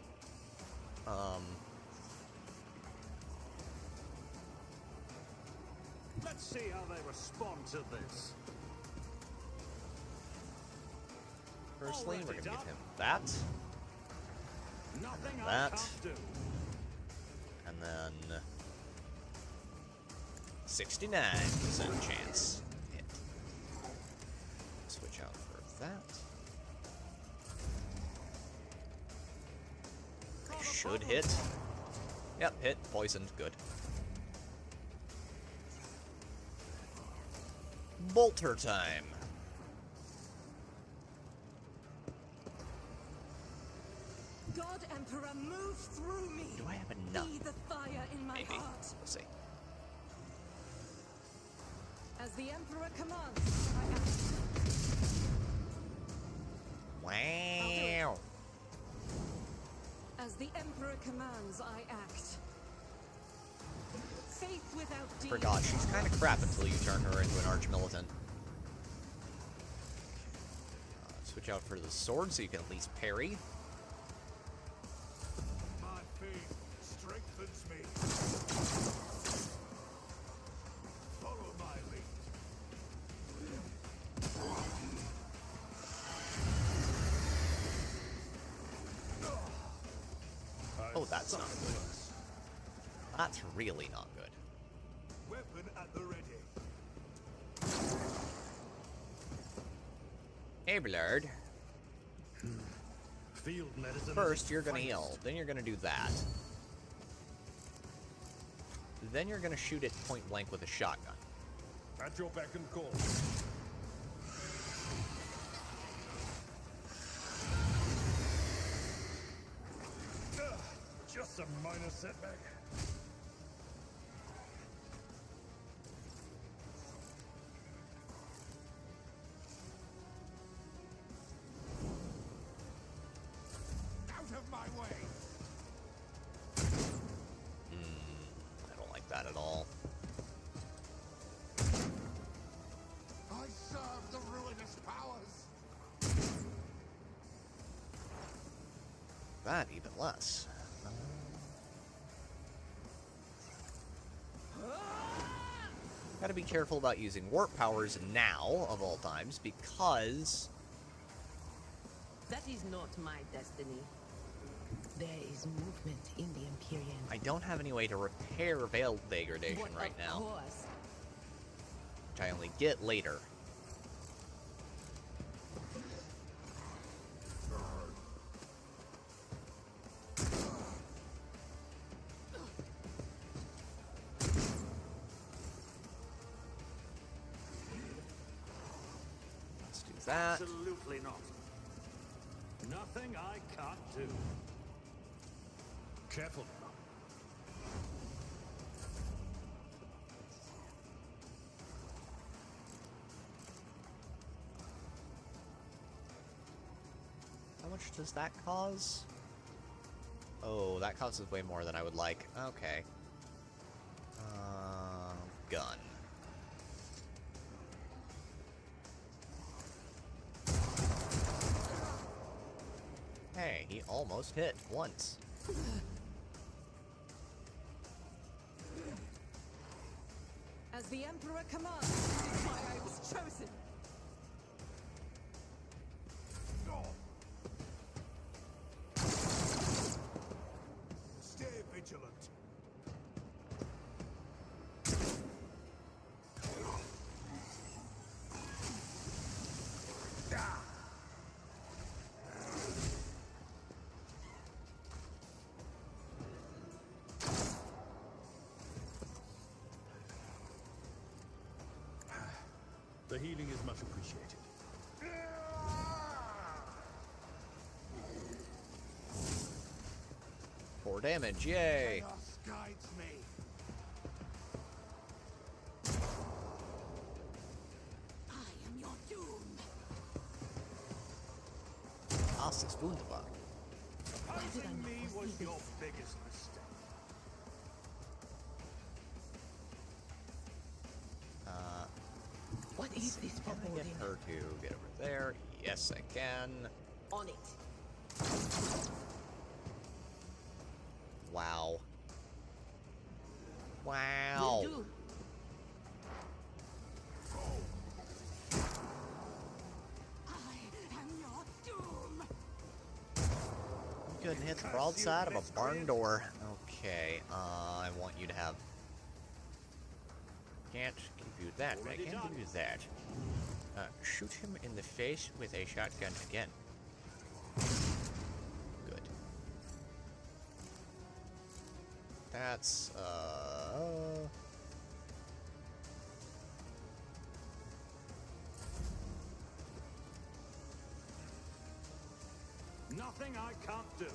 Let's see how they respond to this. Firstly, we're gonna give him that. Nothing That. I can't do. And then 69% chance hit. Switch out for that. Should hit. Yep, hit. Poisoned. Good. Bolter time. God Emperor, move through me. Do I have enough? Be the fire in my Maybe. heart. We'll see. As the Emperor commands, I act. Wow. As the Emperor commands, I act. Faith without deed. Forgot, she's kind of crap until you turn her into an arch-militant. Switch out for the sword so you can at least parry. My faith strengthens me. Follow my lead. Oh, that's not good. That's really not good. Weapon at the ready. Hey, Blurred. Field medicine. First, you're gonna heal. Then you're gonna do that. Then you're gonna shoot it point blank with a shotgun. At your beck and call. Just a minor setback. Out of my way. I don't like that at all. I serve the ruinous powers. That even less. Gotta be careful about using warp powers now, of all times, because That is not my destiny. There is movement in the Imperium. I don't have any way to repair veil degradation But right of now, course, which I only get later. Let's do that. Absolutely not. Nothing I can't do. Careful now. How much does that cause? Oh, that causes way more than I would like. Okay. Gun. Hey, he almost hit once. As the Emperor commands, this is why I was chosen. Stay vigilant. The healing is much appreciated. 4 damage, yay! Chaos guides me. I am your ist es wunderbar. Opposing me was your biggest mistake. What is this Can I get her to get over there? Yes, I can. On it. Wow. Will Wow. do. You couldn't hit the broadside of a barn door. Okay, I want you to have... Can't give you that, but I can give you that. Shoot him in the face with a shotgun again. Good. That's, Nothing I can't do.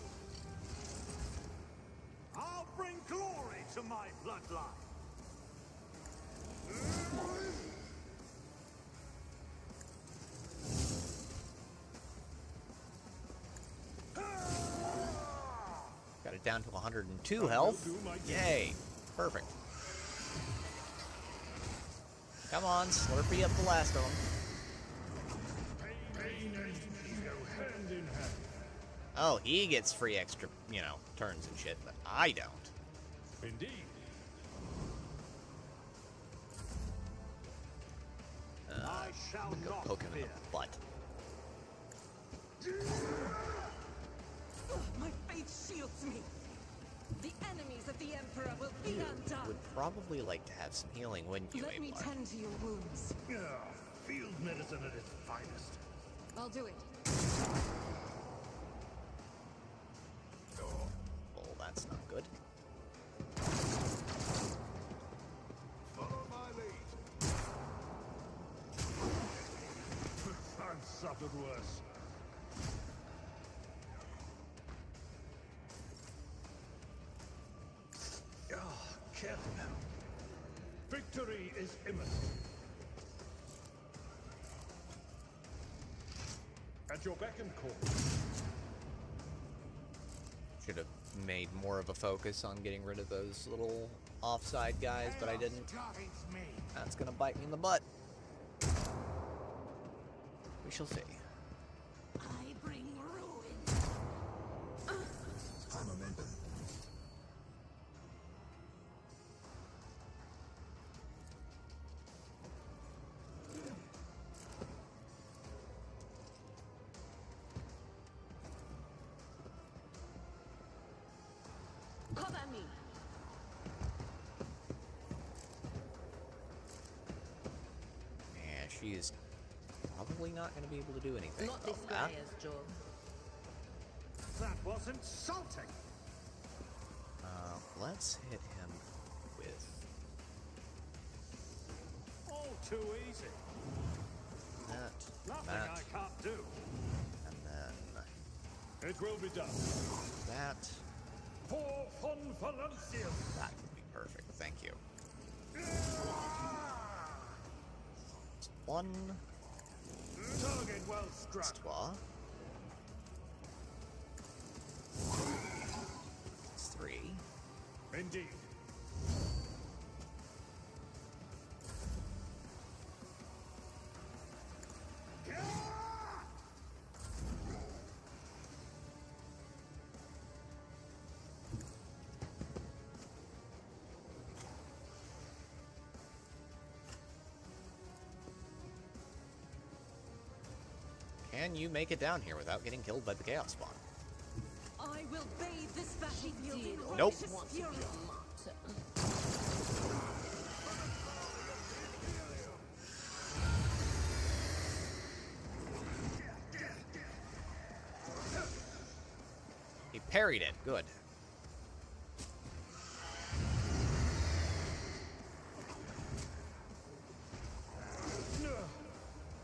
I'll bring glory to my bloodline. got it down to 102 health. Yay. Perfect. Come on, Slurpee up the last of them. Oh, he gets free extra, you know, turns and shit, but I don't. Indeed. I shall Go not poke him in fear. the butt. My faith shields me. The enemies of the Emperor will be undone. Would probably like to have some healing, wouldn't you, Let me Ablar? tend to your wounds. Yeah, field medicine at its finest. I'll do it. Oh, that's not good. Follow my lead. I've suffered worse. Careful now. Victory is imminent. At your beck and call. Should have made more of a focus on getting rid of those little offside guys, but I didn't. That's gonna bite me in the butt. We shall see. I bring ruin. High momentum. Cover me. And she is probably not going to be able to do anything Not this about that. Squire's job. That was insulting. Let's hit him with All too easy. that, Nothing that, I can't do. and then It will be done. that. For von Valancius. That would be perfect. Thank you. It's one. Target well struck. It's trois. It's three. Indeed. Can you make it down here without getting killed by the Chaos Spawn? I will bathe this battlefield in Nope. righteous Want to be fury. a martyr. He parried it. Good.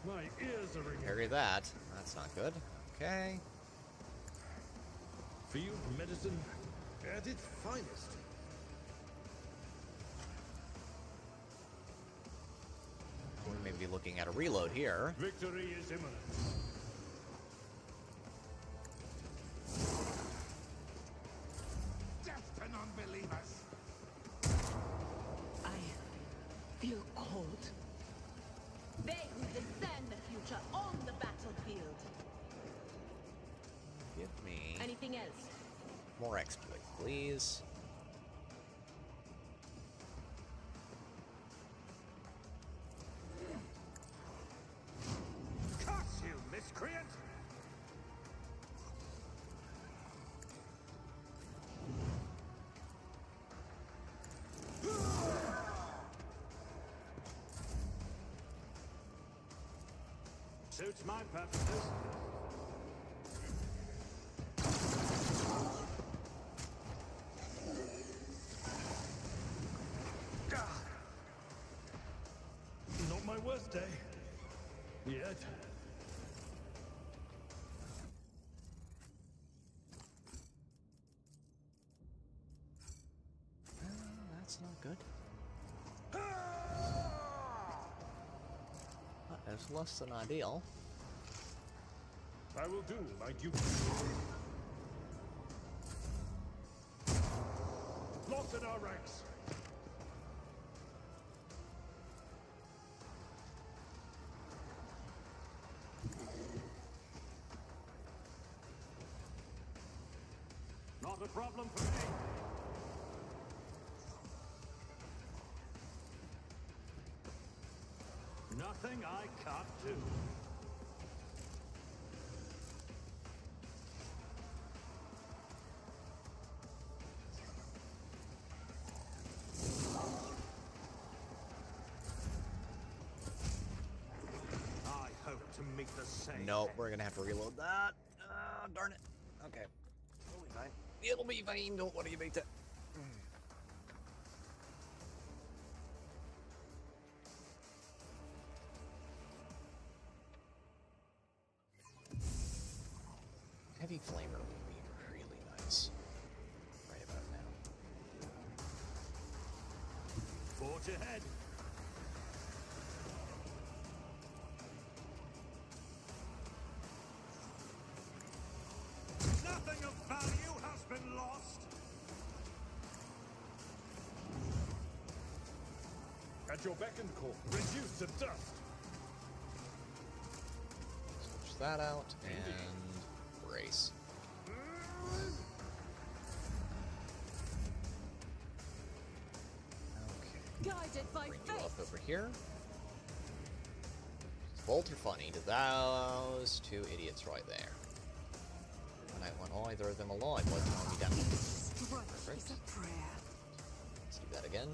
My ears are ringing. Parry that. That's not good. Okay. Field medicine at its finest. We may be looking at a reload here. Victory is imminent. More exploit, please. Curse you, miscreant! Suits my purposes. Not my worst day. Yet. That's not good. That is less than ideal. I will do my duty. Lost in our ranks. Not a problem for me. Nothing I can't do. I hope to meet the same. Nope, we're gonna have to reload that. Darn it. Okay. It'll be fine. It'll be fine. Don't worry about it. Heavy flamer would be really nice. Right about now. Forge ahead. Nothing of value has been lost. At your beck and call, reduced to dust. Switch that out and brace. Okay. Guided by Bring you faith. up over here. Bolt or funny to those two idiots right there. And I want either of them alive. Why can't we down? Perfect. Let's do that again.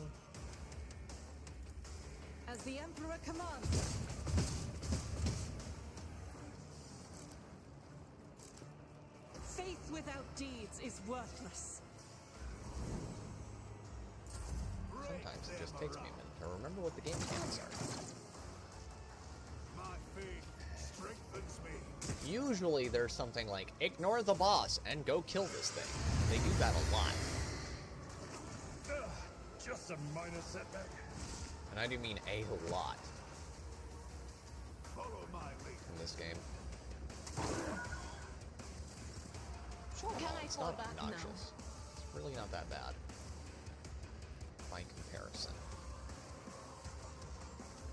As the Emperor commands. Faith without deeds is worthless. Sometimes it just takes me a minute to remember what the game mechanics are. My faith strengthens me. Usually there's something like, ignore the boss and go kill this thing. They do that a lot. Just a minor setback. And I do mean a lot. Follow my lead. In this game. It's not obnoxious. It's really not that bad. By comparison.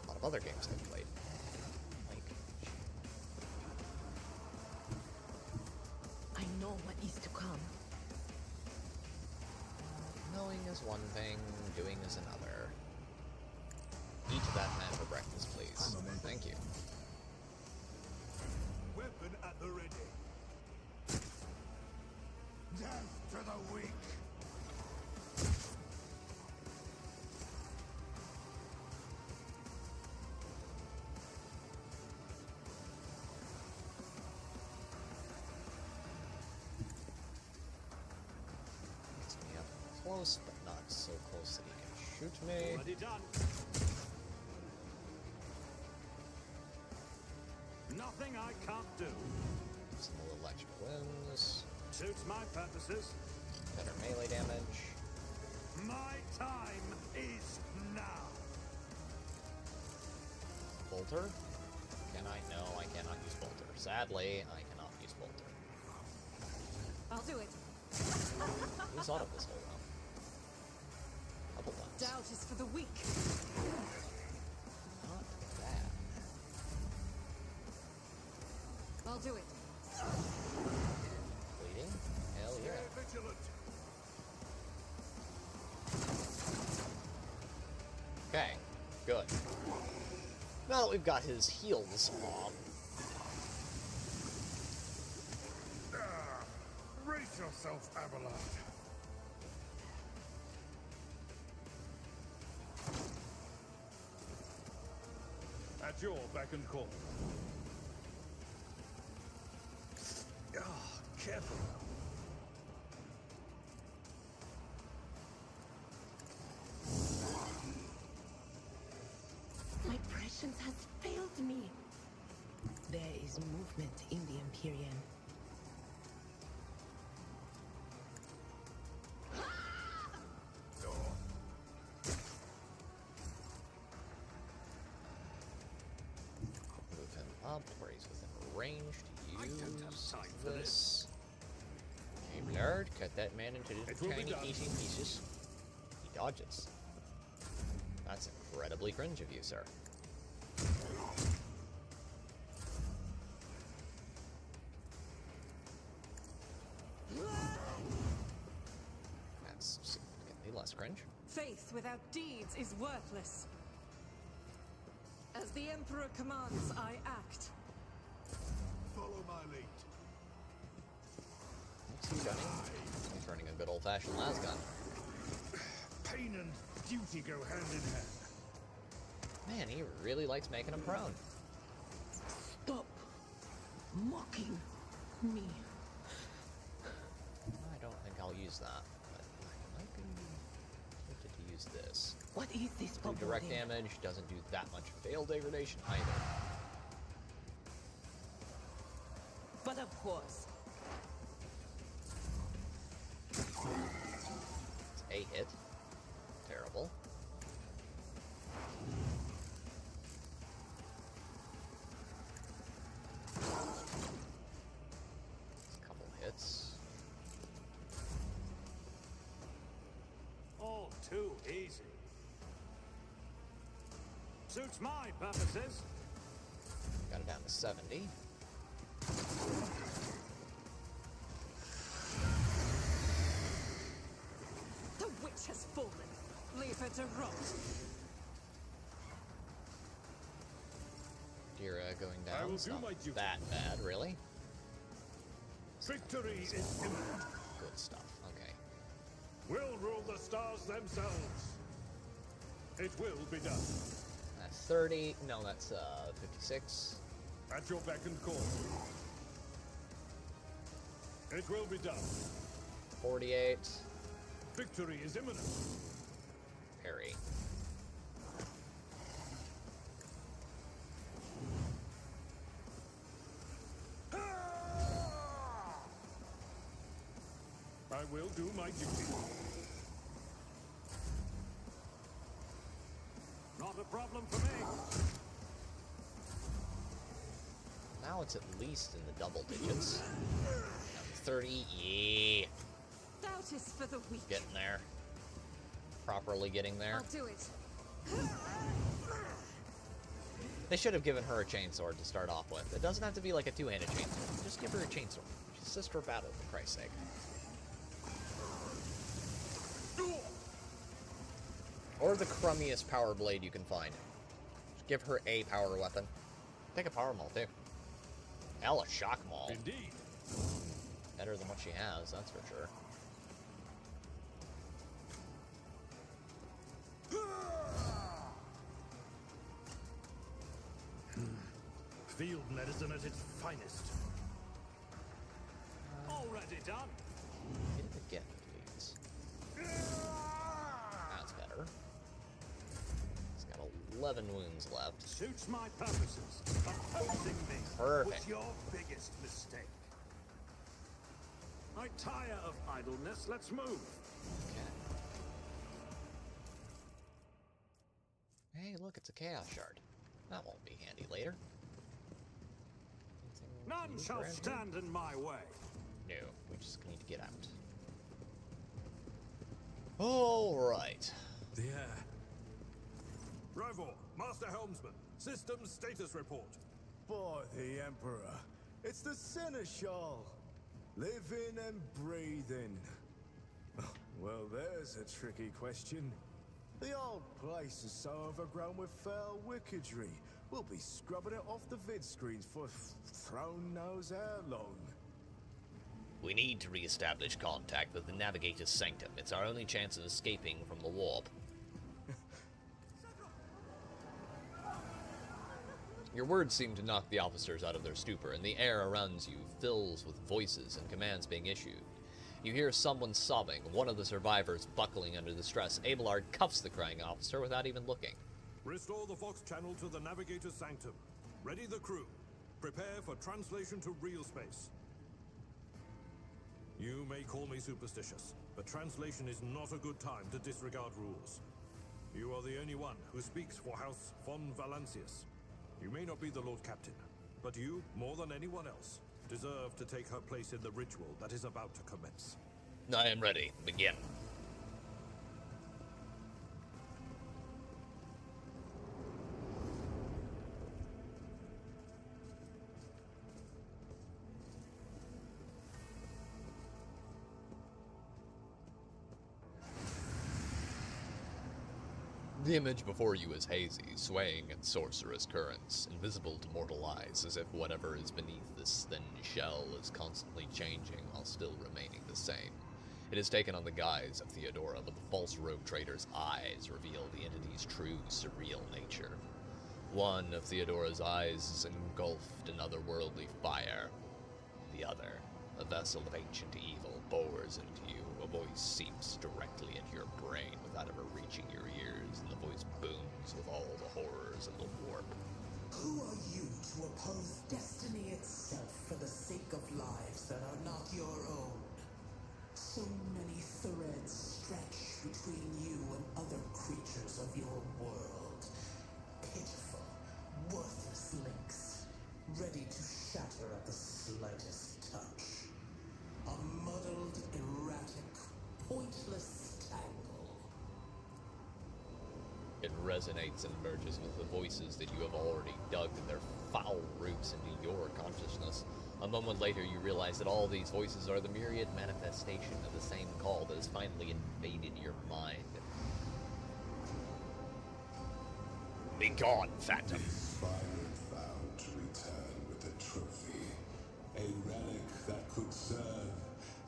A lot of other games I've played. Like... I know what is to come. Knowing is one thing, doing is another. Eat that man for breakfast, please. Thank you. Weapon at the ready. Death to the weak. Gets me up close, but not so close that he can shoot me. Already done. Nothing I can't do. Some little electric winds. Suits my purposes. Better melee damage. My time is now. Bolter? Can I? No, I cannot use Bolter. Sadly, I cannot use Bolter. I'll do it. Who's thought of this whole round? Couple times. Doubt is for the weak. Not bad. I'll do it. Bleeding? Hell yeah. vigilant. Okay, good. Now that we've got his heels off. Brace yourself, Abelard. At your beck and call. Careful. My prescience has failed me. There is movement in the Empyrean. Move him up where he's within range to use this. Okay, Lord, cut that man into little tiny easy pieces. He dodges. That's incredibly cringe of you, sir. That's significantly less cringe. Faith without deeds is worthless. As the Emperor commands, I act. Follow my lead. What's he gunning? He's running a good old-fashioned lasgun. Pain and duty go hand in hand. Man, he really likes making him prone. Stop mocking me. I don't think I'll use that, but I might be tempted to use this. What is this? Do direct damage, doesn't do that much fail degradation either. But of course. It's a hit. Terrible. A couple hits. All too easy. Suits my purposes. Got it down to 70. The witch has fallen. Leave her to rot. Dira going I down. will It's do not my duty. that bad, really. Victory is imminent. Good stuff. Okay. We'll rule the stars themselves. It will be done. That's 30. No, that's 56. At your beck and call. It will be done. 48. Victory is imminent. Parry. I will do my duty. Not a problem for me. Now it's at least in the double digits. 30. Yeah. Doubt is for the weak. Getting there. Properly getting there. I'll do it. They should have given her a chainsword to start off with. It doesn't have to be like a two-handed chainsword. Just give her a chainsword. She's Sister of Battle, for Christ's sake. Or the crummiest power blade you can find. Just give her a power weapon. Take a power maul, too. Hell, a shock maul. Indeed. Better than what she has, that's for sure. Field medicine at its finest. Already done. Hit it again, please. That's better. He's got 11 wounds left. Suits my purposes. Opposing me Perfect. was your biggest mistake. I tire of idleness. Let's move. Okay. Hey, look, it's a Chaos Shard. That won't be handy later. None shall around here? stand in my way. No, we just need to get out. Alright. The air. Rivor, Master Helmsman, systems status report. Boy, the Emperor. It's the Seneschal. Living and breathing. Well, there's a tricky question. The old place is so overgrown with foul wickedry. We'll be scrubbing it off the vid screens for throne knows how long. We need to re-establish contact with the Navigator's Sanctum. It's our only chance of escaping from the warp. Your words seem to knock the officers out of their stupor, and the air around you fills with voices and commands being issued. You hear someone sobbing, one of the survivors buckling under the stress. Abelard cuffs the crying officer without even looking. Restore the Vox channel to the Navigator's Sanctum. Ready the crew. Prepare for translation to real space. You may call me superstitious, but translation is not a good time to disregard rules. You are the only one who speaks for House von Valancius. You may not be the Lord Captain, but you, more than anyone else, deserve to take her place in the ritual that is about to commence. I am ready. Begin. The image before you is hazy, swaying in sorcerous currents, invisible to mortal eyes, as if whatever is beneath this thin shell is constantly changing while still remaining the same. It has taken on the guise of Theodora, but the false rogue trader's eyes reveal the entity's true, surreal nature. One of Theodora's eyes is engulfed in otherworldly fire. The other, a vessel of ancient evil, bores into you. A voice seeps directly into your brain without ever reaching your ears, and the voice booms with all the horrors of the warp. Who are you to oppose destiny itself for the sake of lives that are not your own? So many threads stretch between you and other creatures of your world. Pitiful, worthless links, ready to shatter at the slightest touch. A muddled, erratic, pointless tangle. It resonates and merges with the voices that you have already dug their foul roots into your consciousness. A moment later, you realize that all these voices are the myriad manifestation of the same call that has finally invaded your mind. Be gone, Phantom! The Spirant vowed to return with a trophy, a relic that could serve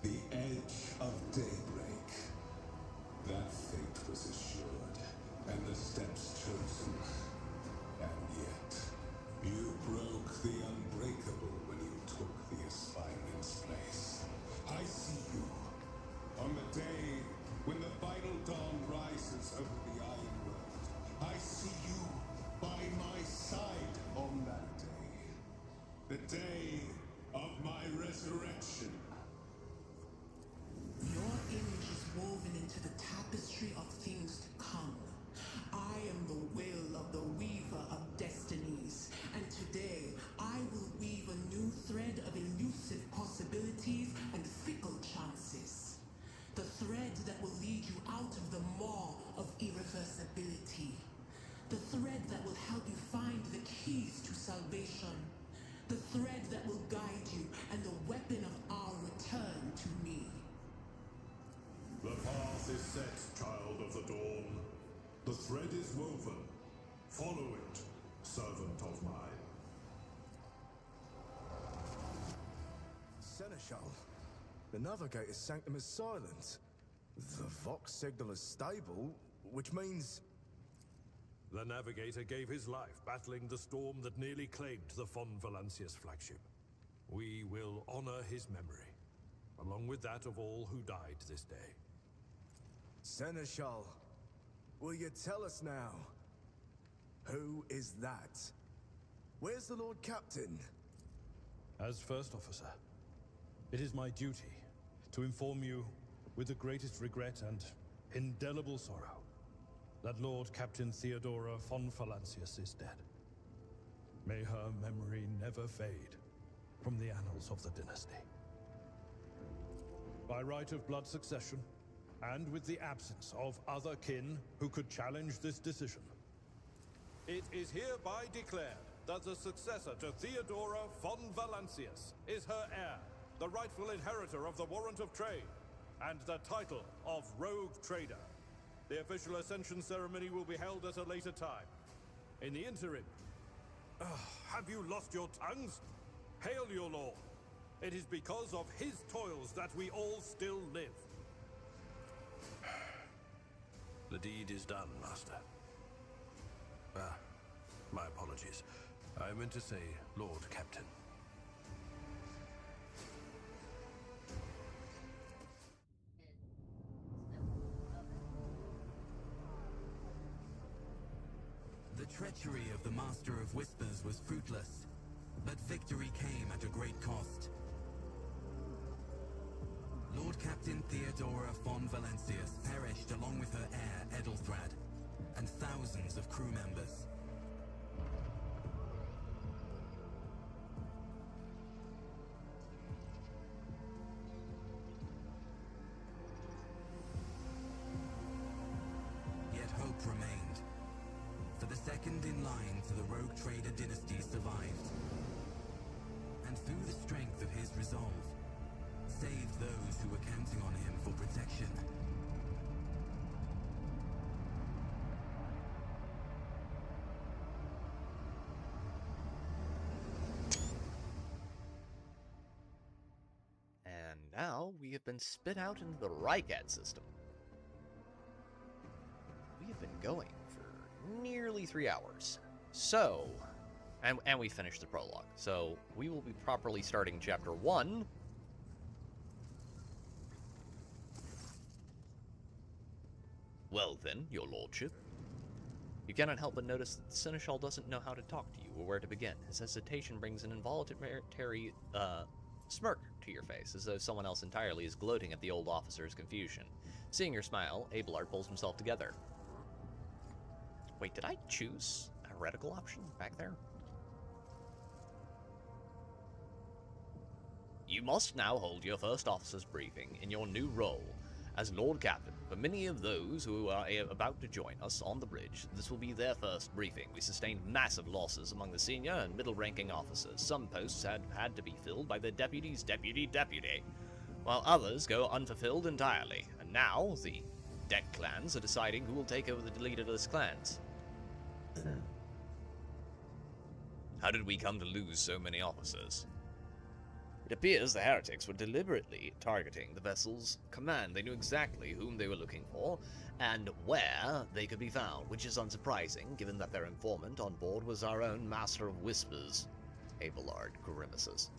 the edge of daybreak. That fate was assured, and the steps chosen. And yet, you broke the unbreakable when you took the Aspirant's place. I see you on the day when the final dawn rises over the Iron World. I see you by my side on that day. The day of my resurrection. Your image is woven into the tapestry of things to come. I am the will of the weaver of destinies, and today I will weave a new thread of elusive possibilities and fickle chances. The thread that will lead you out of the maw of irreversibility. The thread that will help you find the keys to salvation. The thread that will guide you and the weapon of our return to me. The path is set, child of the dawn. The thread is woven. Follow it, servant of mine. Seneschal, the Navigator's Sanctum is silent. The Vox signal is stable, which means... The Navigator gave his life battling the storm that nearly claimed the von Valancius flagship. We will honor his memory, along with that of all who died this day. Seneschal, will you tell us now? Who is that? Where's the Lord Captain? As First Officer, it is my duty to inform you, with the greatest regret and indelible sorrow, that Lord Captain Theodora von Valancius is dead. May her memory never fade from the annals of the dynasty. By right of blood succession, and with the absence of other kin who could challenge this decision, it is hereby declared that the successor to Theodora von Valancius is her heir, the rightful inheritor of the Warrant of Trade, and the title of Rogue Trader. The official ascension ceremony will be held at a later time. In the interim, have you lost your tongues? Hail your lord. It is because of his toils that we all still live. The deed is done, Master. My apologies. I meant to say Lord Captain. The treachery of the Master of Whispers was fruitless, but victory came at a great cost. Lord Captain Theodora von Valencius perished along with her heir, Edelthrad, and thousands of crew members. Yet hope remained, for the second in line to the Rogue Trader dynasty survived, and through the strength of his resolve, saved those who were counting on him for protection. And now we have been spit out into the Rycat system. We have been going for nearly 3 hours. So, and we finished the prologue. So we will be properly starting chapter 1. Well then, your lordship. You cannot help but notice that the Seneschal doesn't know how to talk to you or where to begin. His hesitation brings an involuntary smirk to your face, as though someone else entirely is gloating at the old officer's confusion. Seeing your smile, Abelard pulls himself together. Wait, did I choose a heretical option back there? You must now hold your first officer's briefing in your new role as Lord Captain. For many of those who are about to join us on the bridge, this will be their first briefing. We sustained massive losses among the senior and middle-ranking officers. Some posts had to be filled by their deputy's deputy, while others go unfulfilled entirely. And now, the deck clans are deciding who will take over the leaderless clans. How did we come to lose so many officers? It appears the heretics were deliberately targeting the vessel's command. They knew exactly whom they were looking for and where they could be found, which is unsurprising, given that their informant on board was our own Master of Whispers. Abelard grimaces.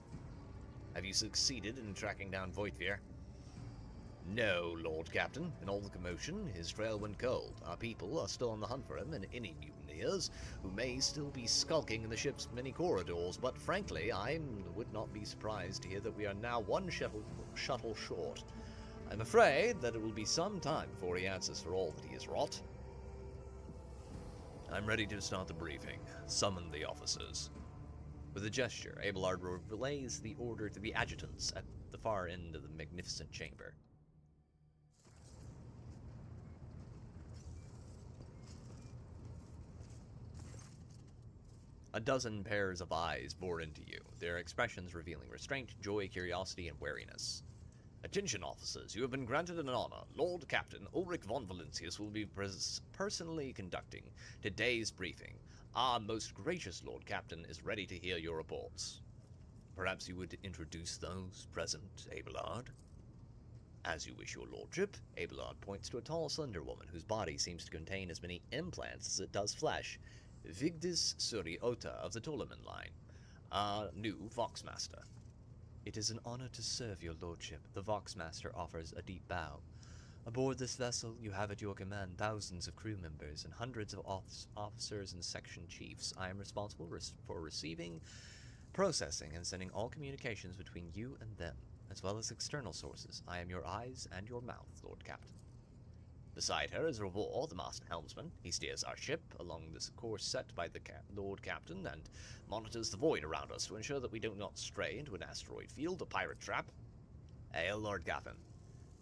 Have you succeeded in tracking down Voitfir? No, Lord Captain. In all the commotion, his trail went cold. Our people are still on the hunt for him and any mutineers who may still be skulking in the ship's many corridors, but frankly, I would not be surprised to hear that we are now one shuttle short. I'm afraid that it will be some time before he answers for all that he has wrought. I'm ready to start the briefing. Summon the officers. With a gesture, Abelard relays the order to the adjutants at the far end of the magnificent chamber. A dozen pairs of eyes bore into you, their expressions revealing restraint, joy, curiosity, and wariness. Attention, officers, you have been granted an honor. Lord Captain Ulrich von Valencius will be personally conducting today's briefing. Our most gracious Lord Captain is ready to hear your reports. Perhaps you would introduce those present, Abelard? As you wish, your lordship. Abelard points to a tall, slender woman whose body seems to contain as many implants as it does flesh. Vigdis Suri Ota of the Tolaman line, our new Voxmaster. It is an honor to serve your lordship. The Voxmaster offers a deep bow. Aboard this vessel, you have at your command thousands of crew members and hundreds of officers and section chiefs. I am responsible for receiving, processing, and sending all communications between you and them, as well as external sources. I am your eyes and your mouth, Lord Captain. Beside her is Ravor, the master helmsman. He steers our ship along this course set by the Lord Captain and monitors the void around us to ensure that we do not stray into an asteroid field, a pirate trap. Hail, Lord Captain.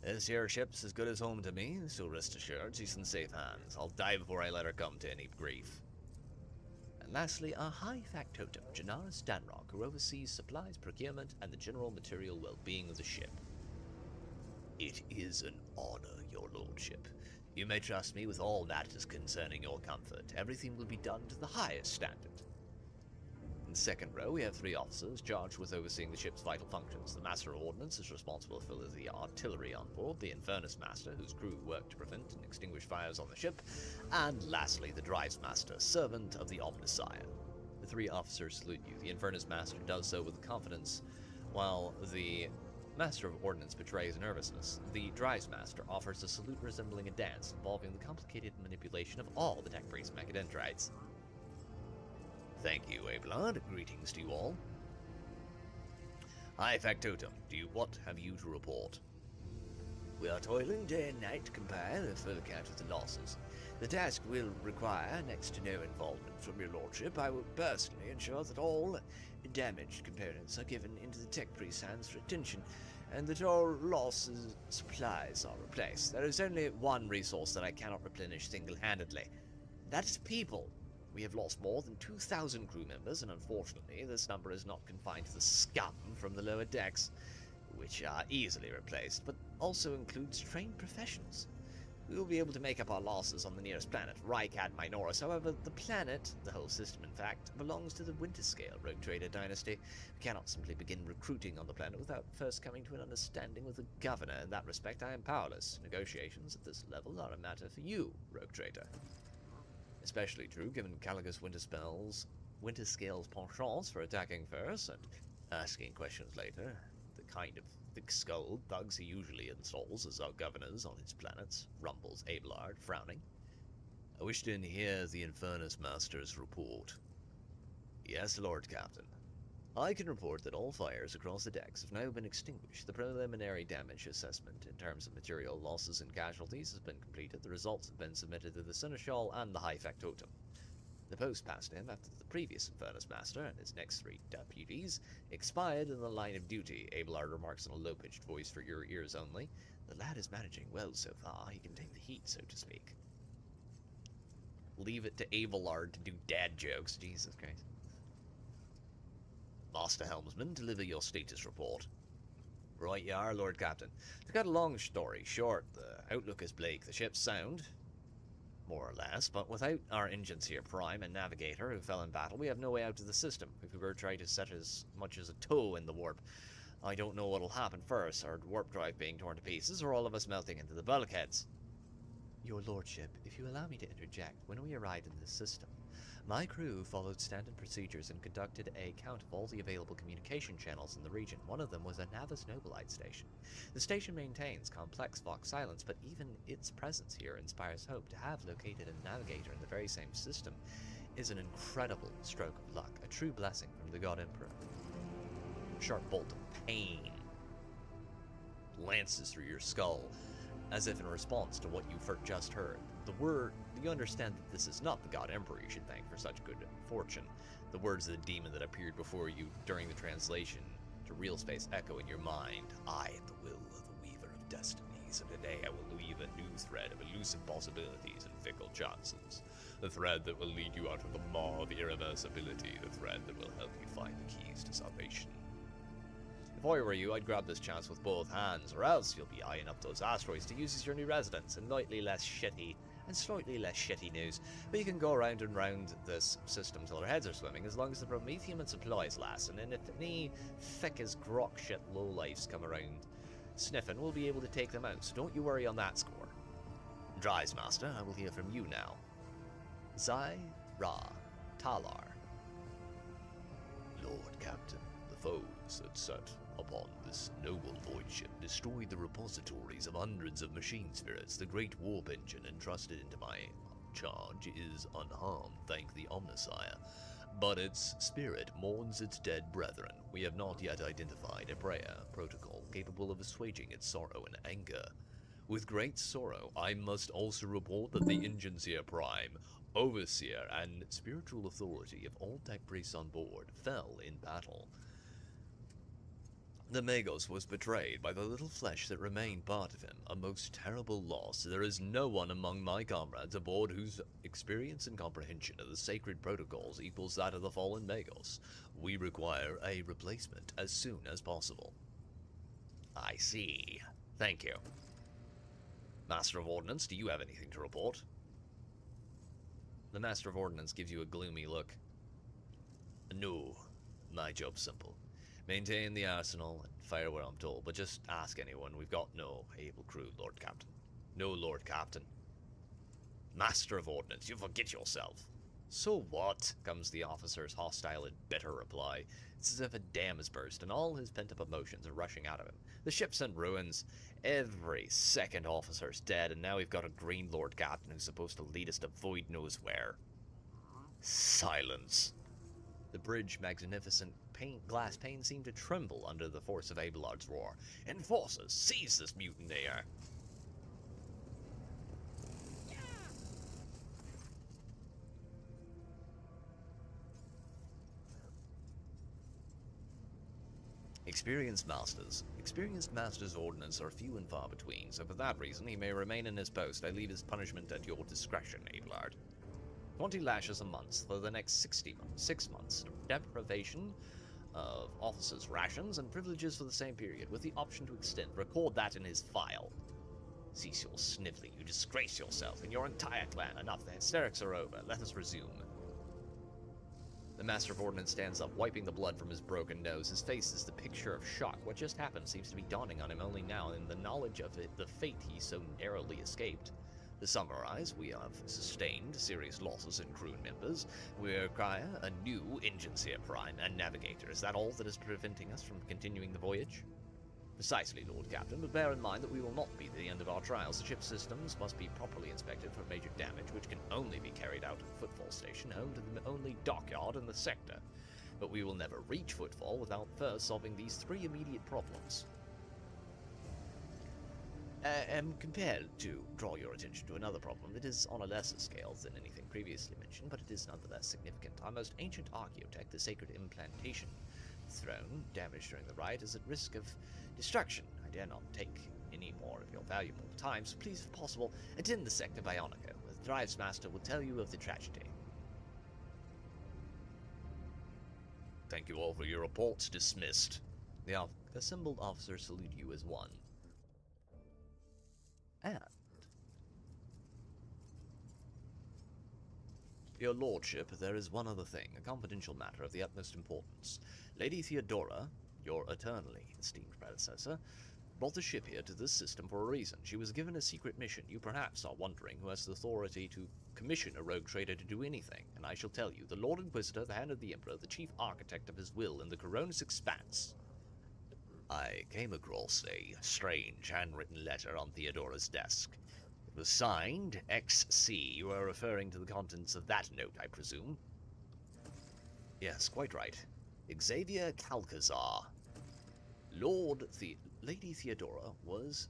This here ship's as good as home to me, so rest assured she's in safe hands. I'll die before I let her come to any grief. And lastly, our high factotum, Janara Stanrock, who oversees supplies, procurement, and the general material well-being of the ship. It is an honor, your lordship. You may trust me with all matters concerning your comfort. Everything will be done to the highest standard. In the second row, we have 3 officers charged with overseeing the ship's vital functions. The Master of Ordnance is responsible for the artillery on board, the Infernus Master, whose crew work to prevent and extinguish fires on the ship, and lastly, the Drives Master, servant of the Omnissiah. The 3 officers salute you. The Infernus Master does so with confidence, while the Master of Ordnance betrays nervousness. The Drives Master offers a salute resembling a dance involving the complicated manipulation of all the tech priest mechadendrites. Thank you, Abelard. Greetings to you all. High factotum, what have you to report? We are toiling day and night to compile a full account of the losses. The task will require next to no involvement from your lordship. I will personally ensure that all damaged components are given into the tech priest's hands for attention, and that all lost supplies are replaced. There is only one resource that I cannot replenish single-handedly. That is people. We have lost more than 2,000 crew members, and unfortunately, this number is not confined to the scum from the lower decks, which are easily replaced, but also includes trained professionals. We will be able to make up our losses on the nearest planet, Rycat Minoris. However, the planet, the whole system in fact, belongs to the Winterscale Rogue Trader dynasty. We cannot simply begin recruiting on the planet without first coming to an understanding with the governor. In that respect, I am powerless. Negotiations at this level are a matter for you, Rogue Trader. Especially true given Caligus Winterscale's penchants for attacking first and asking questions later. The kind of thick-skulled thugs he usually installs as our governors on his planets, rumbles Abelard, frowning. I wish to hear the Infernus Master's report. Yes, Lord Captain. I can report that all fires across the decks have now been extinguished. The preliminary damage assessment in terms of material losses and casualties has been completed. The results have been submitted to the Seneschal and the High Factotum. The post passed him after the previous Infernus Master and his next 3 deputies expired in the line of duty. Abelard remarks in a low-pitched voice for your ears only. The lad is managing well so far. He can take the heat, so to speak. Leave it to Abelard to do dad jokes. Jesus Christ. Master Helmsman, deliver your status report. Right you are, Lord Captain. To cut a long story short, the outlook is bleak. The ship's sound, more or less, but without our engines here, Prime and Navigator, who fell in battle, we have no way out of the system. If we were trying to set as much as a toe in the warp, I don't know what'll happen first, our warp drive being torn to pieces, or all of us melting into the bulkheads. Your Lordship, if you allow me to interject, when we arrived in this system, my crew followed standard procedures and conducted a count of all the available communication channels in the region. One of them was a Navis Nobilite station. The station maintains complex Vox silence, but even its presence here inspires hope. To have located a navigator in the very same system is an incredible stroke of luck, a true blessing from the God Emperor. Sharp bolt of pain lances through your skull, as if in response to what you just heard. You understand that this is not the God Emperor you should thank for such good fortune. The words of the demon that appeared before you during the translation to real space echo in your mind. I am the will of the Weaver of Destinies, and today I will weave a new thread of elusive possibilities and fickle chances. The thread that will lead you out of the maw of irreversibility, the thread that will help you find the keys to salvation. If I were you, I'd grab this chance with both hands, or else you'll be eyeing up those asteroids to use as your new residence, and slightly less shitty news. But you can go around and round this system till their heads are swimming, as long as the promethium and supplies last, and then if any thick as grok shit lowlifes come around sniffing, we'll be able to take them out, so don't you worry on that score. Dries Master, I will hear from you now. Zai Ra Talar. Lord Captain, the foes that set upon this noble void ship destroyed the repositories of hundreds of machine spirits. The great warp engine entrusted into my charge is unharmed, thank the Omnissiah, but its spirit mourns its dead brethren. We have not yet identified a prayer protocol capable of assuaging its sorrow and anger. With great sorrow, I must also report that the Ingensia Prime, Overseer, and spiritual authority of all tech priests on board fell in battle. The Magos was betrayed by the little flesh that remained part of him, a most terrible loss. There is no one among my comrades aboard whose experience and comprehension of the sacred protocols equals that of the fallen Magos. We require a replacement as soon as possible. I see. Thank you. Master of Ordnance, do you have anything to report? The Master of Ordnance gives you a gloomy look. No, my job's simple. Maintain the arsenal and fire where I'm told, but just ask anyone. We've got no able crew, Lord Captain. No, Lord Captain. Master of Ordnance, you forget yourself. So what? Comes the officer's hostile and bitter reply. It's as if a dam has burst, and all his pent-up emotions are rushing out of him. The ship's in ruins. Every second officer's dead, and now we've got a green Lord Captain who's supposed to lead us to Void knows where. Silence. The bridge, magnificent glass pane seemed to tremble under the force of Abelard's roar. Enforcers, seize this mutineer! Experienced masters' ordnance are few and far between, so for that reason he may remain in his post. I leave his punishment at your discretion, Abelard. 20 lashes a month for the next 6 months. Deprivation of officers' rations and privileges for the same period, with the option to extend. Record that in his file. Cease your sniveling. You disgrace yourself and your entire clan. Enough, the hysterics are over. Let us resume. The Master of Ordnance stands up, wiping the blood from his broken nose. His face is the picture of shock. What just happened seems to be dawning on him only now, in the knowledge of the fate he so narrowly escaped. To summarize, we have sustained serious losses in crew members. We require a new Engineer Prime and Navigator. Is that all that is preventing us from continuing the voyage? Precisely, Lord Captain, but bear in mind that we will not be the end of our trials. The ship's systems must be properly inspected for major damage, which can only be carried out at Footfall Station, home to the only dockyard in the sector. But we will never reach Footfall without first solving these 3 immediate problems. I am compelled to draw your attention to another problem. It is on a lesser scale than anything previously mentioned, but it is nonetheless significant. Our most ancient archaeotech, the Sacred Implantation Throne, damaged during the riot, is at risk of destruction. I dare not take any more of your valuable time, so please, if possible, attend the sector Bionica. The Drives Master will tell you of the tragedy. Thank you all for your reports. Dismissed. The assembled officers salute you as one. And your lordship, there is one other thing, a confidential matter of the utmost importance. Lady Theodora, your eternally esteemed predecessor, brought the ship here to this system for a reason. She was given a secret mission. You perhaps are wondering who has the authority to commission a rogue trader to do anything, and I shall tell you, the Lord Inquisitor, the Hand of the Emperor, the chief architect of his will in the Coronis Expanse. I came across a strange handwritten letter on Theodora's desk. It was signed XC. You are referring to the contents of that note, I presume? Yes, quite right. Xavier Calcazar. Lady Theodora was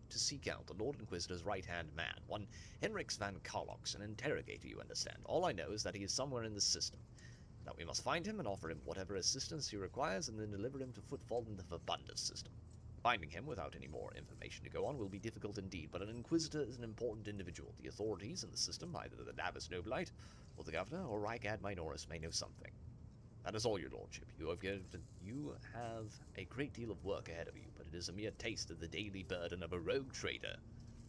to seek out the Lord Inquisitor's right-hand man, one Henrix van Carlox, an interrogator, you understand. All I know is that he is somewhere in this system. That we must find him and offer him whatever assistance he requires, and then deliver him to Footfall in the Verbundus system. Finding him without any more information to go on will be difficult indeed, but an Inquisitor is an important individual. The authorities in the system, either the Navis Nobilite, or the Governor, or Rykad Minoris, may know something. That is all, your lordship. You have a great deal of work ahead of you, but it is a mere taste of the daily burden of a rogue trader.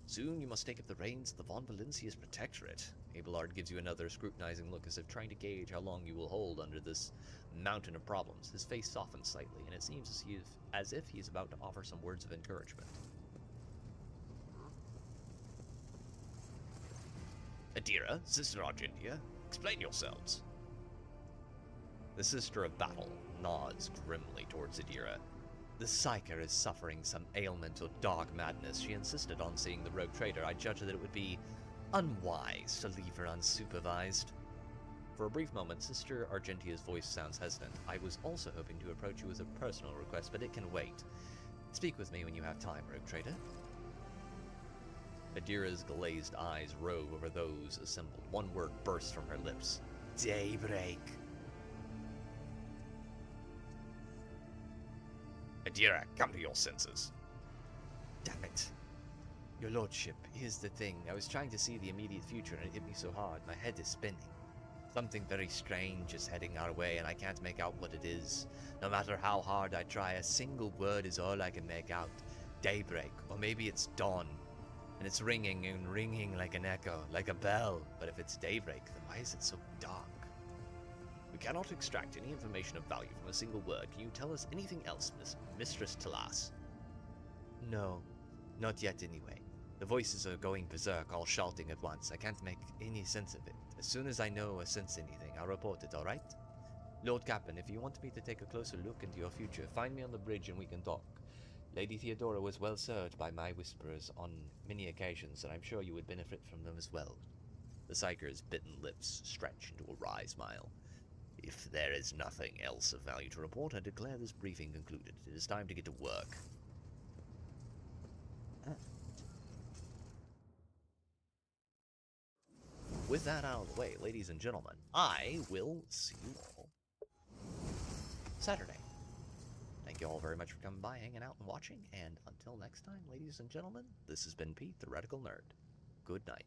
Soon you must take up the reins of the Von Valencia's protectorate. Abelard gives you another scrutinizing look, as if trying to gauge how long you will hold under this mountain of problems. His face softens slightly, and it seems as if he is about to offer some words of encouragement. Adira, Sister Argentia, explain yourselves. The Sister of Battle nods grimly towards Adira. The Psyker is suffering some ailment or dark madness. She insisted on seeing the rogue trader. I judged that it would be unwise to leave her unsupervised. For a brief moment, Sister Argentia's voice sounds hesitant. I was also hoping to approach you with a personal request, but it can wait. Speak with me when you have time, rogue trader. Adira's glazed eyes rove over those assembled. One word bursts from her lips. Daybreak. Adira, come to your senses. Damn it. Your lordship, here's the thing. I was trying to see the immediate future and it hit me so hard. My head is spinning. Something very strange is heading our way and I can't make out what it is. No matter how hard I try, a single word is all I can make out. Daybreak, or maybe it's dawn. And it's ringing and ringing like an echo, like a bell. But if it's daybreak, then why is it so dark? We cannot extract any information of value from a single word. Can you tell us anything else, Mistress Talas? No, not yet anyway. The voices are going berserk, all shouting at once. I can't make any sense of it. As soon as I know or sense anything, I'll report it, alright? Lord Captain, if you want me to take a closer look into your future, find me on the bridge and we can talk. Lady Theodora was well served by my whisperers on many occasions, and I'm sure you would benefit from them as well. The Psyker's bitten lips stretch into a wry smile. If there is nothing else of value to report, I declare this briefing concluded. It is time to get to work. With that out of the way, ladies and gentlemen, I will see you all Saturday. Thank you all very much for coming by, hanging out, and watching, and until next time, ladies and gentlemen, this has been Pete, the Radical Nerd. Good night.